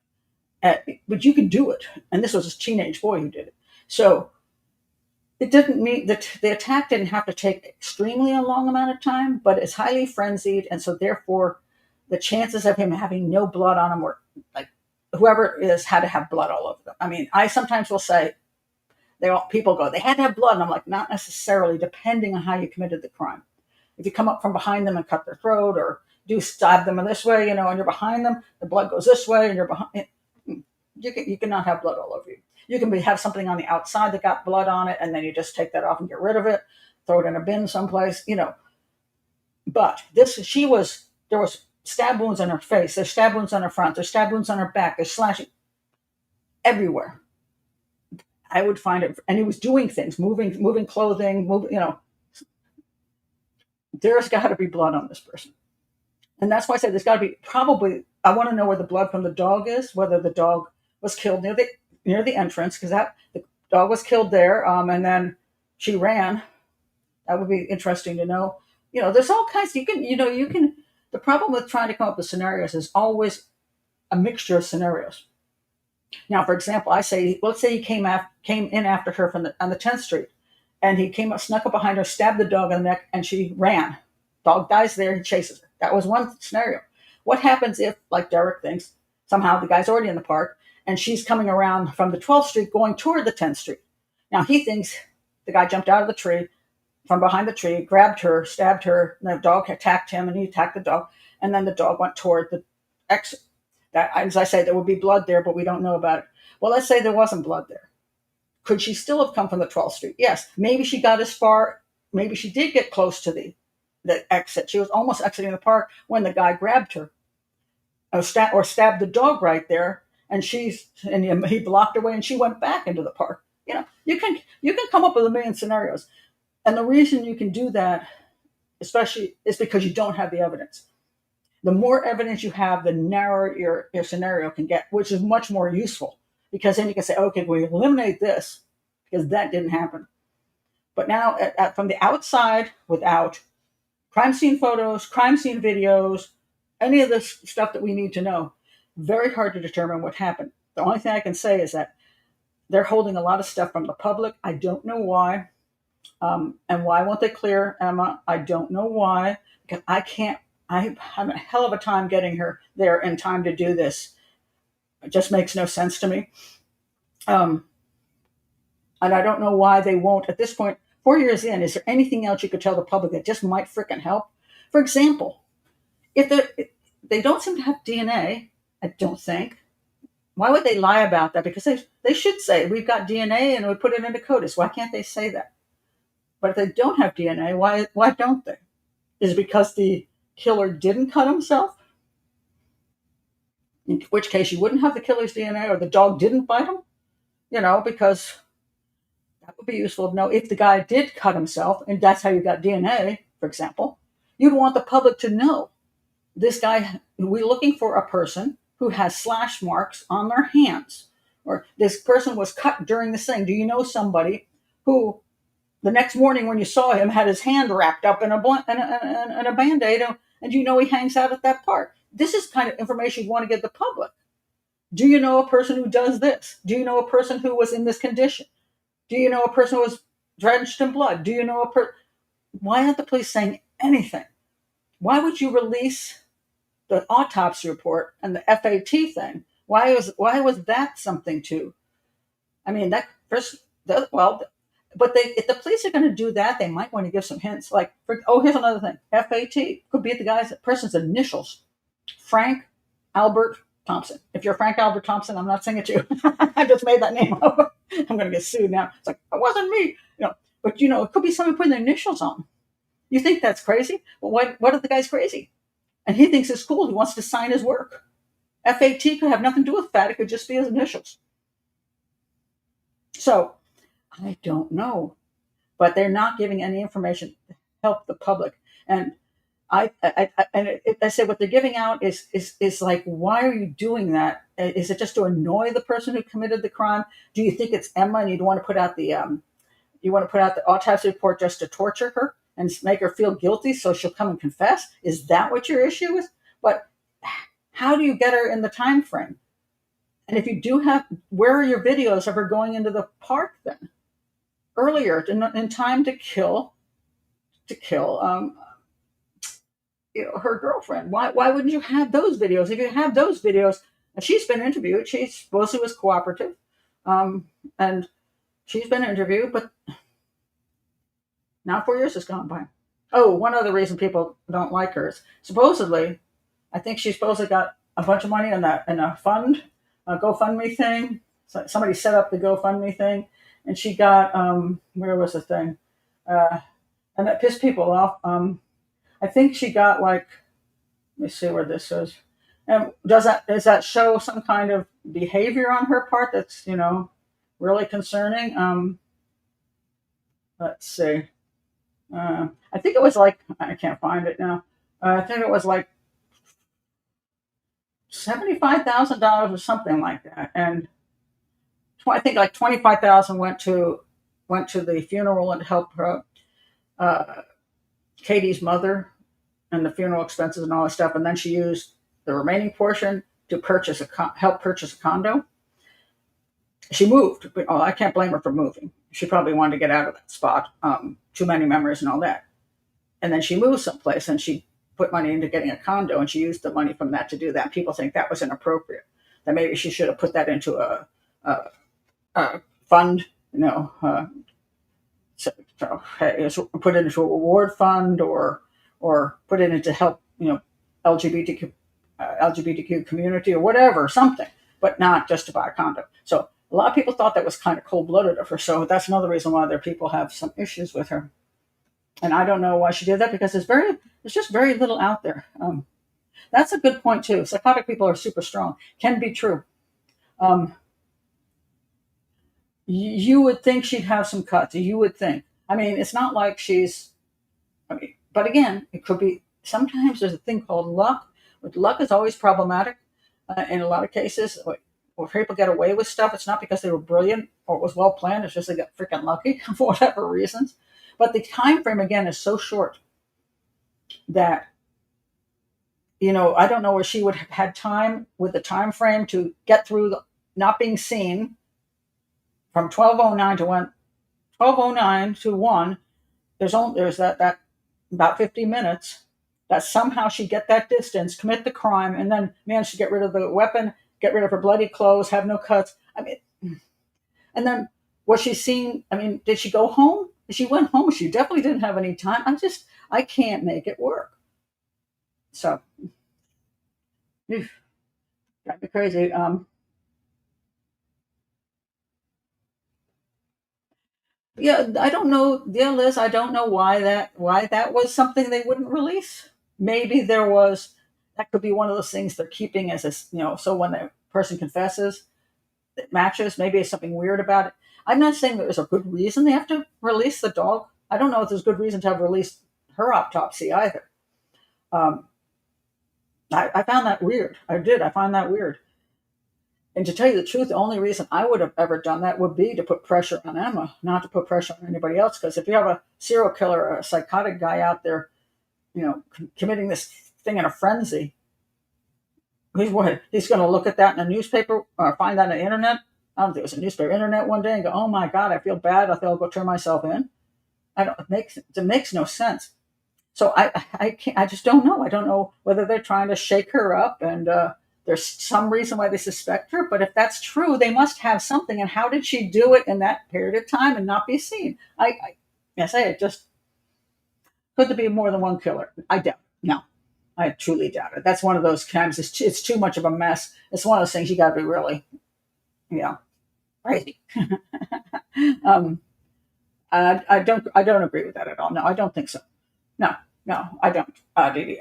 A: but you could do it. And this was a teenage boy who did it. So it didn't mean that the attack didn't have to take extremely a long amount of time, but it's highly frenzied. And so therefore the chances of him having no blood on him were like, whoever it is had to have blood all over them. I mean, I sometimes will say, people go, they had to have blood. And I'm like, not necessarily, depending on how you committed the crime. If you come up from behind them and cut their throat, or do stab them in this way, and you're behind them, the blood goes this way, and you're behind, you cannot have blood all over you. You can have something on the outside that got blood on it, and then you just take that off and get rid of it, throw it in a bin someplace, But there was stab wounds on her face, there's stab wounds on her front, there's stab wounds on her back, there's slashing everywhere. I would find it, and he was doing things, moving clothing, there's got to be blood on this person. And that's why I said there's got to be probably, I want to know where the blood from the dog is, whether the dog was killed near the entrance, because the dog was killed there, and then she ran. That would be interesting to know. There's all kinds, the problem with trying to come up with scenarios is always a mixture of scenarios. Now, for example, let's say he came in after her on the 10th Street, and he snuck up behind her, stabbed the dog in the neck, and she ran. Dog dies there, he chases her. That was one scenario. What happens if, like Derek thinks, somehow the guy's already in the park, and she's coming around from the 12th Street going toward the 10th Street? Now, he thinks the guy jumped out of the tree, from behind the tree, grabbed her, stabbed her, and the dog attacked him, and he attacked the dog, and then the dog went toward the exit. That, as I say, there would be blood there, but we don't know about it. Well, let's say there wasn't blood there. Could she still have come from the 12th Street? Yes. Maybe she got as far, maybe she did get close to the exit. She was almost exiting the park when the guy grabbed her, or stabbed the dog right there, and he blocked her way, and she went back into the park. You can come up with a million scenarios. And the reason you can do that, especially, is because you don't have the evidence. The more evidence you have, the narrower your scenario can get, which is much more useful, because then you can say, okay, we eliminate this because that didn't happen. But now, from the outside, without crime scene photos, crime scene videos, any of this stuff that we need to know, very hard to determine what happened. The only thing I can say is that they're holding a lot of stuff from the public. I don't know why. And why won't they clear Emma? I don't know why. Because I can't, I have a hell of a time getting her there in time to do this. It just makes no sense to me. Um, and I don't know why they won't at this point. 4 years in, is there anything else you could tell the public that just might frickin' help? For example, if they don't seem to have DNA, I don't think. Why would they lie about that? Because they should say, we've got DNA and we put it into CODIS. Why can't they say that? But if they don't have DNA, why don't they? Is it because the killer didn't cut himself? In which case you wouldn't have the killer's DNA, or the dog didn't bite him? Because that would be useful to know. If the guy did cut himself, and that's how you got DNA, for example, you'd want the public to know this guy, we're looking for a person who has slash marks on their hands, or this person was cut during this thing. Do you know somebody who the next morning when you saw him had his hand wrapped up in a Band-Aid, and you know he hangs out at that park? This is kind of information you want to give the public. Do you know a person who does this? Do you know a person who was in this condition? Do you know a person who was drenched in blood? Do you know why aren't the police saying anything? Why would you release the autopsy report and the FAT thing? Why was that something to? I mean, that first, well, but if the police are going to do that, they might want to give some hints. Like, here's another thing. FAT could be the person's initials. Frank Albert Thompson. If you're Frank Albert Thompson, I'm not saying it to you. I just made that name up. I'm going to get sued now. It's like, it wasn't me. But it could be somebody putting their initials on. You think that's crazy? Well, what if the guy's crazy? And he thinks it's cool. He wants to sign his work. FAT could have nothing to do with that. It could just be his initials. So I don't know, but they're not giving any information to help the public. And I said what they're giving out is like, why are you doing that? Is it just to annoy the person who committed the crime? Do you think it's Emma and you want to put out the autopsy report just to torture her and make her feel guilty so she'll come and confess? Is that what your issue is? But how do you get her in the time frame? And if you do have, where are your videos of her going into the park then? Earlier, in time to kill her girlfriend. Why wouldn't you have those videos? If you have those videos, and she's been interviewed, she supposedly was cooperative, and she's been interviewed, but now 4 years has gone by. Oh, one other reason people don't like her is supposedly, I think she supposedly got a bunch of money in a fund, a GoFundMe thing. So somebody set up the GoFundMe thing, and she got where was the thing, and that pissed people off. I think she got like, let me see where this is. And does that show some kind of behavior on her part that's really concerning? Let's see. I think it was like, I can't find it now. I think it was like $75,000 or something like that, and I think like 25,000 went to the funeral and help her, Katie's mother, and the funeral expenses and all that stuff, and then she used the remaining portion to help purchase a condo. She moved. Oh, I can't blame her for moving. She probably wanted to get out of that spot. Too many memories and all that. And then she moved someplace, and she put money into getting a condo, and she used the money from that to do that. People think that was inappropriate. That maybe she should have put that into a fund, put it into a reward fund, or put it into help, LGBTQ community or whatever, something, but not just to buy a condo. So a lot of people thought that was kind of cold-blooded of her. So that's another reason why there people have some issues with her. And I don't know why she did that, because there's just very little out there. That's a good point too. Psychotic people are super strong. Can be true. You would think she'd have some cuts. You would think. I mean, it's not like but again, it could be, sometimes there's a thing called luck. But luck is always problematic in a lot of cases. When people get away with stuff, it's not because they were brilliant or it was well planned. It's just they got freaking lucky for whatever reasons. But the time frame, again, is so short that, I don't know where she would have had time with the time frame to get through not being seen from 12:09 to 12:09 to 1. There's that about 50 minutes that somehow she get that distance, commit the crime, and then manage to get rid of the weapon, get rid of her bloody clothes, have no cuts. I mean, and then was she seen? I mean, did she go home? She went home. She definitely didn't have any time. I can't make it work. So, drive me crazy. Yeah, I don't know, yeah, Liz. I don't know why that was something they wouldn't release. Maybe there was that could be one of those things they're keeping as so when the person confesses, it matches. Maybe it's something weird about it. I'm not saying there's a good reason they have to release the dog. I don't know if there's good reason to have released her autopsy either. Um, I found that weird. I did. I find that weird. And to tell you the truth, the only reason I would have ever done that would be to put pressure on Emma, not to put pressure on anybody else. Because if you have a serial killer or a psychotic guy out there, committing this thing in a frenzy, he's going to look at that in a newspaper or find that on the internet. I don't think it was a newspaper, internet one day and go, "Oh my God, I feel bad. I think I'll go turn myself in." I don't. It makes no sense. So I can't. I just don't know. I don't know whether they're trying to shake her up and there's some reason why they suspect her. But if that's true, they must have something. And how did she do it in that period of time and not be seen? I say it just could there be more than one killer? I doubt. No, I truly doubt it. That's one of those times. It's too much of a mess. It's one of those things you got to be really, you know, crazy. um, I don't agree with that at all. No, I don't think so. No, no, I don't, Dee Dee.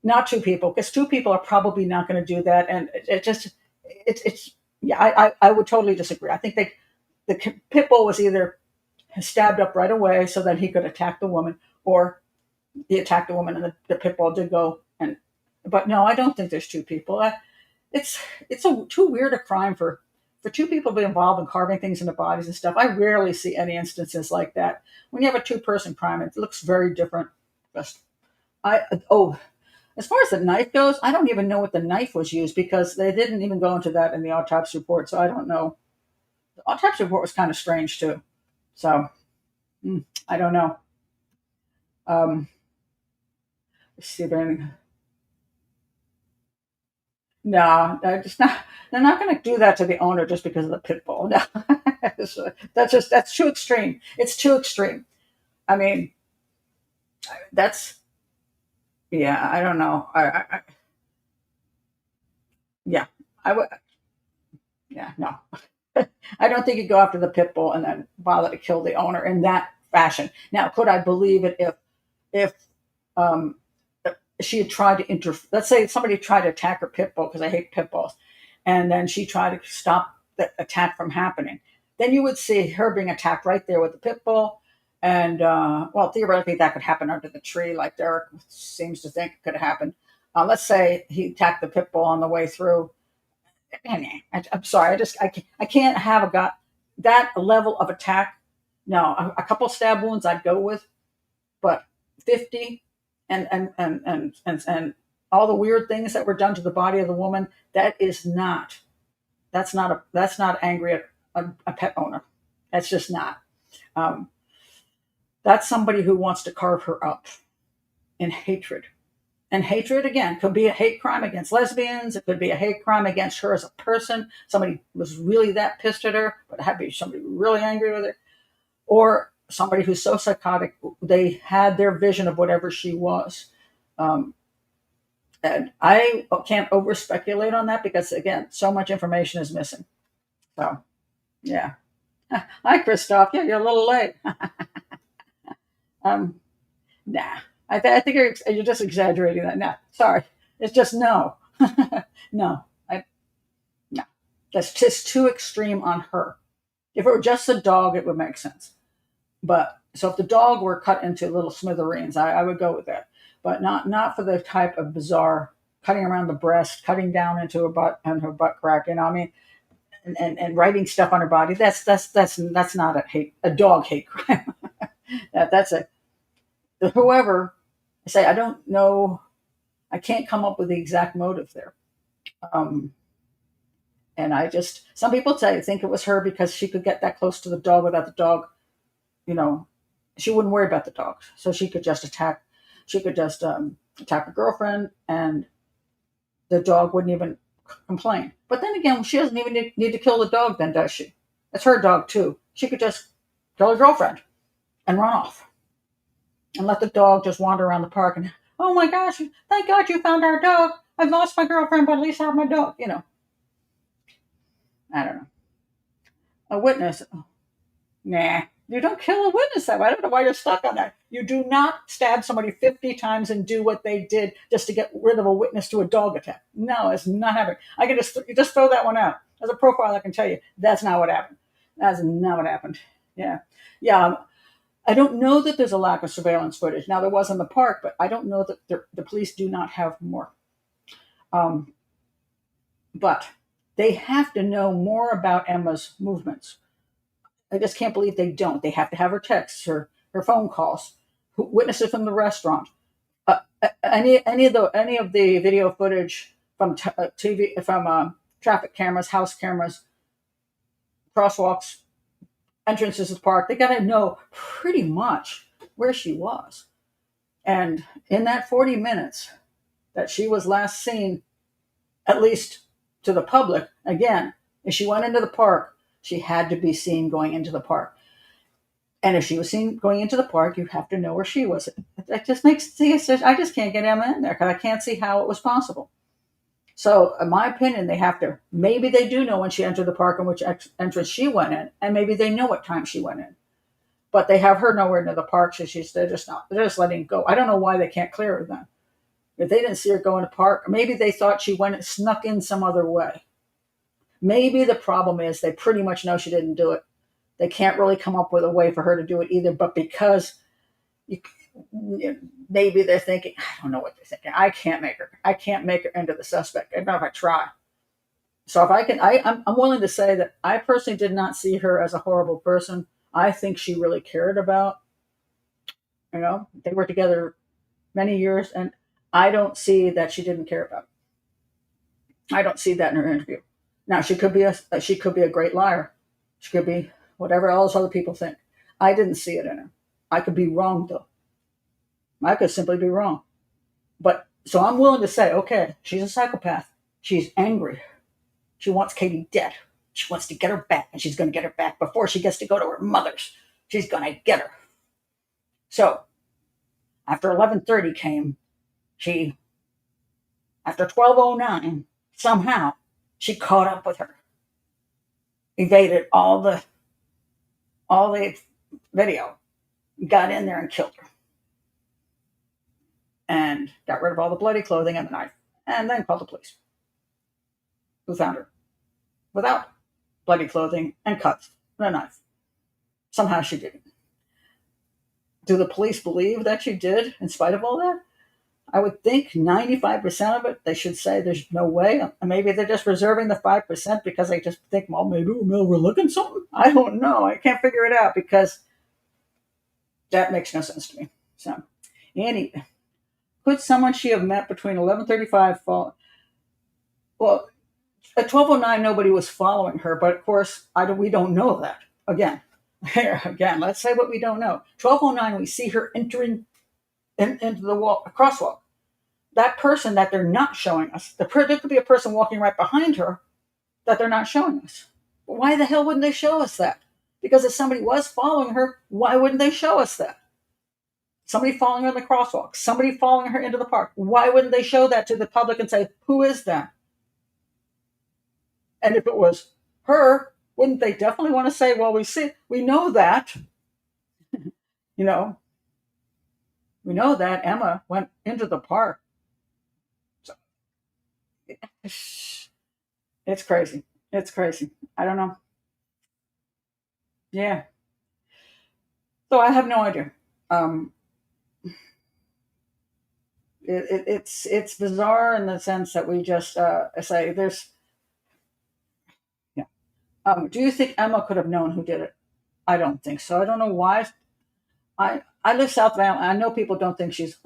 A: Not two people, because two people are probably not going to do that, and it's yeah. I would totally disagree. I think the pit bull was either stabbed up right away so that he could attack the woman, or he attacked the woman and the pit bull did go. And but no, I don't think there's two people. It's too weird a crime for two people to be involved in carving things into bodies and stuff. I rarely see any instances like that. When you have a two-person crime, it looks very different. Just I oh, as far as the knife goes, I don't even know what the knife was used because they didn't even go into that in the autopsy report. So I don't know. The autopsy report was kind of strange too. So I don't know. Um, let's see if anything. No, they're just not. They're not going to do that to the owner just because of the pit bull. No, that's too extreme. It's too extreme. I mean, that's yeah. I don't know. Yeah, I would. Yeah, no. I don't think you go after the pit bull and then bother to kill the owner in that fashion. Now, could I believe it if um, she had tried to Let's say somebody tried to attack her pit bull because I hate pit bulls, and then she tried to stop the attack from happening. Then you would see her being attacked right there with the pit bull, and well, theoretically that could happen under the tree, like Derek seems to think it could happen. Let's say he attacked the pit bull on the way through. I'm sorry. I can't have that level of attack. No, a couple stab wounds I'd go with, but 50 and all the weird things that were done to the body of the woman. That's not angry at a pet owner. That's just not. Um, that's somebody who wants to carve her up in hatred. And hatred, again, could be a hate crime against lesbians. It could be a hate crime against her as a person. Somebody was really that pissed at her, but it had to be somebody really angry with her. Or somebody who's so psychotic, they had their vision of whatever she was. Um, and I can't over speculate on that because, again, so much information is missing. So, yeah. Hi, Christoph. Yeah, you're a little late. um, nah. I think you're just exaggerating that. Nah, sorry. It's just no. No. No. That's just too extreme on her. If it were just a dog, it would make sense. But so if the dog were cut into little smithereens, I would go with that. But not for the type of bizarre cutting around the breast, cutting down into her butt and her butt crack. I mean, and writing stuff on her body. That's not a dog hate crime. That's a whoever. I say I don't know. I can't come up with the exact motive there. Um, And some people think it was her because she could get that close to the dog without the dog, you know, she wouldn't worry about the dog. So she could just attack her girlfriend and the dog wouldn't even complain. But then again, she doesn't even need to kill the dog then, does she? It's her dog too. She could just kill her girlfriend and run off and let the dog just wander around the park and, oh my gosh, thank God you found our dog. I've lost my girlfriend, but at least I have my dog. I don't know. A witness. Nah. You don't kill a witness that way. I don't know why you're stuck on that. You do not stab somebody 50 times and do what they did just to get rid of a witness to a dog attack. No, it's not happening. I can just throw that one out. As a profile, I can tell you that's not what happened. That's not what happened. Yeah. Yeah. I don't know that there's a lack of surveillance footage. Now, there was in the park, but I don't know that the police do not have more. But they have to know more about Emma's movements. I just can't believe they don't. They have to have her texts, her phone calls, witnesses from the restaurant, any of the video footage from TV, from traffic cameras, house cameras, crosswalks, entrances to the park. They got to know pretty much where she was. And in that 40 minutes that she was last seen, at least to the public, again, if she went into the park, she had to be seen going into the park. And if she was seen going into the park, you have to know where she was. That just I just can't get Emma in there because I can't see how it was possible. So in my opinion, maybe they do know when she entered the park and which entrance she went in, and maybe they know what time she went in. But they have her nowhere near the park, so they're just letting it go. I don't know why they can't clear her then. If they didn't see her go in the park, maybe they thought she went and snuck in some other way. Maybe the problem is they pretty much know she didn't do it. They can't really come up with a way for her to do it either, but because maybe they're thinking, I don't know what they're thinking. I can't make her into the suspect, even if I try. So if I can, I'm willing to say that I personally did not see her as a horrible person. I think she really cared about, they were together many years, and I don't see that she didn't care about it. I don't see that in her interview. Now she could be a great liar. She could be whatever else other people think. I didn't see it in her. I could be wrong though. I could simply be wrong. But so I'm willing to say, okay, she's a psychopath. She's angry. She wants Katie dead. She wants to get her back, and she's going to get her back before she gets to go to her mother's. She's going to get her. So after 11:30 came, after 12:09, somehow she caught up with her, evaded all the video, got in there and killed her, and got rid of all the bloody clothing and the knife, and then called the police, who found her without bloody clothing and cuts and a knife. Somehow she didn't. Do the police believe that she did in spite of all that? I would think 95% of it, they should say there's no way. Maybe they're just reserving the 5% because they just think, well, maybe we're looking something. I don't know. I can't figure it out because that makes no sense to me. So, Annie, could someone she have met between 11:35 fall? Well, at 12:09, nobody was following her, but of course, we don't know that. Again, let's say what we don't know. 12:09, we see her entering into the crosswalk. That person that they're not showing us, there could be a person walking right behind her that they're not showing us. But why the hell wouldn't they show us that? Because if somebody was following her, why wouldn't they show us that? Somebody following her in the crosswalk, somebody following her into the park. Why wouldn't they show that to the public and say, who is that? And if it was her, wouldn't they definitely want to say, well, we know that, we know that Emma went into the park. So it's crazy. It's crazy. I don't know. Yeah. So I have no idea. It's bizarre in the sense that we just say there's. Yeah. Do you think Emma could have known who did it? I don't think so. I don't know why. I live South Valley. I know people don't think huge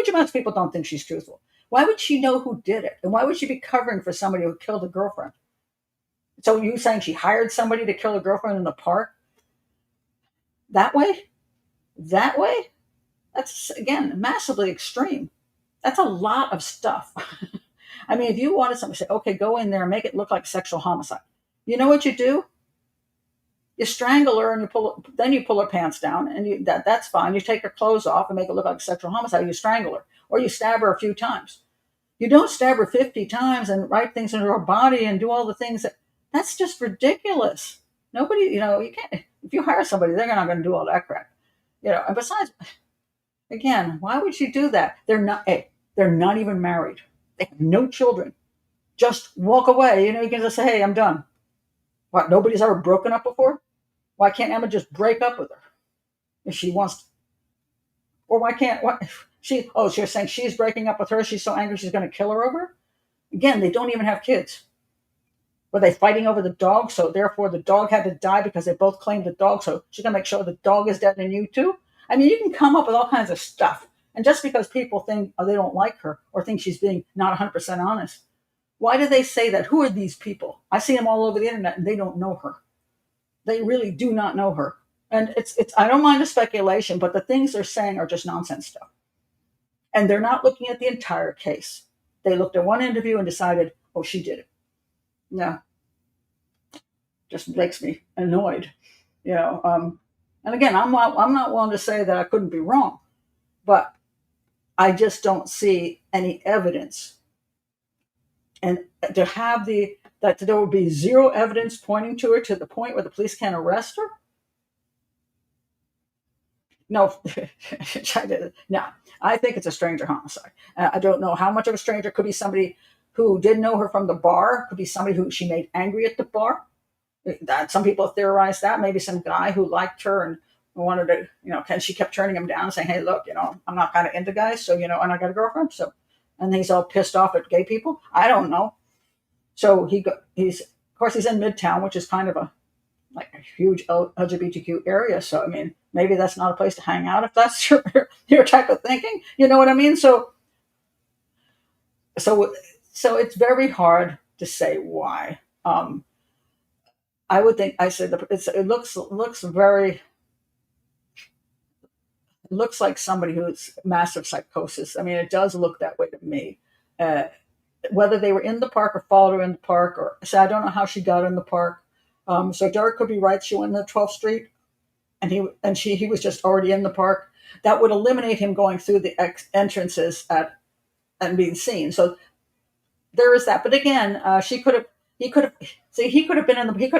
A: amounts of people don't think she's truthful. Why would she know who did it? And why would she be covering for somebody who killed a girlfriend? So you saying she hired somebody to kill a girlfriend in the park that way? That way? That's again massively extreme. That's a lot of stuff. I mean, if you wanted somebody to say, okay, go in there and make it look like sexual homicide, you know what you do? You strangle her and then you pull her pants down, and that's fine. You take her clothes off and make it look like sexual homicide. You strangle her, or you stab her a few times. You don't stab her 50 times and write things into her body and do all the things that's just ridiculous. Nobody, you can't. If you hire somebody, they're not going to do all that crap. And besides, again, why would you do that? They're not even married. They have no children. Just walk away. You can just say, hey, I'm done. What, nobody's ever broken up before? Why can't Emma just break up with her if she wants to? Or why can't she's saying she's breaking up with her, she's so angry she's going to kill her over? Again, they don't even have kids. Were they fighting over the dog? So therefore the dog had to die because they both claimed the dog. So she's going to make sure the dog is dead and you too? I mean, you can come up with all kinds of stuff. And just because people think they don't like her or think she's being not 100% honest, why do they say that? Who are these people? I see them all over the internet and they don't know her. They really do not know her. And it's I don't mind the speculation, but the things they're saying are just nonsense stuff. And they're not looking at the entire case. They looked at one interview and decided, oh, she did it. No, just makes me annoyed. And again, I'm not willing to say that I couldn't be wrong, but I just don't see any evidence. And to have that there would be zero evidence pointing to her to the point where the police can't arrest her. No, no. I think it's a stranger homicide. I don't know how much of a stranger. Could be somebody who didn't know her from the bar. Could be somebody who she made angry at the bar. That some people theorize that. Maybe some guy who liked her and wanted to, and she kept turning him down, saying, "Hey, look, I'm not kind of into guys, so and I got a girlfriend, so." And he's all pissed off at gay people. I don't know. So he's of course he's in Midtown, which is kind of a huge LGBTQ area. So I mean, maybe that's not a place to hang out if that's your type of thinking. You know what I mean? So it's very hard to say why. I would think I said it looks like somebody who's massive psychosis. I mean, it does look that way to me. Whether they were in the park or followed her in the park, or so I don't know how she got in the park. So Derek could be right. She went in the 12th Street, and he was just already in the park. That would eliminate him going through the entrances and being seen. So there is that. But again, he could have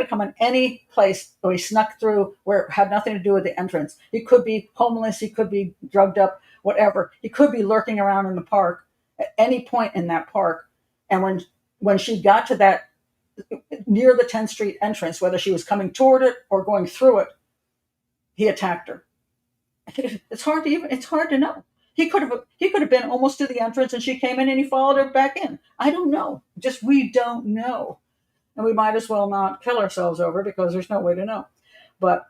A: come in any place or he snuck through where it had nothing to do with the entrance. He could be homeless. He could be drugged up, whatever. He could be lurking around in the park at any point in that park. And when she got to that near the 10th Street entrance, whether she was coming toward it or going through it, he attacked her. It's hard to know. He could have been almost to the entrance and she came in and he followed her back in. I don't know. We don't know. And we might as well not kill ourselves over because there's no way to know. But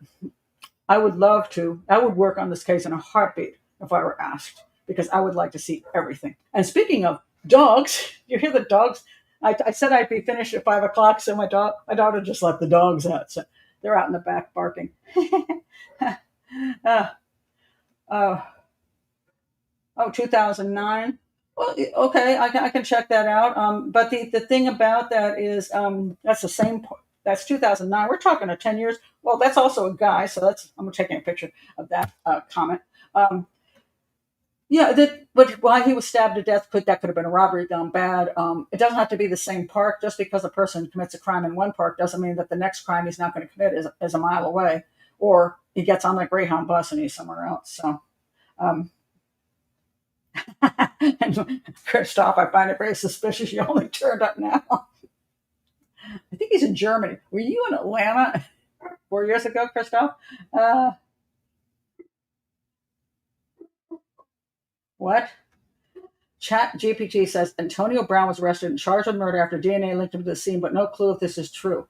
A: I would work on this case in a heartbeat if I were asked, because I would like to see everything. And speaking of dogs, you hear the dogs? I said I'd be finished at 5:00, so my daughter just let the dogs out. So they're out in the back barking. 2009. Well, okay, I can check that out. But the thing about that is that's the same. That's 2009. We're talking 10 years. Well, that's also a guy. So I'm taking a picture of that comment. But why he was stabbed to death, that could have been a robbery gone bad. It doesn't have to be the same park. Just because a person commits a crime in one park doesn't mean that the next crime he's not going to commit is a mile away, or he gets on that Greyhound bus and he's somewhere else. So. And Christoph, I find it very suspicious you only turned up now. I think he's in Germany. Were you in Atlanta 4 years ago, Christoph? What? Chat GPT says Antonio Brown was arrested and charged with murder after DNA linked him to the scene, but no clue if this is true.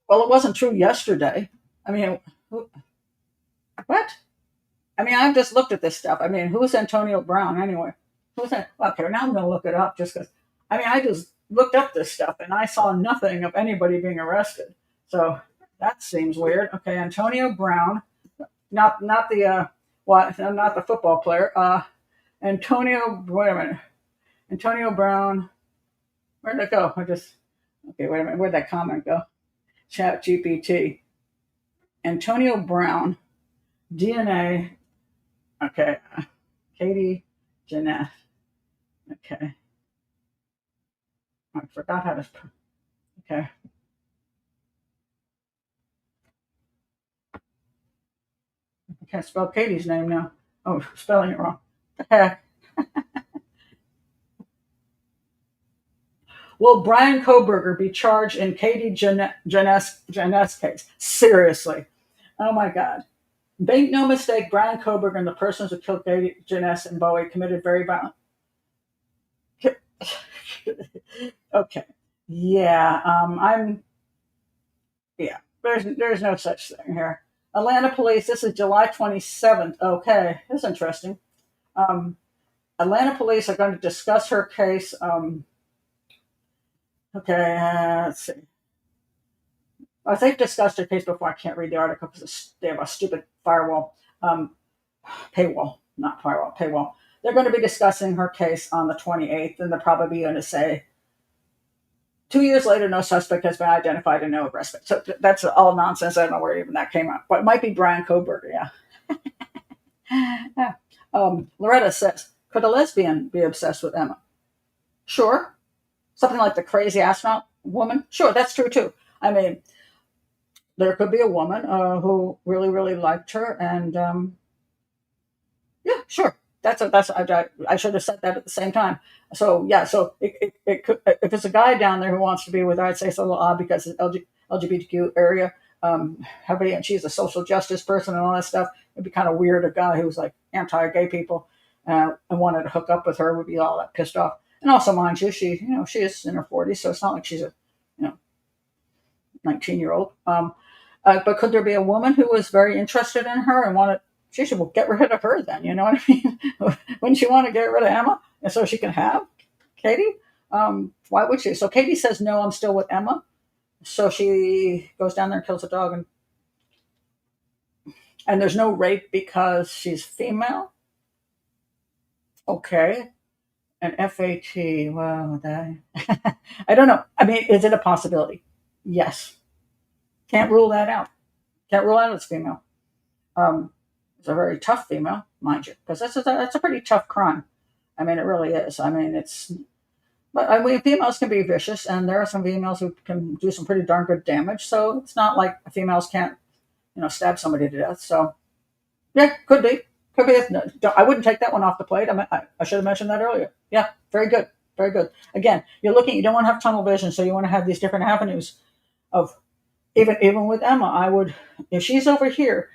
A: Well, it wasn't true yesterday. I mean, what? I mean, I've just looked at this stuff. I mean, who's Antonio Brown anyway? Who's that? Okay, now I'm going to look it up just because. I mean, looked up this stuff and I saw nothing of anybody being arrested. So that seems weird. Okay, Antonio Brown, not the what? Not the football player. Antonio. Wait a minute. Antonio Brown. Where'd it go? Okay. Wait a minute. Where'd that comment go? Chat GPT. Antonio Brown. DNA. Okay. Katie Janness. Okay. I forgot how to. Okay. I can't spell Katie's name now. Oh, spelling it wrong. The heck. Will Brian Koberger be charged in Katie Janness case? Seriously. Oh my God. Make no mistake, Brian Koberger and the persons who killed Katie Janness and Bowie committed very violent. Okay. Yeah. Yeah. There's no such thing here. Atlanta police. This is July 27th. Okay. That's interesting. Um, Atlanta police are going to discuss her case. Okay. Let's see. They've discussed her case before. I can't read the article because they have a stupid firewall, paywall, not firewall, paywall. They're going to be discussing her case on the 28th, and they're probably going to say 2 years later, no suspect has been identified and no arrest. So that's all nonsense. I don't know where even that came out, but it might be Brian Koberger. Yeah. Loretta says, could a lesbian be obsessed with Emma? Sure. Something like the crazy astronaut woman? Sure, that's true too. I mean, there could be a woman who really, really liked her, and yeah, sure. I should have said that at the same time. So yeah, so it could, if it's a guy down there who wants to be with her, I'd say it's a little odd because it's LGBTQ area. Everybody, and she's a social justice person and all that stuff. It'd be kind of weird. A guy who's like anti-gay people and wanted to hook up with her would be all that pissed off. And also, mind you, she is in her 40s, so it's not like she's a 19-year-old. But could there be a woman who was very interested in her and wanted? She should get rid of her then. You know what I mean? Wouldn't she want to get rid of Emma and so she can have Katie? Why would she? So Katie says no. I'm still with Emma. So she goes down there and kills a dog, and there's no rape because she's female. Okay. And FAT. Well, that I don't know. I mean, is it a possibility? Yes. Can't rule that out. Can't rule out it's female. It's a very tough female, mind you, because that's a pretty tough crime. I mean, it really is. I mean, but I mean, females can be vicious, and there are some females who can do some pretty darn good damage. So it's not like females can't, stab somebody to death. So yeah, could be. Could be. No, I wouldn't take that one off the plate. I should have mentioned that earlier. Yeah, very good. Very good. Again, you don't want to have tunnel vision, so you want to have these different avenues of, even with Emma, I would, if she's over here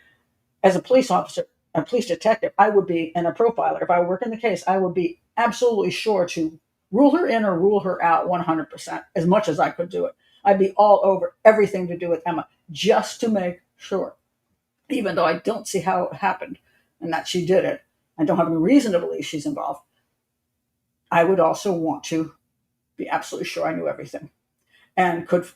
A: as a police officer, a police detective, I would be, and a profiler, if I work in the case, I would be absolutely sure to rule her in or rule her out 100%, as much as I could do it. I'd be all over everything to do with Emma, just to make sure, even though I don't see how it happened and that she did it. I don't have any reason to believe she's involved. I would also want to be absolutely sure I knew everything and could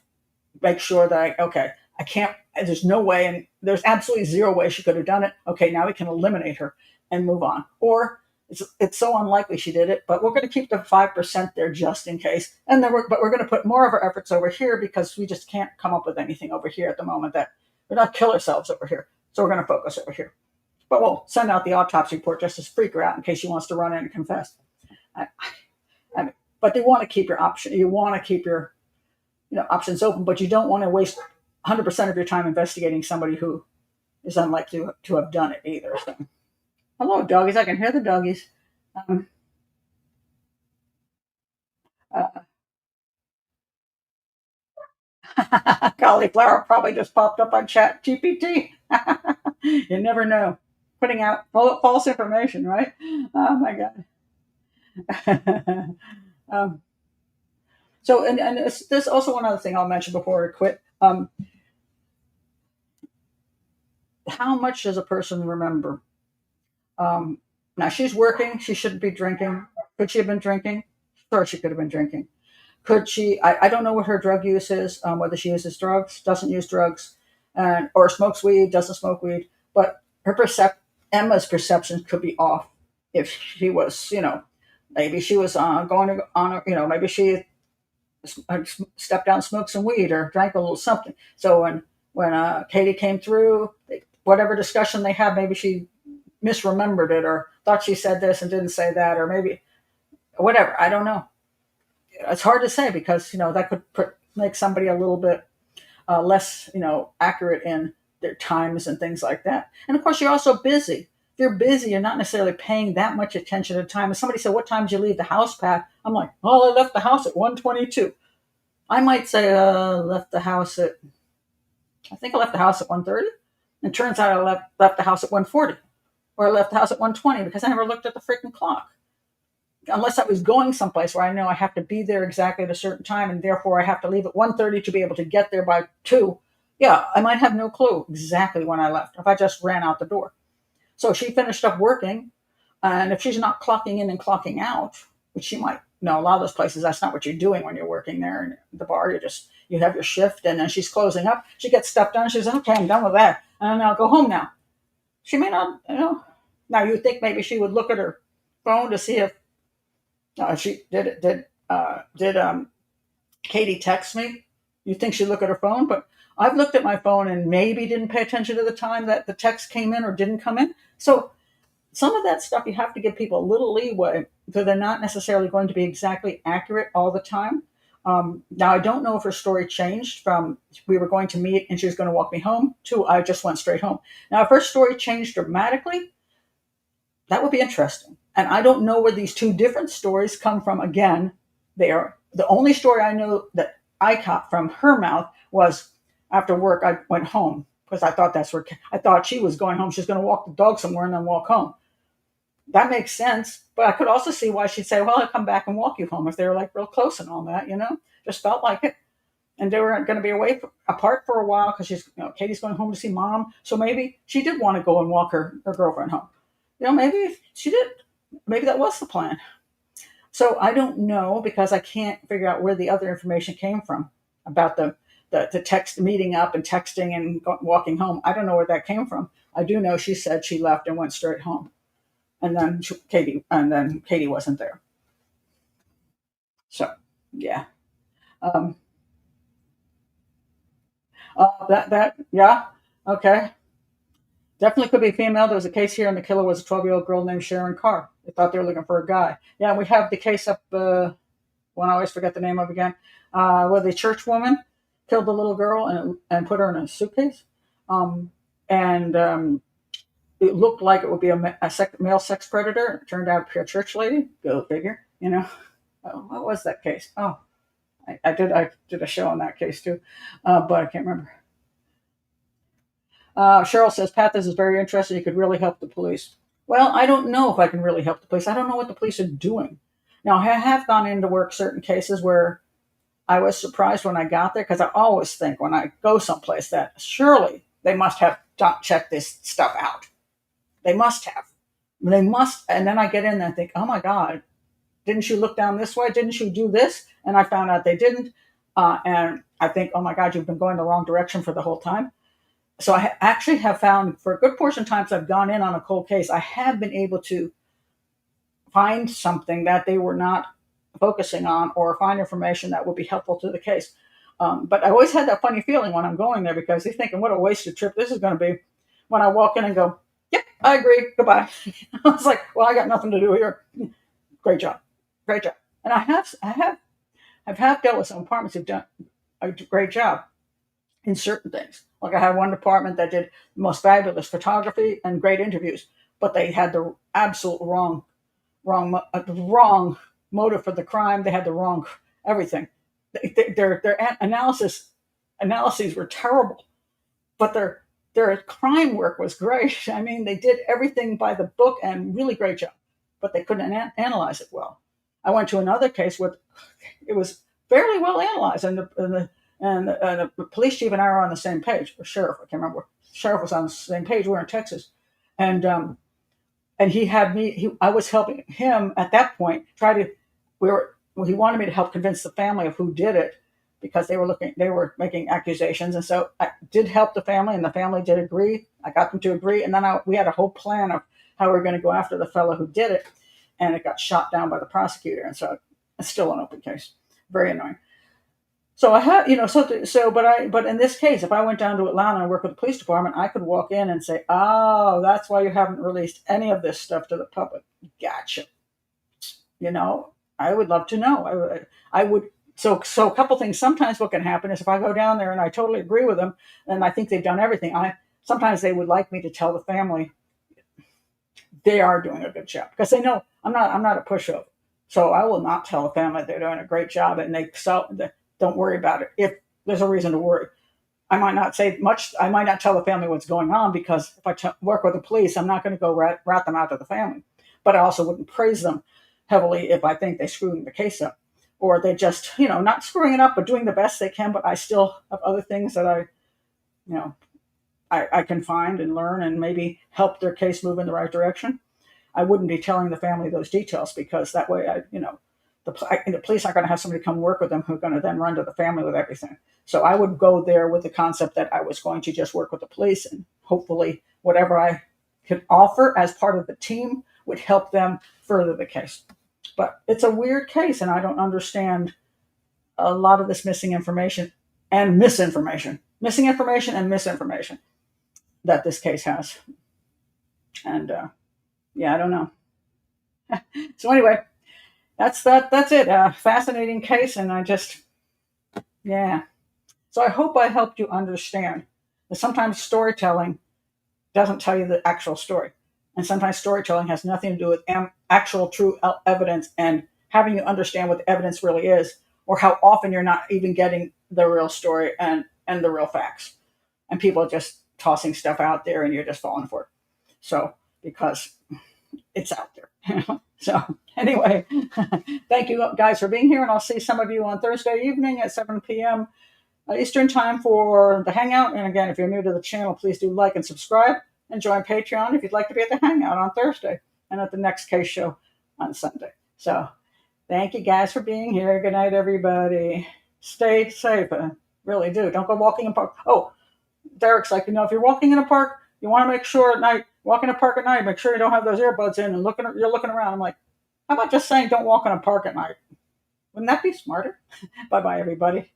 A: make sure that I can't, there's no way, and there's absolutely zero way she could have done it. Okay, now we can eliminate her and move on. Or it's so unlikely she did it, but we're going to keep the 5% there just in case. And then we're going to put more of our efforts over here because we just can't come up with anything over here at the moment that we're not kill ourselves over here. So we're going to focus over here. But we'll send out the autopsy report just to freak her out in case she wants to run in and confess. But they want to keep your option. You want to keep your options open, but you don't want to waste 100% of your time investigating somebody who is unlikely to have done it either. So, hello, doggies. I can hear the doggies. Uh, Cauliflower probably just popped up on Chat GPT. You never know. Putting out false information, right? Oh my God. um, so, and there's also one other thing I'll mention before I quit. How much does a person remember? Now she's working. She shouldn't be drinking. Could she have been drinking? Sure, she could have been drinking. Could she? I don't know what her drug use is, whether she uses drugs, doesn't use drugs, and or smokes weed, doesn't smoke weed. But Emma's perception could be off if she was, maybe she was going to on, maybe she stepped out and smoked some weed or drank a little something. So when Katie came through, whatever discussion they had, maybe she misremembered it or thought she said this and didn't say that, or maybe whatever. I don't know. It's hard to say because that could make somebody a little bit less accurate in their times and things like that. And of course, you're also busy. If you're busy, you're not necessarily paying that much attention to time. If somebody said, "What time did you leave the house, Pat?" I'm like, "Well, I left the house at 1:22." I might say, left the house at, I think I left the house at 1:30. And it turns out I left the house at 1:40, or I left the house at 1:20 because I never looked at the freaking clock. Unless I was going someplace where I know I have to be there exactly at a certain time, and therefore I have to leave at 1:30 to be able to get there by 2. Yeah, I might have no clue exactly when I left if I just ran out the door. So she finished up working, and if she's not clocking in and clocking out, which she might, a lot of those places, that's not what you're doing when you're working there in the bar. You have your shift, and then she's closing up. She gets stuff done. She's okay, I'm done with that, and I'll go home now. She may not, Now you think maybe she would look at her phone to see if she did Katie text me. You think she'd look at her phone, but I've looked at my phone and maybe didn't pay attention to the time that the text came in or didn't come in. So some of that stuff you have to give people a little leeway, so they're not necessarily going to be exactly accurate all the time. Now I don't know if her story changed from we were going to meet and she was going to walk me home to I just went straight home. Now if her story changed dramatically, that would be interesting. And I don't know where these two different stories come from. Again, they are the only story I know that I caught from her mouth was after work I went home because I thought she was going home. She's going to walk the dog somewhere and then walk home. That makes sense. But I could also see why she'd say, "Well, I'll come back and walk you home," if they were like real close and all that, just felt like it. And they were going to be apart for a while because Katie's going home to see mom. So maybe she did want to go and walk her girlfriend home. Maybe she did. Maybe that was the plan. So I don't know because I can't figure out where the other information came from about the text meeting up and texting and walking home. I don't know where that came from. I do know she said she left and went straight home, and then Katie wasn't there. So yeah, um, yeah, okay. Definitely could be female. There was a case here, and the killer was a 12-year-old girl named Sharon Carr. They thought they were looking for a guy. Yeah, we have the case up, one I always forget the name of again, where the church woman killed the little girl and put her in a suitcase. And it looked like it would be a male sex predator. It turned out to be a church lady. Go figure, What was that case? Oh, I did a show on that case too, but I can't remember. Cheryl says, "Pat, this is very interesting. You could really help the police." Well, I don't know if I can really help the police. I don't know what the police are doing. Now, I have gone into work certain cases where I was surprised when I got there because I always think when I go someplace that surely they must have checked this stuff out. They must have. They must. And then I get in there and think, "Oh my God, didn't you look down this way? Didn't you do this?" And I found out they didn't. And I think, "Oh my God, you've been going the wrong direction for the whole time." So I actually have found for a good portion of times I've gone in on a cold case, I have been able to find something that they were not focusing on or find information that would be helpful to the case. But I always had that funny feeling when I'm going there because they're thinking, what a wasted trip this is going to be. When I walk in and go, "Yep, I agree, goodbye." I was like, well, I got nothing to do here. Great job. Great job. And I've dealt with some apartments who've done a great job in certain things. Like I had one department that did the most fabulous photography and great interviews, but they had the absolute wrong motive for the crime. They had the wrong everything. Their analyses were terrible, but their crime work was great. I mean, they did everything by the book and really great job, but they couldn't analyze it well. I went to another case where it was fairly well analyzed, and the police chief and I were on the same page, or sheriff, I can't remember. Sheriff was on the same page. We were in Texas, and he had me. I was helping him at that point. We were well, he wanted me to help convince the family of who did it because they were making accusations. And so I did help the family, and the family did agree. I got them to agree. And then we had a whole plan of how we were going to go after the fellow who did it. And it got shot down by the prosecutor. And so it's still an open case. Very annoying. So I have, but in this case, if I went down to Atlanta and worked with the police department, I could walk in and say, "Oh, that's why you haven't released any of this stuff to the public." Gotcha. You know, I would love to know. I would. So a couple things. Sometimes what can happen is if I go down there and I totally agree with them, and I think they've done everything. Sometimes they would like me to tell the family they are doing a good job because they know I'm not a pushover. So I will not tell the family they're doing a great job and don't worry about it. If there's a reason to worry, I might not say much. I might not tell the family what's going on because if work with the police, I'm not going to go rat them out to the family. But I also wouldn't praise them heavily if I think they screwed the case up or they just, not screwing it up, but doing the best they can. But I still have other things that you know, I can find and learn and maybe help their case move in the right direction. I wouldn't be telling the family those details because that way, the police aren't going to have somebody come work with them who's going to then run to the family with everything. So I would go there with the concept that I was going to just work with the police and hopefully whatever I could offer as part of the team would help them further the case. But it's a weird case, and I don't understand a lot of this missing information and misinformation that this case has. And yeah, I don't know. So anyway, that's it. Fascinating case, and yeah. So I hope I helped you understand that sometimes storytelling doesn't tell you the actual story, and sometimes storytelling has nothing to do with actual true evidence and having you understand what the evidence really is, or how often you're not even getting the real story and the real facts, and people are just tossing stuff out there, and you're just falling for it. So because it's out there. So anyway, thank you guys for being here, and I'll see some of you on Thursday evening at 7 p.m. Eastern time for the Hangout. And again, if you're new to the channel, please do like and subscribe and join Patreon if you'd like to be at the Hangout on Thursday and at the next case show on Sunday. So thank you guys for being here. Good night, everybody. Stay safe. Really do. Don't go walking in park. Oh, Derek's like, if you're walking in a park, you want to make sure at night, walk in a park at night, make sure you don't have those earbuds in and you're looking around. I'm like, how about just saying don't walk in a park at night? Wouldn't that be smarter? Bye-bye, everybody.